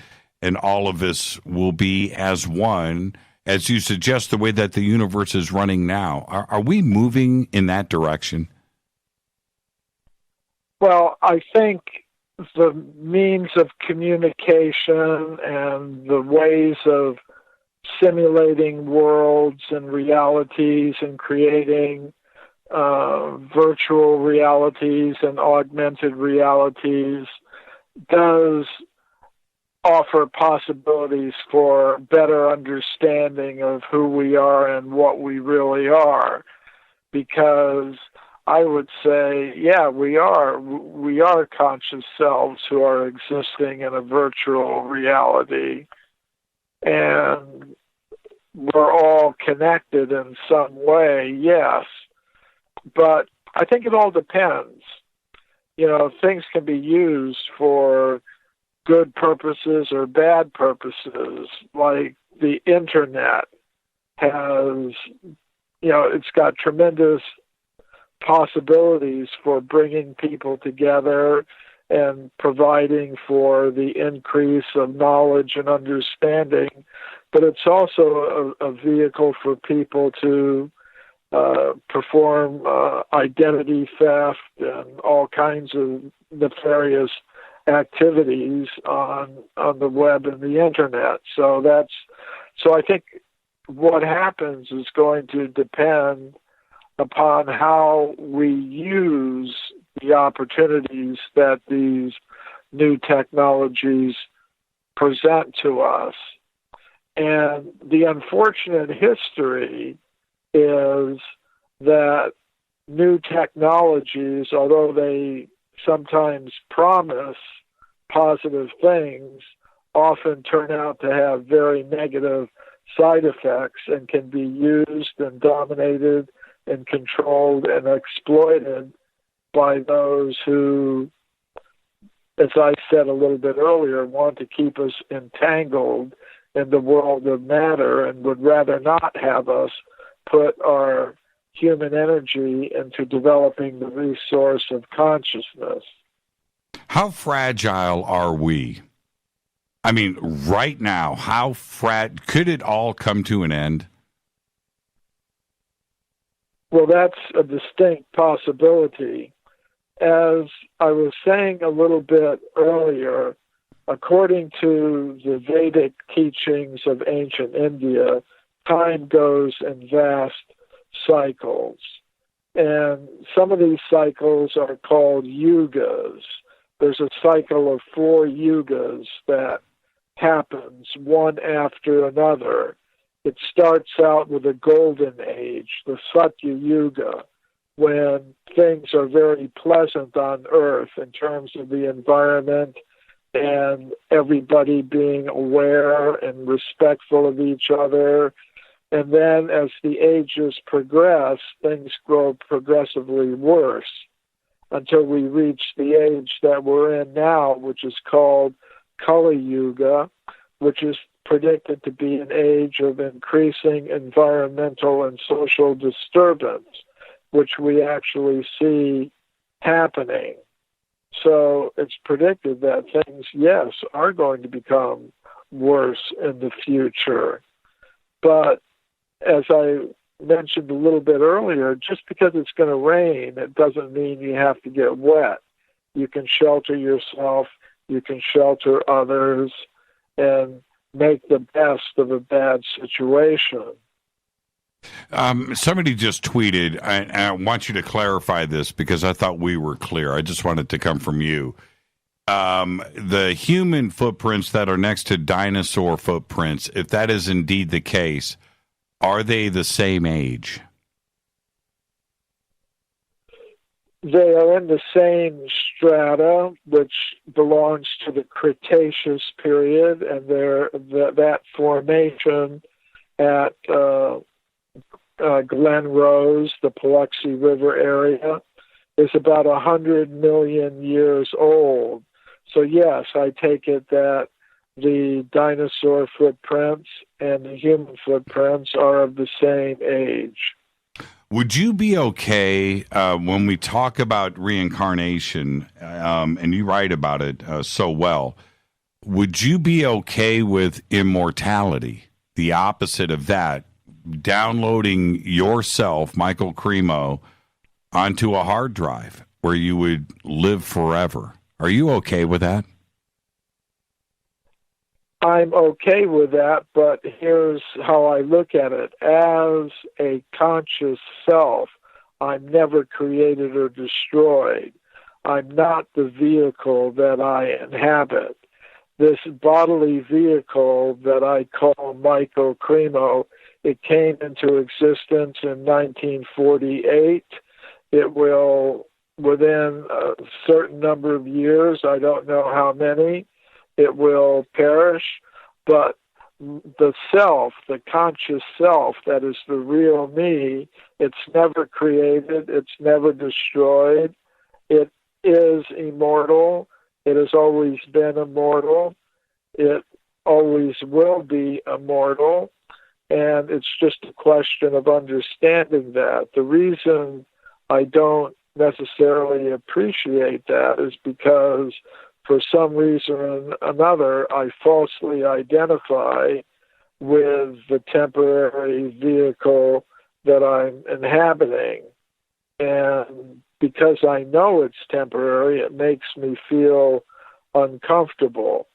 all of us will be as one, as you suggest, the way that the universe is running now? Are we moving in that direction? Well, I think the means of communication and the ways of simulating worlds and realities and creating virtual realities and augmented realities does offer possibilities for better understanding of who we are and what we really are. Because I would say, yeah, we are conscious selves who are existing in a virtual reality. And we're all connected in some way, yes. But I think it all depends. You know, things can be used for good purposes or bad purposes. Like the internet has, it's got tremendous possibilities for bringing people together and providing for the increase of knowledge and understanding, but it's also a vehicle for people to perform identity theft and all kinds of nefarious activities on the web and the internet. So I think what happens is going to depend upon how we use the opportunities that these new technologies present to us. And the unfortunate history is that new technologies, although they sometimes promise positive things, often turn out to have very negative side effects and can be used and dominated and controlled and exploited by those who, as I said a little bit earlier, want to keep us entangled in the world of matter and would rather not have us put our human energy into developing the resource of consciousness. How fragile are we? I mean, right now, how could it all come to an end? Well, that's a distinct possibility. As I was saying a little bit earlier, according to the Vedic teachings of ancient India, time goes in vast cycles. And some of these cycles are called yugas. There's a cycle of 4 yugas that happens one after another. It starts out with a golden age, the Satya Yuga, when things are very pleasant on Earth in terms of the environment and everybody being aware and respectful of each other. And then as the ages progress, things grow progressively worse until we reach the age that we're in now, which is called Kali Yuga, which is predicted to be an age of increasing environmental and social disturbance, which we actually see happening. So it's predicted that things, yes, are going to become worse in the future. But as I mentioned a little bit earlier, just because it's going to rain, it doesn't mean you have to get wet. You can shelter yourself you can shelter others, and make the best of a bad situation. Somebody just tweeted, and I want you to clarify this because I thought we were clear. I just wanted to come from you. The human footprints that are next to dinosaur footprints, if that is indeed the case, are they the same age? They are in the same strata, which belongs to the Cretaceous period, and that formation at Glen Rose, the Paluxy River area, is about 100 million years old. So yes, I take it that the dinosaur footprints and the human footprints are of the same age. Would you be okay when we talk about reincarnation, and you write about it so well, would you be okay with immortality, the opposite of that, downloading yourself, Michael Cremo, onto a hard drive where you would live forever? Are you okay with that? I'm okay with that, but here's how I look at it. As a conscious self, I'm never created or destroyed. I'm not the vehicle that I inhabit. This bodily vehicle that I call Michael Cremo, it came into existence in 1948. It will, within a certain number of years, I don't know how many, it will perish, but the self, the conscious self, that is the real me, it's never created, it's never destroyed, it is immortal, it has always been immortal, it always will be immortal, and it's just a question of understanding that. The reason I don't necessarily appreciate that is because for some reason or another, I falsely identify with the temporary vehicle that I'm inhabiting. And because I know it's temporary, it makes me feel uncomfortable.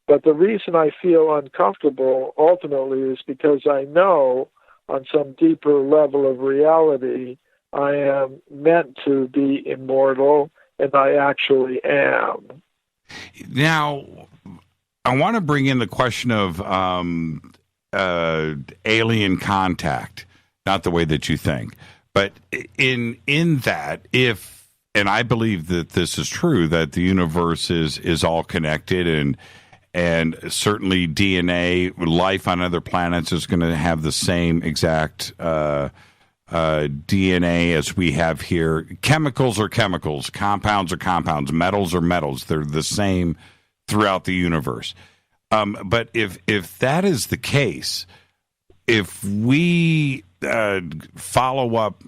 But the reason I feel uncomfortable ultimately is because I know on some deeper level of reality, I am meant to be immortal, and I actually am. Now, I want to bring in the question of alien contact, not the way that you think, but in that, if, and I believe that this is true, that the universe is all connected, and certainly DNA, life on other planets is going to have the same exact DNA as we have here. Chemicals are chemicals, compounds are compounds, metals are metals. They're the same throughout the universe. But if that is the case, if we follow up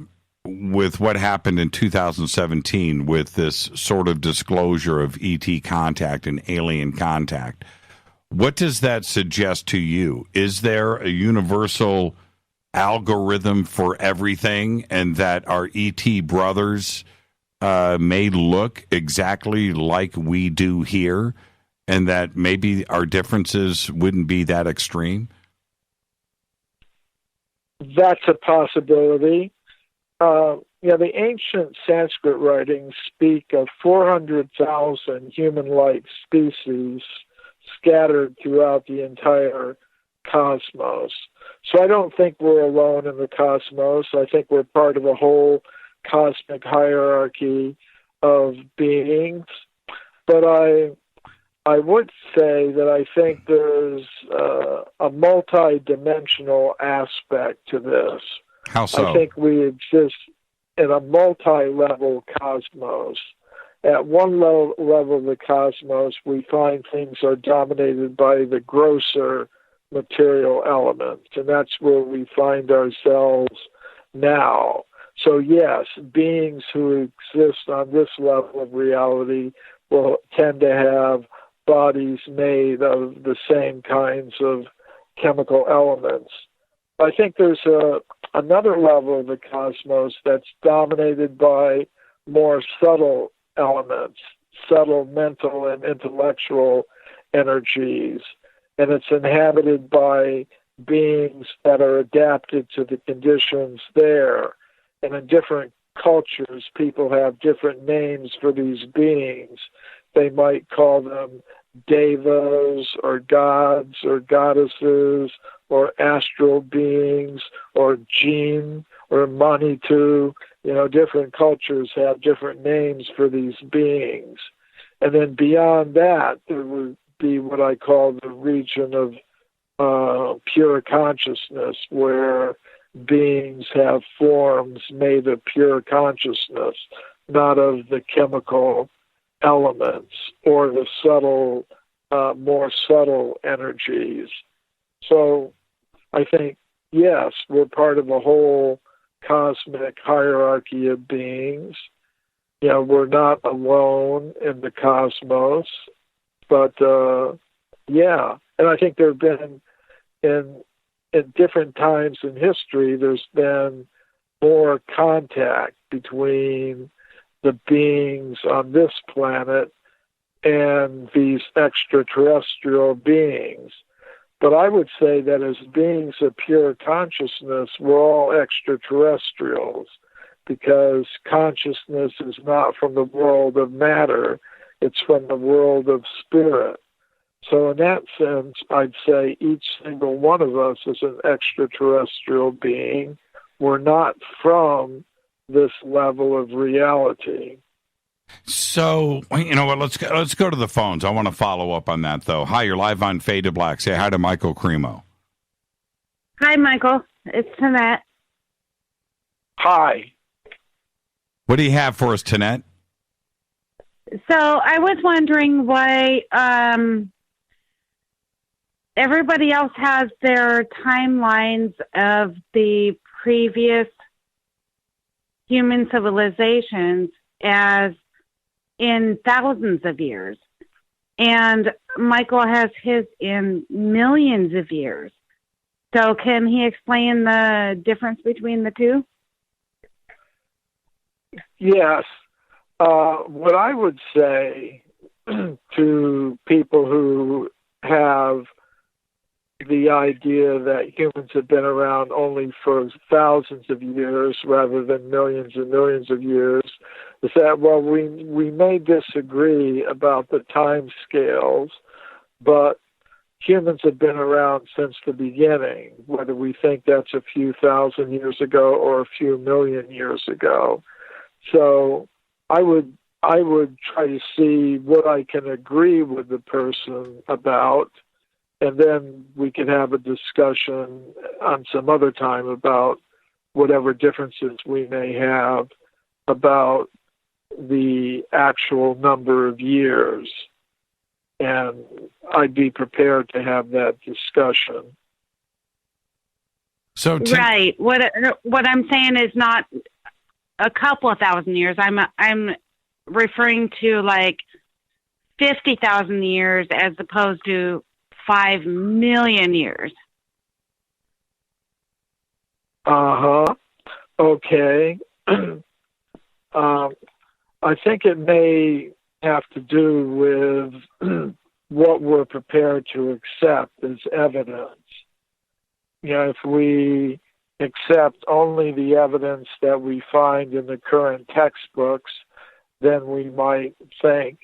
with what happened in 2017 with this sort of disclosure of ET contact and alien contact, what does that suggest to you? Is there a universal algorithm for everything, and that our ET brothers may look exactly like we do here, and that maybe our differences wouldn't be that extreme? That's a possibility. The ancient Sanskrit writings speak of 400,000 human-like species scattered throughout the entire cosmos. So I don't think we're alone in the cosmos. I think we're part of a whole cosmic hierarchy of beings. But I would say that I think there's a multi-dimensional aspect to this. How so? I think we exist in a multi-level cosmos. At one level of the cosmos, we find things are dominated by the grosser material elements, and that's where we find ourselves now. So yes, beings who exist on this level of reality will tend to have bodies made of the same kinds of chemical elements. I think there's another level of the cosmos that's dominated by more subtle elements, subtle mental and intellectual energies, and it's inhabited by beings that are adapted to the conditions there. And in different cultures, people have different names for these beings. They might call them devas or gods or goddesses or astral beings or jinn or Manitou. Different cultures have different names for these beings. And then beyond that, there would be what I call the region of pure consciousness, where beings have forms made of pure consciousness, not of the chemical elements or the subtle, more subtle energies. So I think, yes, we're part of a whole cosmic hierarchy of beings. We're not alone in the cosmos, but yeah. And I think there have been, in different times in history, there's been more contact between the beings on this planet and these extraterrestrial beings. But I would say that as beings of pure consciousness, we're all extraterrestrials, because consciousness is not from the world of matter, it's from the world of spirit. So in that sense, I'd say each single one of us is an extraterrestrial being. We're not from this level of reality. So, you know what, let's go to the phones. I want to follow up on that, though. Hi, you're live on Fade to Black. Say hi to Michael Cremo. Hi, Michael. It's Tanette. Hi. What do you have for us, Tanette? So I was wondering why everybody else has their timelines of the previous human civilizations as in thousands of years. And Michael has his in millions of years. So can he explain the difference between the two? Yes. What I would say to people who have the idea that humans have been around only for thousands of years rather than millions and millions of years is that, well, we may disagree about the time scales, but humans have been around since the beginning, whether we think that's a few thousand years ago or a few million years ago. So I would try to see what I can agree with the person about, and then we can have a discussion on some other time about whatever differences we may have about the actual number of years. And I'd be prepared to have that discussion. So right. What I'm saying is not a couple of thousand years. I'm referring to like 50,000 years as opposed to 5 million years. Okay. I think it may have to do with what we're prepared to accept as evidence. If we accept only the evidence that we find in the current textbooks, then we might think,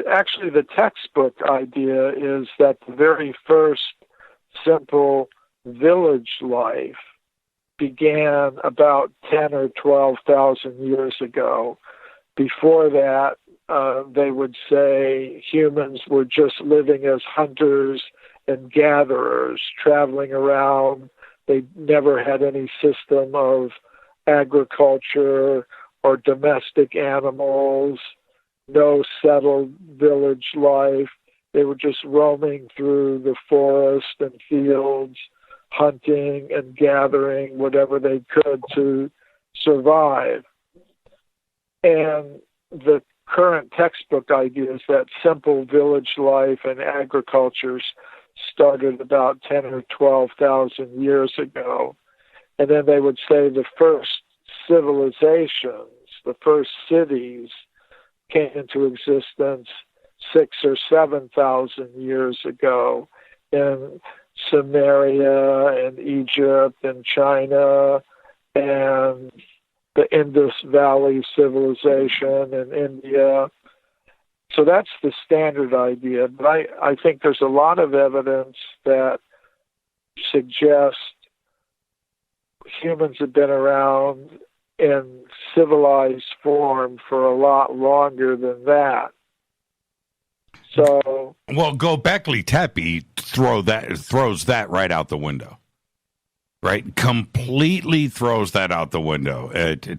actually the textbook idea is that the very first simple village life began about 10 or 12,000 years ago. Before that, they would say humans were just living as hunters and gatherers, traveling around. They never had any system of agriculture or domestic animals, no settled village life. They were just roaming through the forest and fields, hunting and gathering whatever they could to survive. And the current textbook idea is that simple village life and agriculture started about 10 or 12,000 years ago. And then they would say the first civilizations, the first cities, came into existence 6,000 or 7,000 years ago in Samaria and Egypt and China and the Indus Valley civilization in India. So that's the standard idea. But I think there's a lot of evidence that suggests humans have been around in civilized form for a lot longer than that. So, well, Göbekli Tepe throws that right out the window. Right? Completely throws that out the window.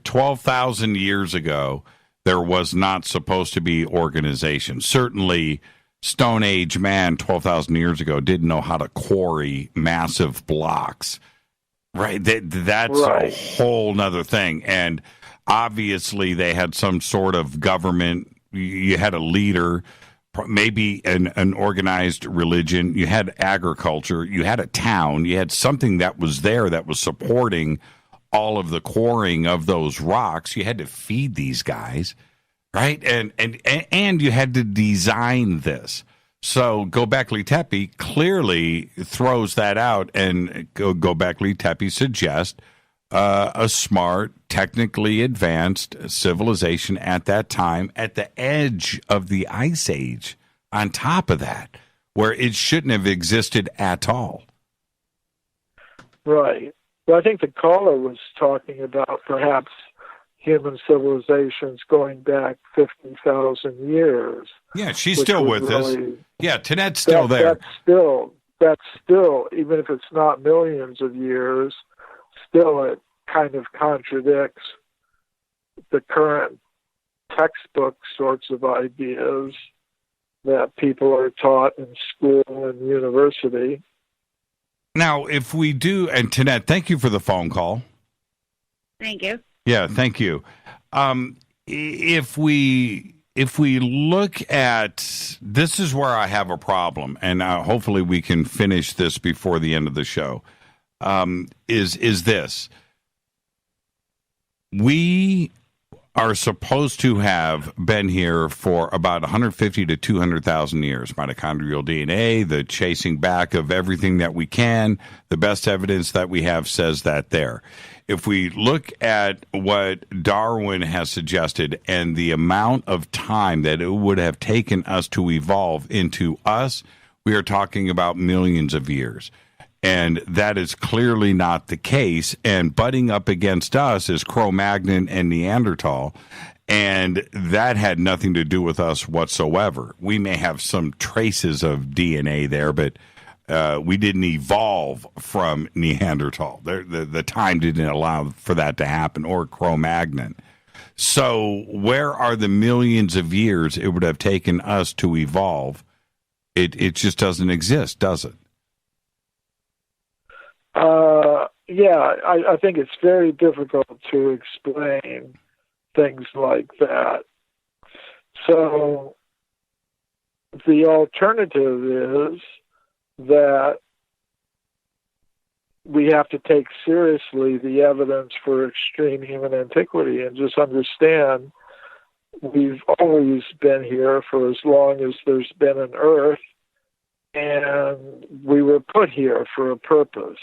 12,000 years ago, there was not supposed to be organization. Certainly, Stone Age man 12,000 years ago didn't know how to quarry massive blocks. Right? That's a whole nother thing. And obviously, they had some sort of government. You had a leader, maybe an organized religion. You had agriculture. You had a town. You had something that was there that was supporting all of the quarrying of those rocks. You had to feed these guys, right? And you had to design this. So Göbekli Tepe clearly throws that out, and Göbekli Tepe suggests a smart, technically advanced civilization at that time at the edge of the Ice Age, on top of that, where it shouldn't have existed at all. Right. Well, I think the caller was talking about perhaps human civilizations going back 50,000 years. Yeah, she's still with us. Yeah, Tanet's still there. That's still, even if it's not millions of years, still it kind of contradicts the current textbook sorts of ideas that people are taught in school and university. Now, if we do, and Tanet, thank you for the phone call. Thank you. Yeah, thank you. If we look at, this is where I have a problem, and hopefully we can finish this before the end of the show, is this. We are supposed to have been here for about 150 to 200,000 years. Mitochondrial DNA, the chasing back of everything that we can, the best evidence that we have says that there. If we look at what Darwin has suggested and the amount of time that it would have taken us to evolve into us, we are talking about millions of years. And that is clearly not the case. And butting up against us is Cro-Magnon and Neanderthal. And that had nothing to do with us whatsoever. We may have some traces of DNA there, but we didn't evolve from Neanderthal. The time didn't allow for that to happen, or Cro-Magnon. So where are the millions of years it would have taken us to evolve? It just doesn't exist, does it? I think it's very difficult to explain things like that. So the alternative is that we have to take seriously the evidence for extreme human antiquity and just understand we've always been here for as long as there's been an Earth, and we were put here for a purpose.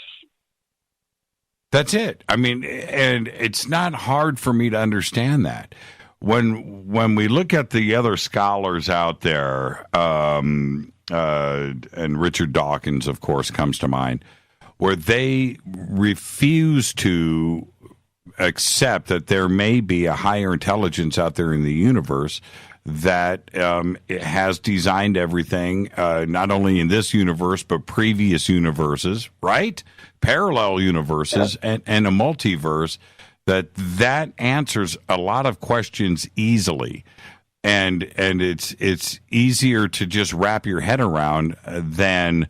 That's it. I mean, and it's not hard for me to understand that. When we look at the other scholars out there, and Richard Dawkins, of course, comes to mind, where they refuse to accept that there may be a higher intelligence out there in the universe that has designed everything, not only in this universe, but previous universes, right? Parallel universes, and a multiverse, that answers a lot of questions easily. And it's easier to just wrap your head around than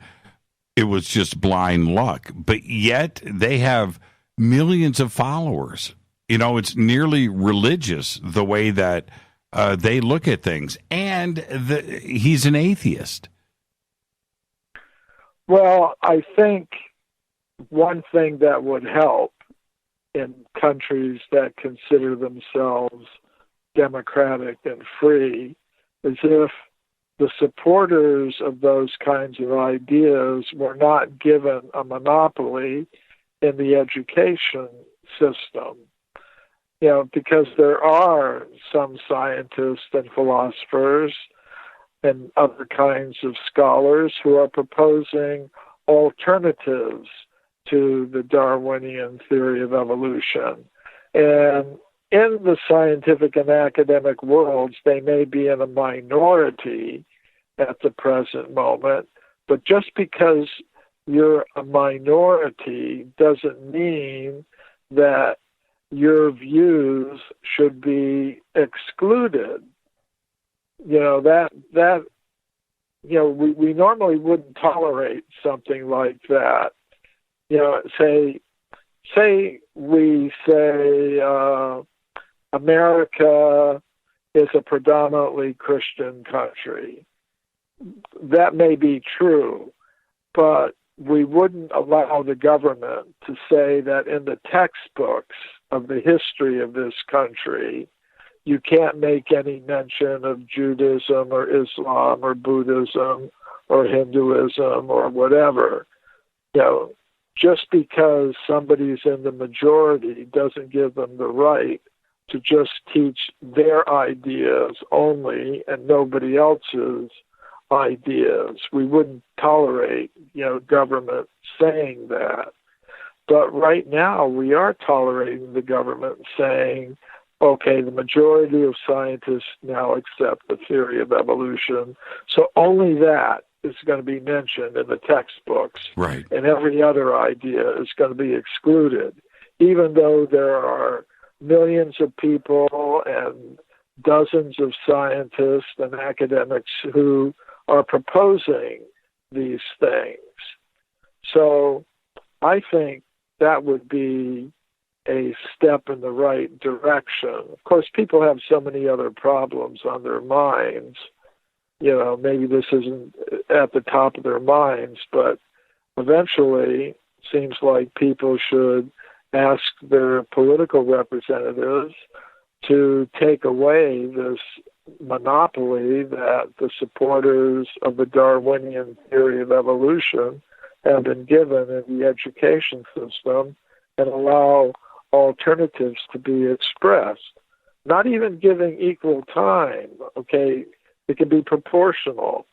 it was just blind luck. But yet they have millions of followers. You know, it's nearly religious the way that they look at things. And he's an atheist. Well, I think one thing that would help in countries that consider themselves democratic and free, as if the supporters of those kinds of ideas were not given a monopoly in the education system. Because there are some scientists and philosophers and other kinds of scholars who are proposing alternatives to the Darwinian theory of evolution. And in the scientific and academic worlds, they may be in a minority at the present moment, but just because you're a minority doesn't mean that your views should be excluded. We normally wouldn't tolerate something like that. Say we say America is a predominantly Christian country. That may be true, but we wouldn't allow the government to say that in the textbooks of the history of this country, you can't make any mention of Judaism or Islam or Buddhism or Hinduism or whatever. Just because somebody's in the majority doesn't give them the right to just teach their ideas only and nobody else's ideas. We wouldn't tolerate, government saying that. But right now we are tolerating the government saying, okay, the majority of scientists now accept the theory of evolution, so only that is going to be mentioned in the textbooks. Right. And every other idea is going to be excluded, even though there are millions of people and dozens of scientists and academics who are proposing these things. So I think that would be a step in the right direction. Of course, people have so many other problems on their minds. Maybe this isn't at the top of their minds, but eventually it seems like people should ask their political representatives to take away this monopoly that the supporters of the Darwinian theory of evolution have been given in the education system and allow alternatives to be expressed. Not even giving equal time, okay? It can be proportional.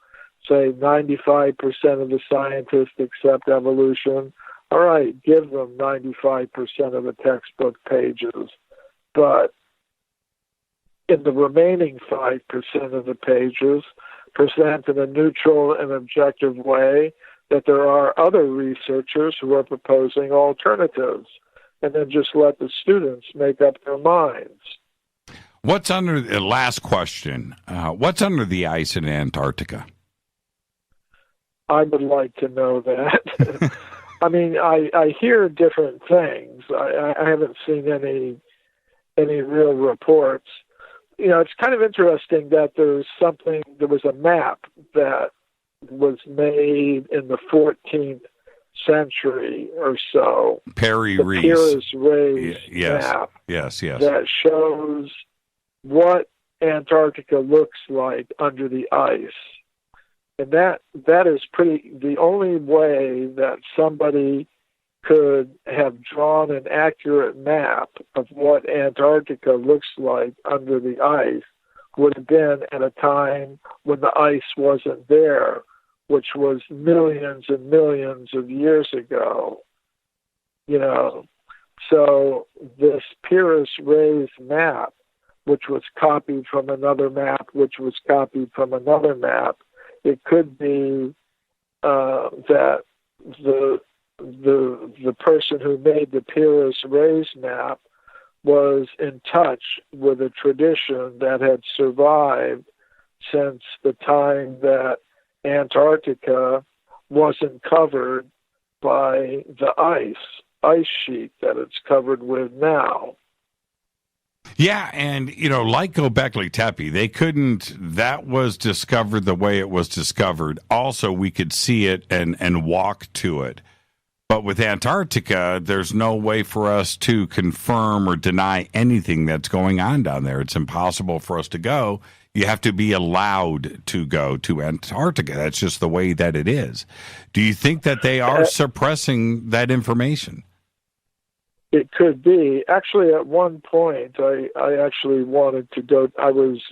Say 95% of the scientists accept evolution. All right, give them 95% of the textbook pages. But in the remaining 5% of the pages, present in a neutral and objective way that there are other researchers who are proposing alternatives, and then just let the students make up their minds. What's under the last question? What's under the ice in Antarctica? I would like to know that. I mean, I hear different things. I haven't seen any real reports. It's kind of interesting that there was a map that was made in the 14th century or so. Perry the Rees. Pires-Reis map. Yes. That shows what Antarctica looks like under the ice. And that is the only way that somebody could have drawn an accurate map of what Antarctica looks like under the ice would have been at a time when the ice wasn't there, which was millions and millions of years ago. So this Pires-Reis map, which was copied from another map, which was copied from another map, it could be that the person who made the Pires-Reis map was in touch with a tradition that had survived since the time that Antarctica wasn't covered by the ice sheet that it's covered with now. Yeah, and, like Göbekli Tepe, that was discovered the way it was discovered. Also, we could see it and walk to it. But with Antarctica, there's no way for us to confirm or deny anything that's going on down there. It's impossible for us to go. You have to be allowed to go to Antarctica. That's just the way that it is. Do you think that they are suppressing that information? It could be. Actually, at one point, I actually wanted to go. I was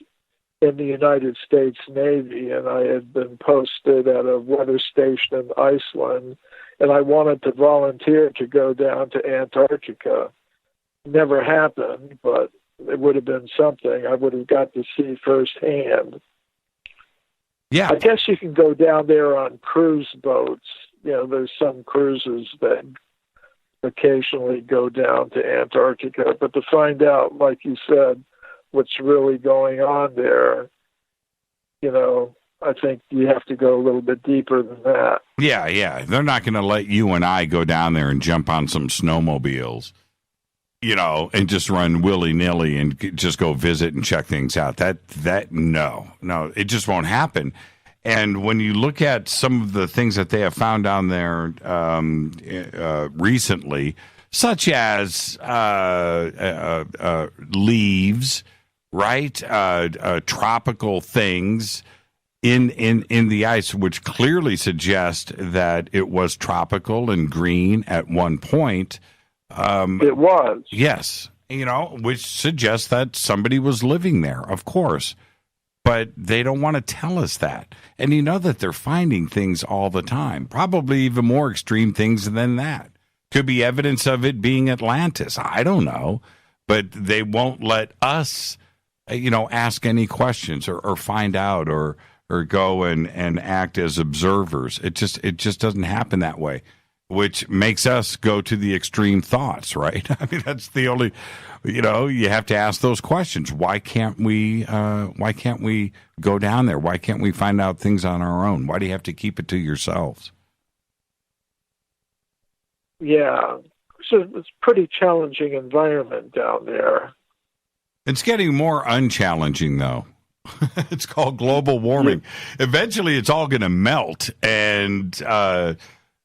in the United States Navy, and I had been posted at a weather station in Iceland, and I wanted to volunteer to go down to Antarctica. Never happened, but it would have been something. I would have got to see firsthand. Yeah. I guess you can go down there on cruise boats. You know, there's some cruises that occasionally go down to Antarctica, but to find out, like you said, what's really going on there, you know, I think you have to go a little bit deeper than that. Yeah. They're not going to let you and I go down there and jump on some snowmobiles, you know, and just run willy-nilly and just go visit and check things out. No, it just won't happen. And when you look at some of the things that they have found down there recently, such as leaves, right? Tropical things in the ice, which clearly suggest that it was tropical and green at one point. It was. Yes. You know, which suggests that somebody was living there, of course. But they don't want to tell us that. And you know that they're finding things all the time, probably even more extreme things than that. Could be evidence of it being Atlantis. I don't know. But they won't let us, you know, ask any questions or find out or go and act as observers. It just doesn't happen that way, which makes us go to the extreme thoughts, right? I mean, that's the only, you know, you have to ask those questions. Why can't we go down there? Why can't we find out things on our own? Why do you have to keep it to yourselves? Yeah. So it's a pretty challenging environment down there. It's getting more unchallenging, though. It's called global warming. Yeah. Eventually, it's all going to melt, and we're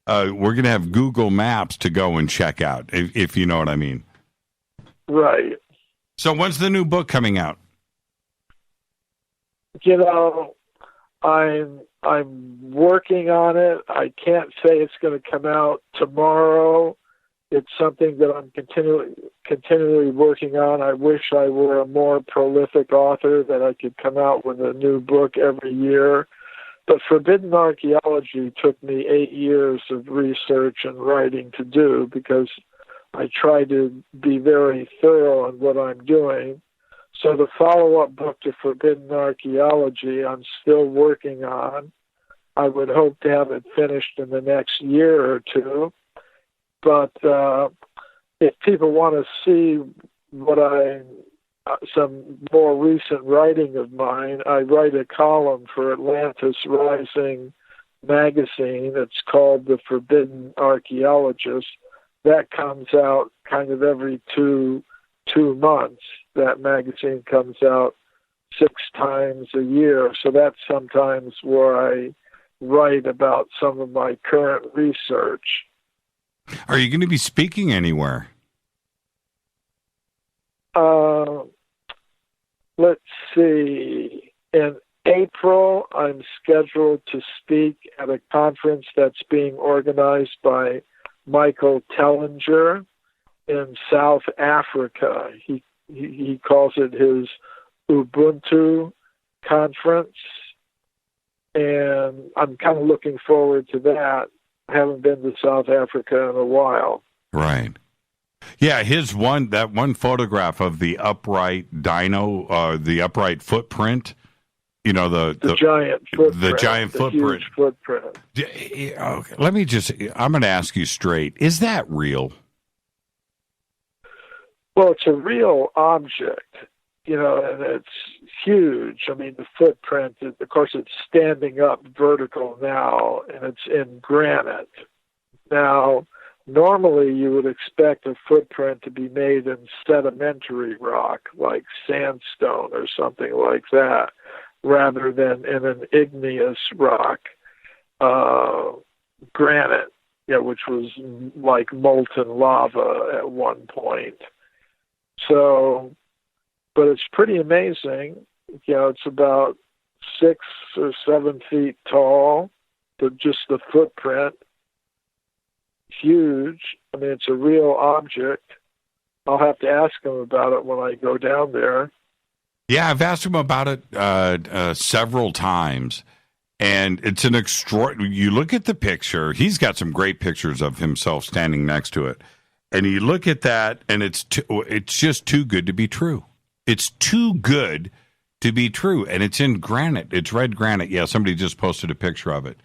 going to have Google Maps to go and check out, if you know what I mean. Right. So when's the new book coming out? You know, I'm working on it. I can't say it's going to come out tomorrow. It's something that I'm continually working on. I wish I were a more prolific author, that I could come out with a new book every year. But Forbidden Archaeology took me 8 years of research and writing to do, because I try to be very thorough in what I'm doing. So the follow-up book to Forbidden Archaeology, I'm still working on. I would hope to have it finished in the next year or two. But if people want to see some more recent writing of mine, I write a column for Atlantis Rising magazine. It's called The Forbidden Archaeologist. That comes out kind of every two months. That magazine comes out 6 times a year. So that's sometimes where I write about some of my current research. Are you going to be speaking anywhere? Let's see. In April, I'm scheduled to speak at a conference that's being organized by Michael Tellinger in South Africa. He calls it his Ubuntu conference, and I'm kind of looking forward to that. I haven't been to South Africa in a while. Right. Yeah, that one photograph of the upright dino, the upright footprint, you know, the giant footprint. The giant footprint. Huge footprint. Okay, I'm going to ask you straight. Is that real? Well, it's a real object, you know, and it's huge. I mean, the footprint, of course, it's standing up vertical now, and it's in granite. Now, normally you would expect a footprint to be made in sedimentary rock, like sandstone or something like that, rather than in an igneous rock, granite. which was like molten lava at one point. So, but it's pretty amazing. It's about 6 or 7 feet tall, just the footprint. Huge. I mean, it's a real object. I'll have to ask him about it when I go down there. Yeah, I've asked him about it several times, and it's an extraordinary. You look at the picture; he's got some great pictures of himself standing next to it, and you look at that, and it's just too good to be true. It's too good to be true, and it's in granite. It's red granite. Yeah, somebody just posted a picture of it.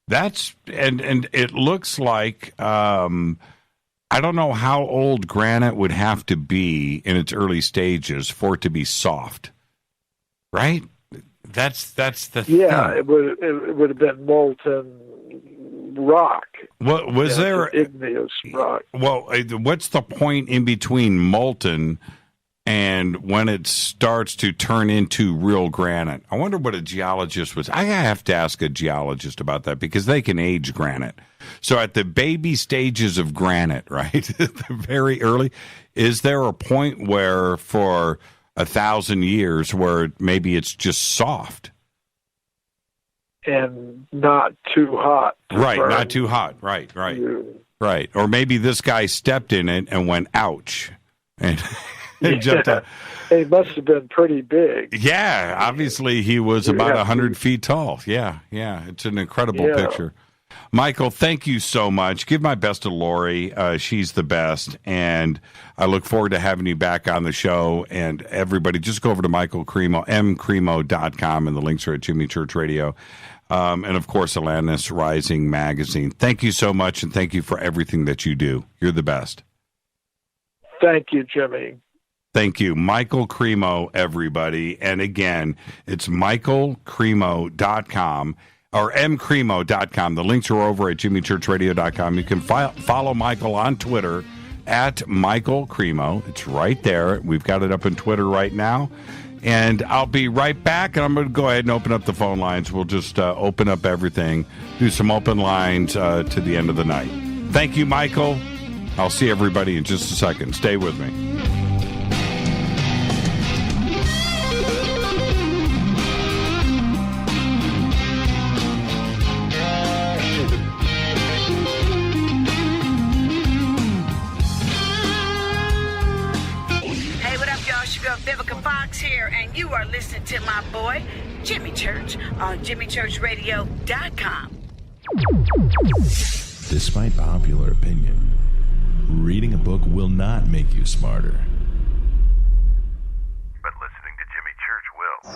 That's and it looks like. I don't know how old granite would have to be in its early stages for it to be soft, right? That's the thing. Yeah, it would have been molten rock. What was there? Igneous rock. Well, what's the point in between molten and when it starts to turn into real granite? I wonder what a geologist was. I have to ask a geologist about that because they can age granite. So at the baby stages of granite, right, very early, is there a point where for 1,000 years where maybe it's just soft? And not too hot. Right, not too hot. Right. Right. Or maybe this guy stepped in it and went, ouch. And jumped out. He must have been pretty big. Yeah, obviously he was about 100 feet tall. Yeah. It's an incredible picture. Michael, thank you so much. Give my best to Lori. She's the best. And I look forward to having you back on the show. And everybody, just go over to Michael Cremo, mcremo.com, and the links are at Jimmy Church Radio. And, of course, Atlantis Rising Magazine. Thank you so much, and thank you for everything that you do. You're the best. Thank you, Jimmy. Thank you. Michael Cremo, everybody. And, again, it's michaelcremo.com. or mcremo.com. The links are over at jimmychurchradio.com. You can follow Michael on Twitter at Michael Cremo. It's right there. We've got it up on Twitter right now. And I'll be right back, and I'm going to go ahead and open up the phone lines. We'll just open up everything, do some open lines to the end of the night. Thank you, Michael. I'll see everybody in just a second. Stay with me. Here, and you are listening to my boy Jimmy Church on jimmychurchradio.com. Despite popular opinion, reading a book will not make you smarter. But listening to Jimmy Church will.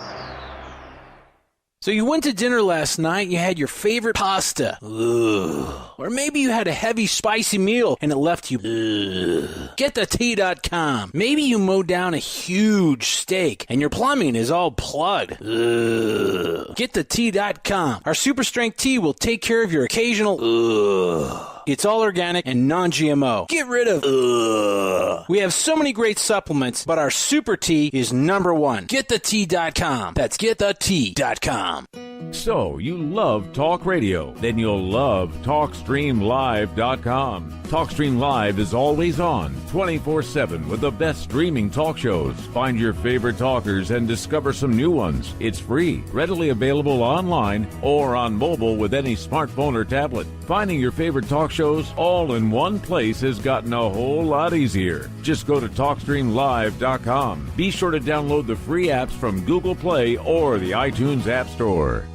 So you went to dinner last night, you had your favorite pasta. Ugh. Or maybe you had a heavy, spicy meal and it left you. Ugh. Get the tea.com. Maybe you mowed down a huge steak and your plumbing is all plugged. Ugh. Get the tea.com. Our super strength tea will take care of your occasional. Ugh. It's all organic and non-GMO. Get rid of ugh. We have so many great supplements, but our super tea is number one. GetTheTea.com. That's GetTheTea.com. So, you love talk radio? Then you'll love TalkStreamLive.com. TalkStream Live is always on, 24/7, with the best streaming talk shows. Find your favorite talkers and discover some new ones. It's free, readily available online or on mobile with any smartphone or tablet. Finding your favorite talk shows all in one place has gotten a whole lot easier. Just go to TalkStreamLive.com. Be sure to download the free apps from Google Play or the iTunes App Store.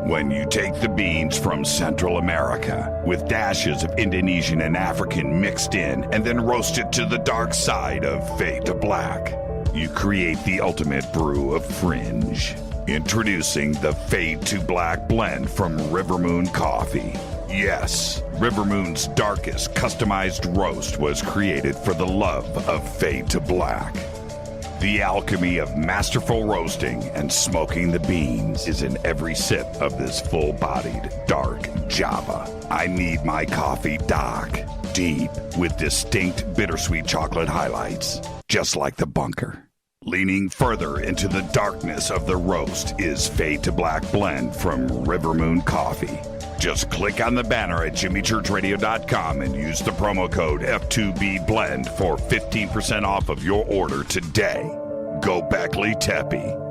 When you take the beans from Central America with dashes of Indonesian and African mixed in and then roasted to the dark side of fade to black, you create the ultimate brew of fringe. Introducing the Fade to Black blend from River Moon Coffee. Yes, River Moon's darkest customized roast was created for the love of Fade to Black. The alchemy of masterful roasting and smoking the beans is in every sip of this full-bodied, dark Java. I need my coffee dark, deep, with distinct bittersweet chocolate highlights, just like the bunker. Leaning further into the darkness of the roast is Fade to Black Blend from Rivermoon Coffee. Just click on the banner at jimmychurchradio.com and use the promo code F2BBLEND for 15% off of your order today. Go Beckley Teppy.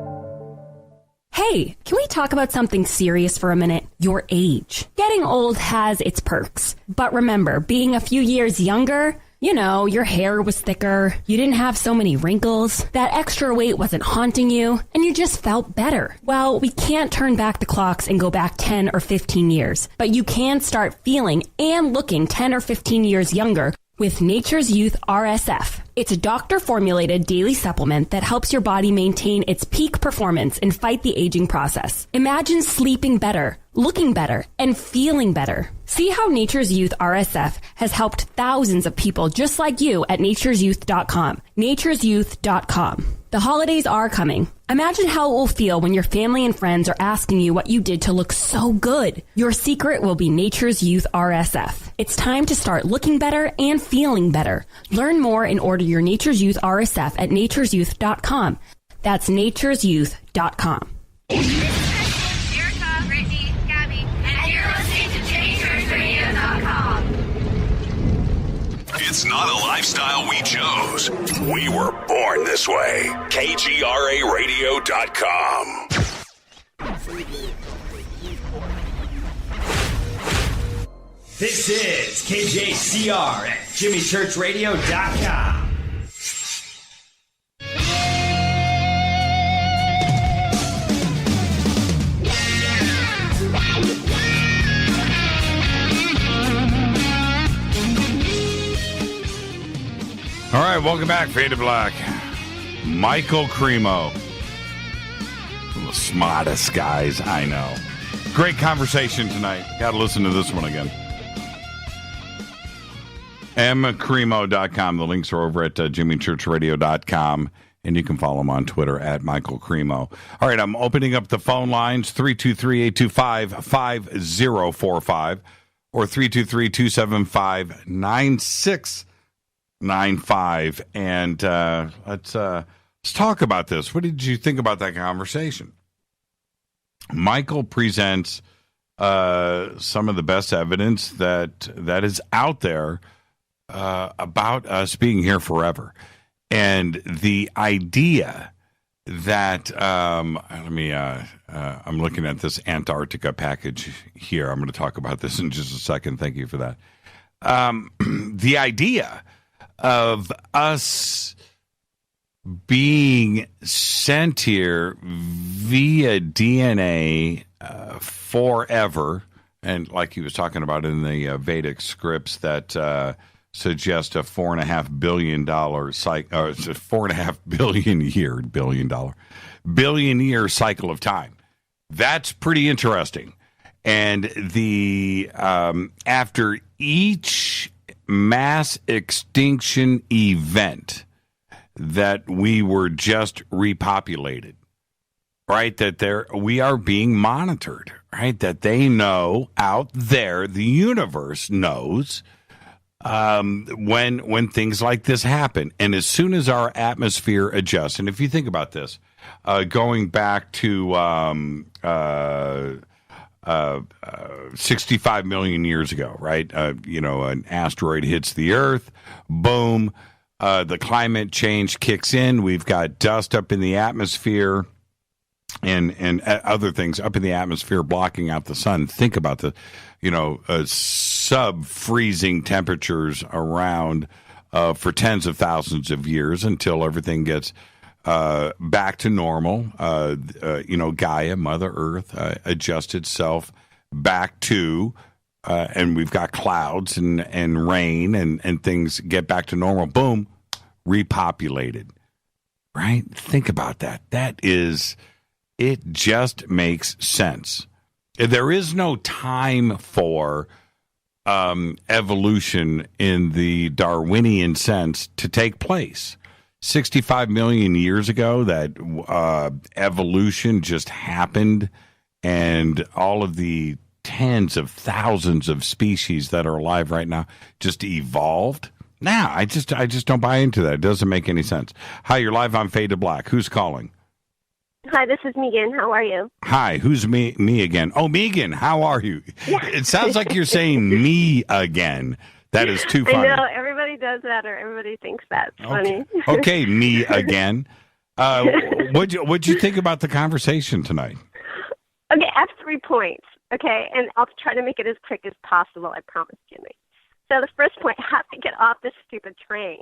Hey, can we talk about something serious for a minute? Your age. Getting old has its perks. But remember, being a few years younger, you know, your hair was thicker, you didn't have so many wrinkles, that extra weight wasn't haunting you, and you just felt better. Well, we can't turn back the clocks and go back 10 or 15 years, but you can start feeling and looking 10 or 15 years younger with Nature's Youth RSF. It's a doctor-formulated daily supplement that helps your body maintain its peak performance and fight the aging process. Imagine sleeping better, looking better, and feeling better. See how Nature's Youth RSF has helped thousands of people just like you at nature'syouth.com. nature'syouth.com. The holidays are coming. Imagine how it will feel when your family and friends are asking you what you did to look so good. Your secret will be Nature's Youth RSF. It's time to start looking better and feeling better. Learn more and order your Nature's Youth RSF at nature'syouth.com. That's nature'syouth.com. Erica, Brittany, Gabby, and you're listening to jimmychurchradio.com. It's not a lifestyle we chose. We were born this way. KGRAradio.com. This is KJCR at jimmychurchradio.com. All right, welcome back, Fade to Black. Michael Cremo. One of the smartest guys I know. Great conversation tonight. Got to listen to this one again. mcremo.com. The links are over at jimmychurchradio.com, and you can follow him on Twitter at Michael Cremo. All right, I'm opening up the phone lines, 323-825-5045 or 323-275-9695. And let's talk about this. What did you think about that conversation? Michael presents some of the best evidence that is out there about us being here forever, and the idea that I'm looking at this Antarctica package here. I'm going to talk about this in just a second. Thank you for that. The idea of us being sent here via DNA forever, and like he was talking about in the Vedic scripts that suggest a $4.5 billion cycle, it's a $4.5 billion year cycle of time. That's pretty interesting. And the after each mass extinction event that we were just repopulated, right? That we are being monitored, right? That they know out there, the universe knows when things like this happen. And as soon as our atmosphere adjusts, and if you think about this, going back to 65 million years ago, right? An asteroid hits the Earth, boom, the climate change kicks in. We've got dust up in the atmosphere and other things up in the atmosphere blocking out the sun. Think about the, sub-freezing temperatures around for tens of thousands of years until everything gets back to normal. Gaia, Mother Earth, adjust itself back to, and we've got clouds and rain and things get back to normal. Boom, repopulated. Right? Think about that. It just makes sense. There is no time for evolution in the Darwinian sense to take place. 65 million years ago, that evolution just happened, and all of the tens of thousands of species that are alive right now just evolved. Nah, I just don't buy into that. It doesn't make any sense. Hi, you're live on Fade to Black. Who's calling? Hi, this is Megan. How are you? Hi, who's me again? Oh, Megan, how are you? Yeah. It sounds like you're saying me again. That is too funny. I know, everybody does that, or everybody thinks that's funny. Okay, me again. What'd you think about the conversation tonight? Okay, I have 3 points, okay? And I'll try to make it as quick as possible, I promise, Jimmy. So the first point, how to get off this stupid train.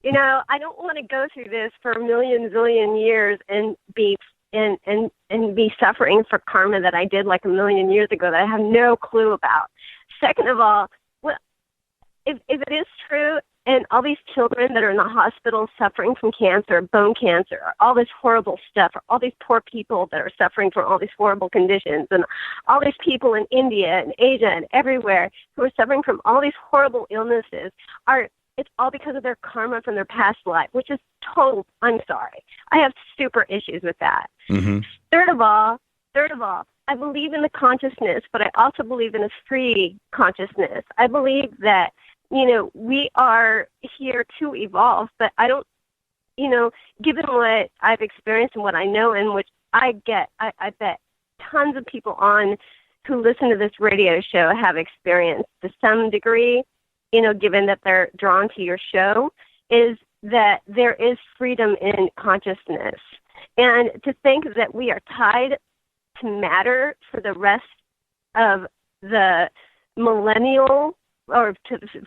You know, I don't want to go through this for a million, zillion years and be suffering for karma that I did like a million years ago that I have no clue about. Second of all, well, if it is true, and all these children that are in the hospital suffering from cancer, bone cancer, or all this horrible stuff, or all these poor people that are suffering from all these horrible conditions, and all these people in India and Asia and everywhere who are suffering from all these horrible illnesses, it's all because of their karma from their past life, which is total. I'm sorry. I have super issues with that. Mm-hmm. Third of all, I believe in the consciousness, but I also believe in a free consciousness. I believe that, you know, we are here to evolve, but I don't, you know, given what I've experienced and what I know and which I bet tons of people on who listen to this radio show have experienced to some degree, you know, given that they're drawn to your show, is that there is freedom in consciousness. And to think that we are tied to matter for the rest of the millennial or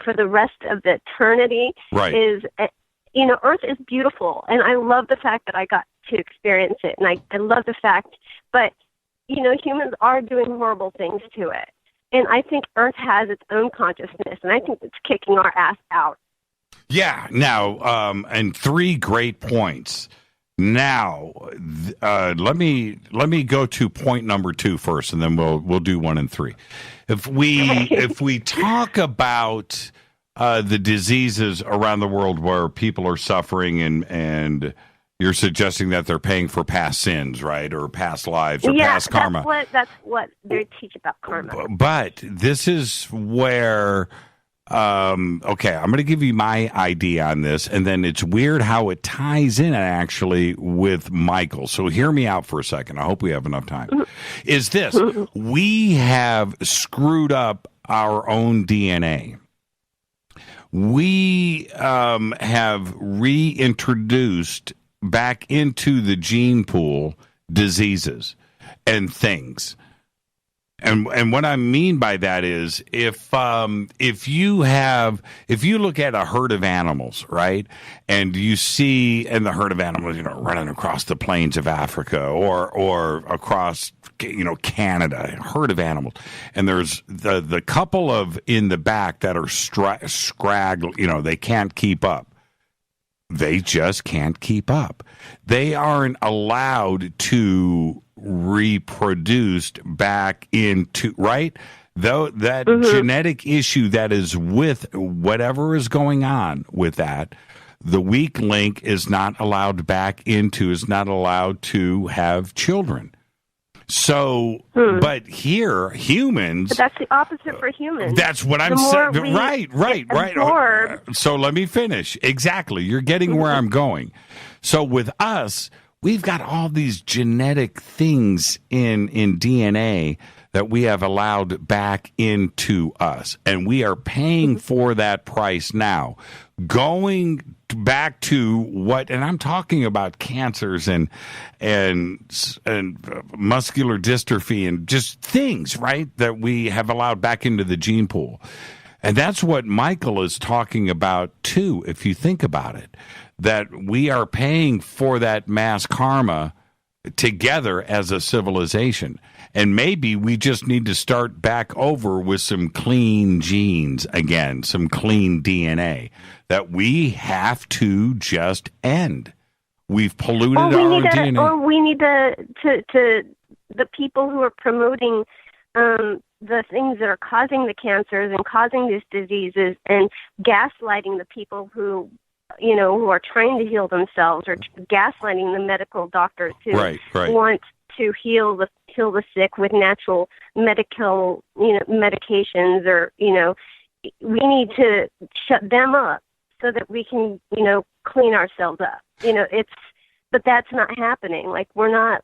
for the rest of the eternity is, you know, Earth is beautiful. And I love the fact that I got to experience it. And I love the fact, but, you know, humans are doing horrible things to it. And I think Earth has its own consciousness, and I think it's kicking our ass out. Yeah. Now, and 3 great points. Now, let me go to point number 2 first, and then we'll do 1 and 3. If we talk about the diseases around the world where people are suffering, and you're suggesting that they're paying for past sins, right, or past lives, or past karma. That's what they teach about karma. But this is where, okay, I'm going to give you my idea on this, and then it's weird how it ties in actually with Michael. So hear me out for a second. I hope we have enough time. Is this, we have screwed up our own DNA. We have reintroduced back into the gene pool diseases and things. And what I mean by that is if you look at a herd of animals, right, and you see the herd of animals, you know, running across the plains of Africa or across, you know, Canada, a herd of animals, and there's the couple of in the back that are scraggled, you know, they can't keep up. They just can't keep up. They aren't allowed to reproduce back into, right? Though that genetic issue that is with whatever is going on with that, the weak link is not allowed back into, is not allowed to have children. So, but here, humans... But that's the opposite for humans. That's what I'm saying. Right. So let me finish. Exactly. You're getting where I'm going. So with us, we've got all these genetic things in DNA that we have allowed back into us. And we are paying for that price now. Going back to what, and I'm talking about cancers and muscular dystrophy and just things, right, that we have allowed back into the gene pool. And that's what Michael is talking about too, if you think about it, that we are paying for that mass karma together as a civilization. And maybe we just need to start back over with some clean genes again, some clean DNA that we have to just end. We've polluted our DNA. Or we need to the people who are promoting the things that are causing the cancers and causing these diseases and gaslighting the people who, you know, who are trying to heal themselves, or gaslighting the medical doctors who want to heal the sick with natural medical, you know, medications, or, you know, we need to shut them up so that we can, clean ourselves up. But that's not happening. Like we're not,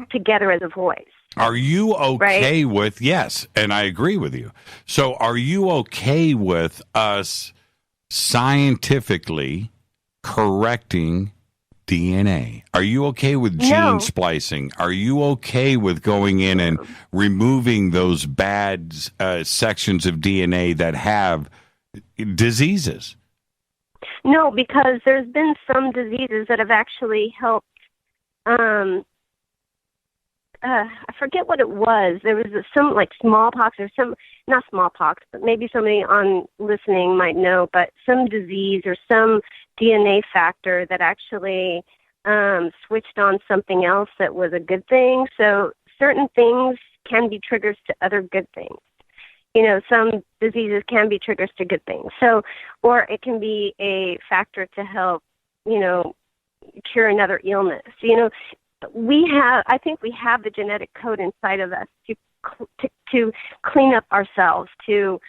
together as a voice. Are you okay right? with, yes, and I agree with you. So are you okay with us scientifically correcting DNA? Are you okay with gene splicing? Are you okay with going in and removing those bad sections of DNA that have diseases? No, because there's been some diseases that have actually helped. I forget what it was. There was some like smallpox or not smallpox, but maybe somebody on listening might know, but some disease or some DNA factor that actually switched on something else that was a good thing. So certain things can be triggers to other good things. Some diseases can be triggers to good things. So, or it can be a factor to help, cure another illness. I think we have the genetic code inside of us to clean up ourselves, to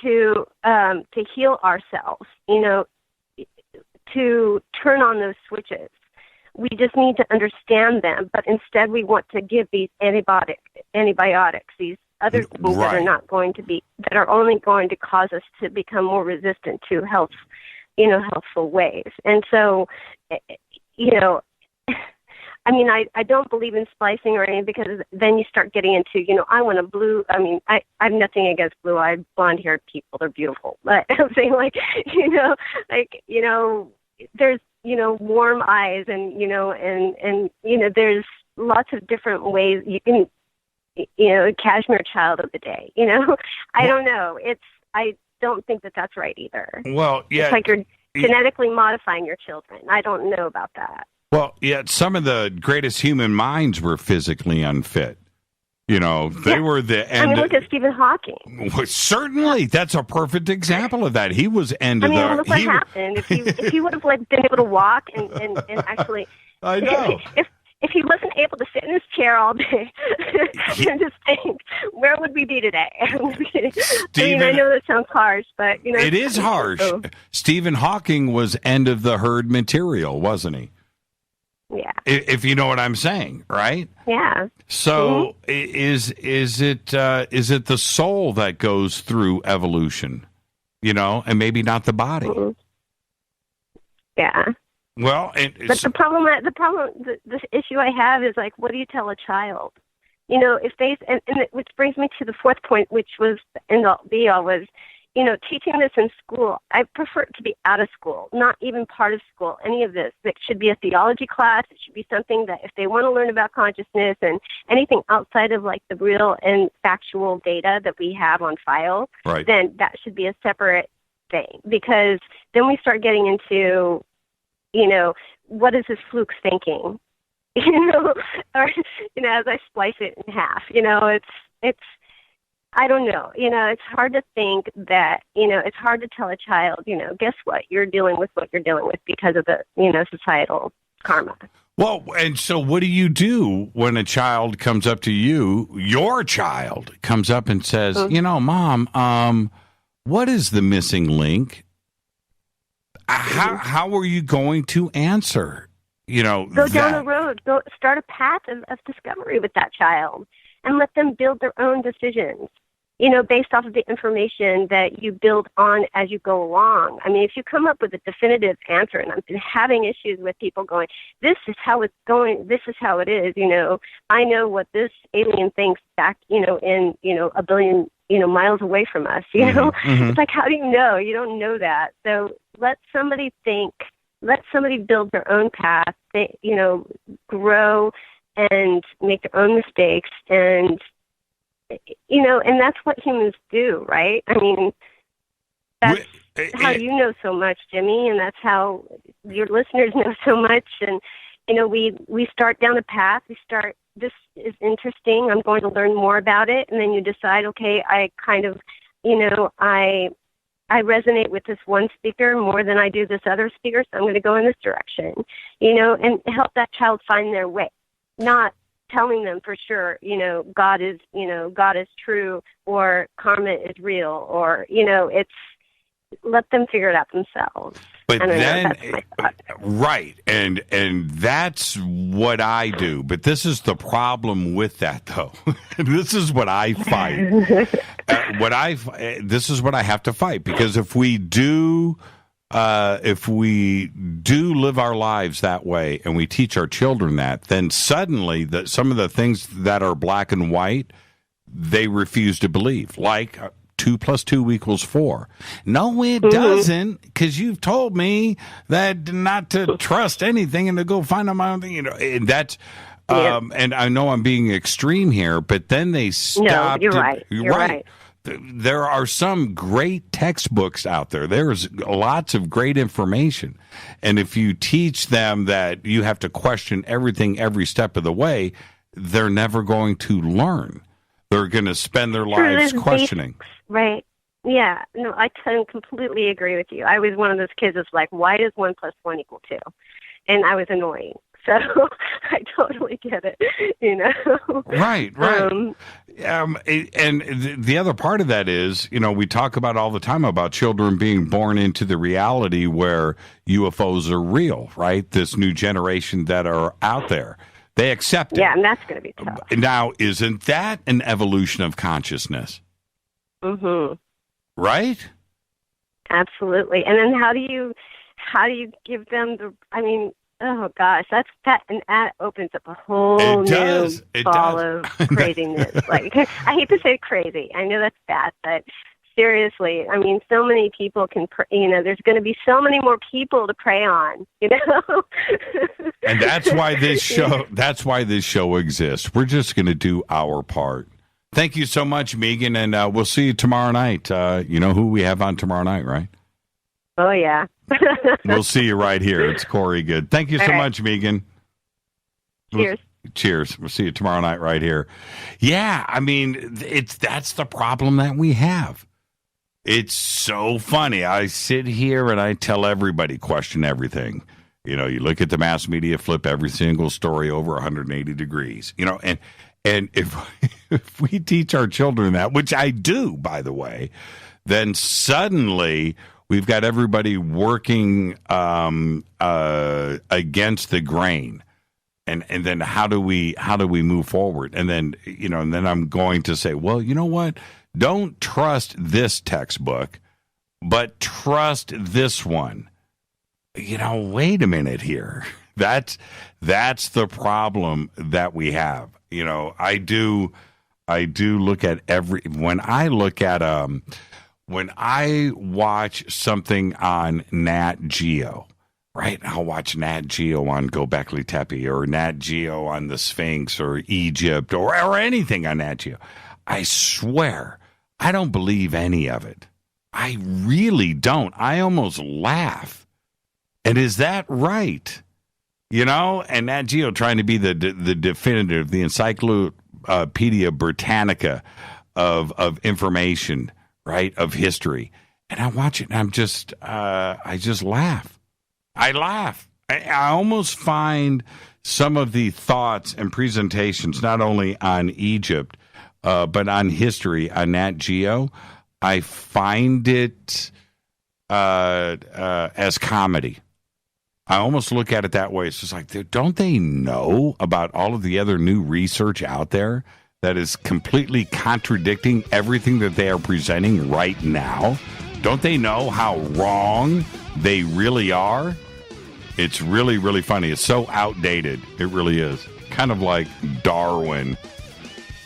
heal ourselves, to turn on those switches. We just need to understand them, but instead we want to give these antibiotics, these other things that are not going to be, that are only going to cause us to become more resistant to healthful ways. And so, I don't believe in splicing or anything, because then you start getting into, I want a blue, I have nothing against blue-eyed, blonde-haired people. They're beautiful. But I'm saying, there's, warm eyes and, there's lots of different ways you can, cashmere child of the day, I don't know. I don't think that that's right either. Well, yeah. It's like you're genetically modifying your children. I don't know about that. Well, yet some of the greatest human minds were physically unfit. They were the end. Look at Stephen Hawking. Well, certainly, that's a perfect example of that. He was end of the. Look what happened. If he would have been able to walk and actually. I know. If he wasn't able to sit in his chair all day and just think, where would we be today? Stephen, I know that sounds harsh, but it is harsh. Stephen Hawking was end of the herd material, wasn't he? Yeah. If you know what I'm saying, right? Yeah. So is it the soul that goes through evolution, and maybe not the body? Mm-hmm. Yeah. Well, but the issue I have is like, what do you tell a child? If they, which brings me to the fourth point, which was end all be all, was, teaching this in school. I prefer it to be out of school, not even part of school, any of this. It should be a theology class. It should be something that if they want to learn about consciousness and anything outside of like the real and factual data that we have on file, right, then that should be a separate thing, because then we start getting into, what is this fluke thinking? Or, as I splice it in half, it's, I don't know. It's hard to think that, it's hard to tell a child, guess what? You're dealing with what you're dealing with because of the, societal karma. Well, and so what do you do when a child comes up to you, your child comes up and says, Mom, what is the missing link? How are you going to answer? Go down the road. Go start a path of discovery with that child and let them build their own decisions, based off of the information that you build on as you go along. If you come up with a definitive answer, and I've been having issues with people going, this is how it's going, this is how it is, I know what this alien thinks back, in, a billion, miles away from us, Mm-hmm. It's like, how do you know? You don't know that. So let somebody think, let somebody build their own path, they, grow and make their own mistakes, and, and that's what humans do, right? That's how you know so much, Jimmy, and that's how your listeners know so much. And, we start down a path. This is interesting. I'm going to learn more about it. And then you decide, okay, I kind of, I resonate with this one speaker more than I do this other speaker, so I'm going to go in this direction, and help that child find their way. Not, telling them for sure, God is true, or karma is real, or, it's, let them figure it out themselves. But then, that's my thought. right, and that's what I do. But this is the problem with that, though. This is what I fight. This is what I have to fight, because if we do live our lives that way and we teach our children that, then suddenly some of the things that are black and white, they refuse to believe, like 2 + 2 = 4. No, it doesn't, because you've told me that not to trust anything and to go find out my own thing. And that's, and I know I'm being extreme here, but then they stop. No, you're right. You're right. There are some great textbooks out there. There's lots of great information. And if you teach them that you have to question everything every step of the way, they're never going to learn. They're going to spend their lives questioning. Basics, right. Yeah. No, I completely agree with you. I was one of those kids that's like, why does 1 + 1 = 2? And I was annoying. So I totally get it, Right. And the other part of that is, we talk about all the time about children being born into the reality where UFOs are real, right? This new generation that are out there. They accept it. Yeah, and that's going to be tough. Now, isn't that an evolution of consciousness? Mm-hmm. Right? Absolutely. And then how do you give them oh gosh, and that opens up a whole new ball of craziness. Like, I hate to say crazy. I know that's bad, but seriously, so many people can, there's going to be so many more people to prey on, And that's why this show exists. We're just going to do our part. Thank you so much, Megan, and we'll see you tomorrow night. You know who we have on tomorrow night, right? Oh, yeah. We'll see you right here. It's Corey Good. Thank you so much, Megan. Cheers. Cheers. We'll see you tomorrow night right here. Yeah, that's the problem that we have. It's so funny. I sit here and I tell everybody, question everything. You look at the mass media, flip every single story over 180 degrees. And if we teach our children that, which I do, by the way, then suddenly we've got everybody working against the grain. And then how do we move forward? And then, and then I'm going to say, well, you know what? Don't trust this textbook, but trust this one. Wait a minute here. That's the problem that we have. I do look at when I watch something on Nat Geo, right? I'll watch Nat Geo on Göbekli Tepe or Nat Geo on the Sphinx or Egypt or anything on Nat Geo. I swear, I don't believe any of it. I really don't. I almost laugh. And is that right? And Nat Geo trying to be the definitive, the Encyclopedia Britannica of information, right, of history. And I watch it and I just laugh. I laugh. I almost find some of the thoughts and presentations, not only on Egypt, but on history, on Nat Geo, I find it as comedy. I almost look at it that way. It's just like, don't they know about all of the other new research out there that is completely contradicting everything that they are presenting right now? Don't they know how wrong they really are? It's really, really funny. It's so outdated. It really is. Kind of like Darwin.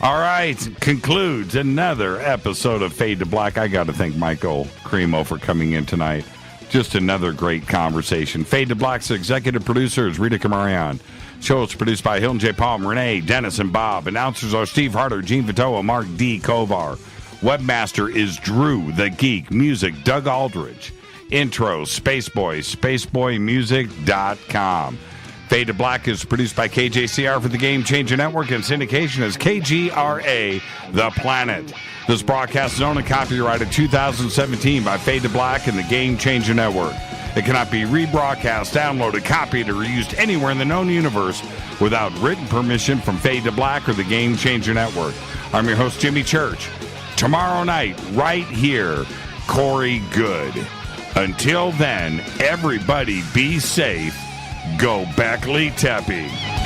All right, concludes another episode of Fade to Black. I got to thank Michael Cremo for coming in tonight. Just another great conversation. Fade to Black's executive producer is Rita Kamarian. Show is produced by Hilton J. Palm, Renee, Dennis, and Bob. Announcers are Steve Harder, Gene Vitoa, Mark D. Kovar. Webmaster is Drew the Geek. Music, Doug Aldridge. Intro, Spaceboy, spaceboymusic.com. Fade to Black is produced by KJCR for the Game Changer Network, and syndication is KGRA The Planet. This broadcast is owned and copyrighted 2017 by Fade to Black and the Game Changer Network. It cannot be rebroadcast, downloaded, copied, or used anywhere in the known universe without written permission from Fade to Black or the Game Changer Network. I'm your host, Jimmy Church. Tomorrow night, right here, Corey Good. Until then, everybody be safe. Go Beckley Tepe.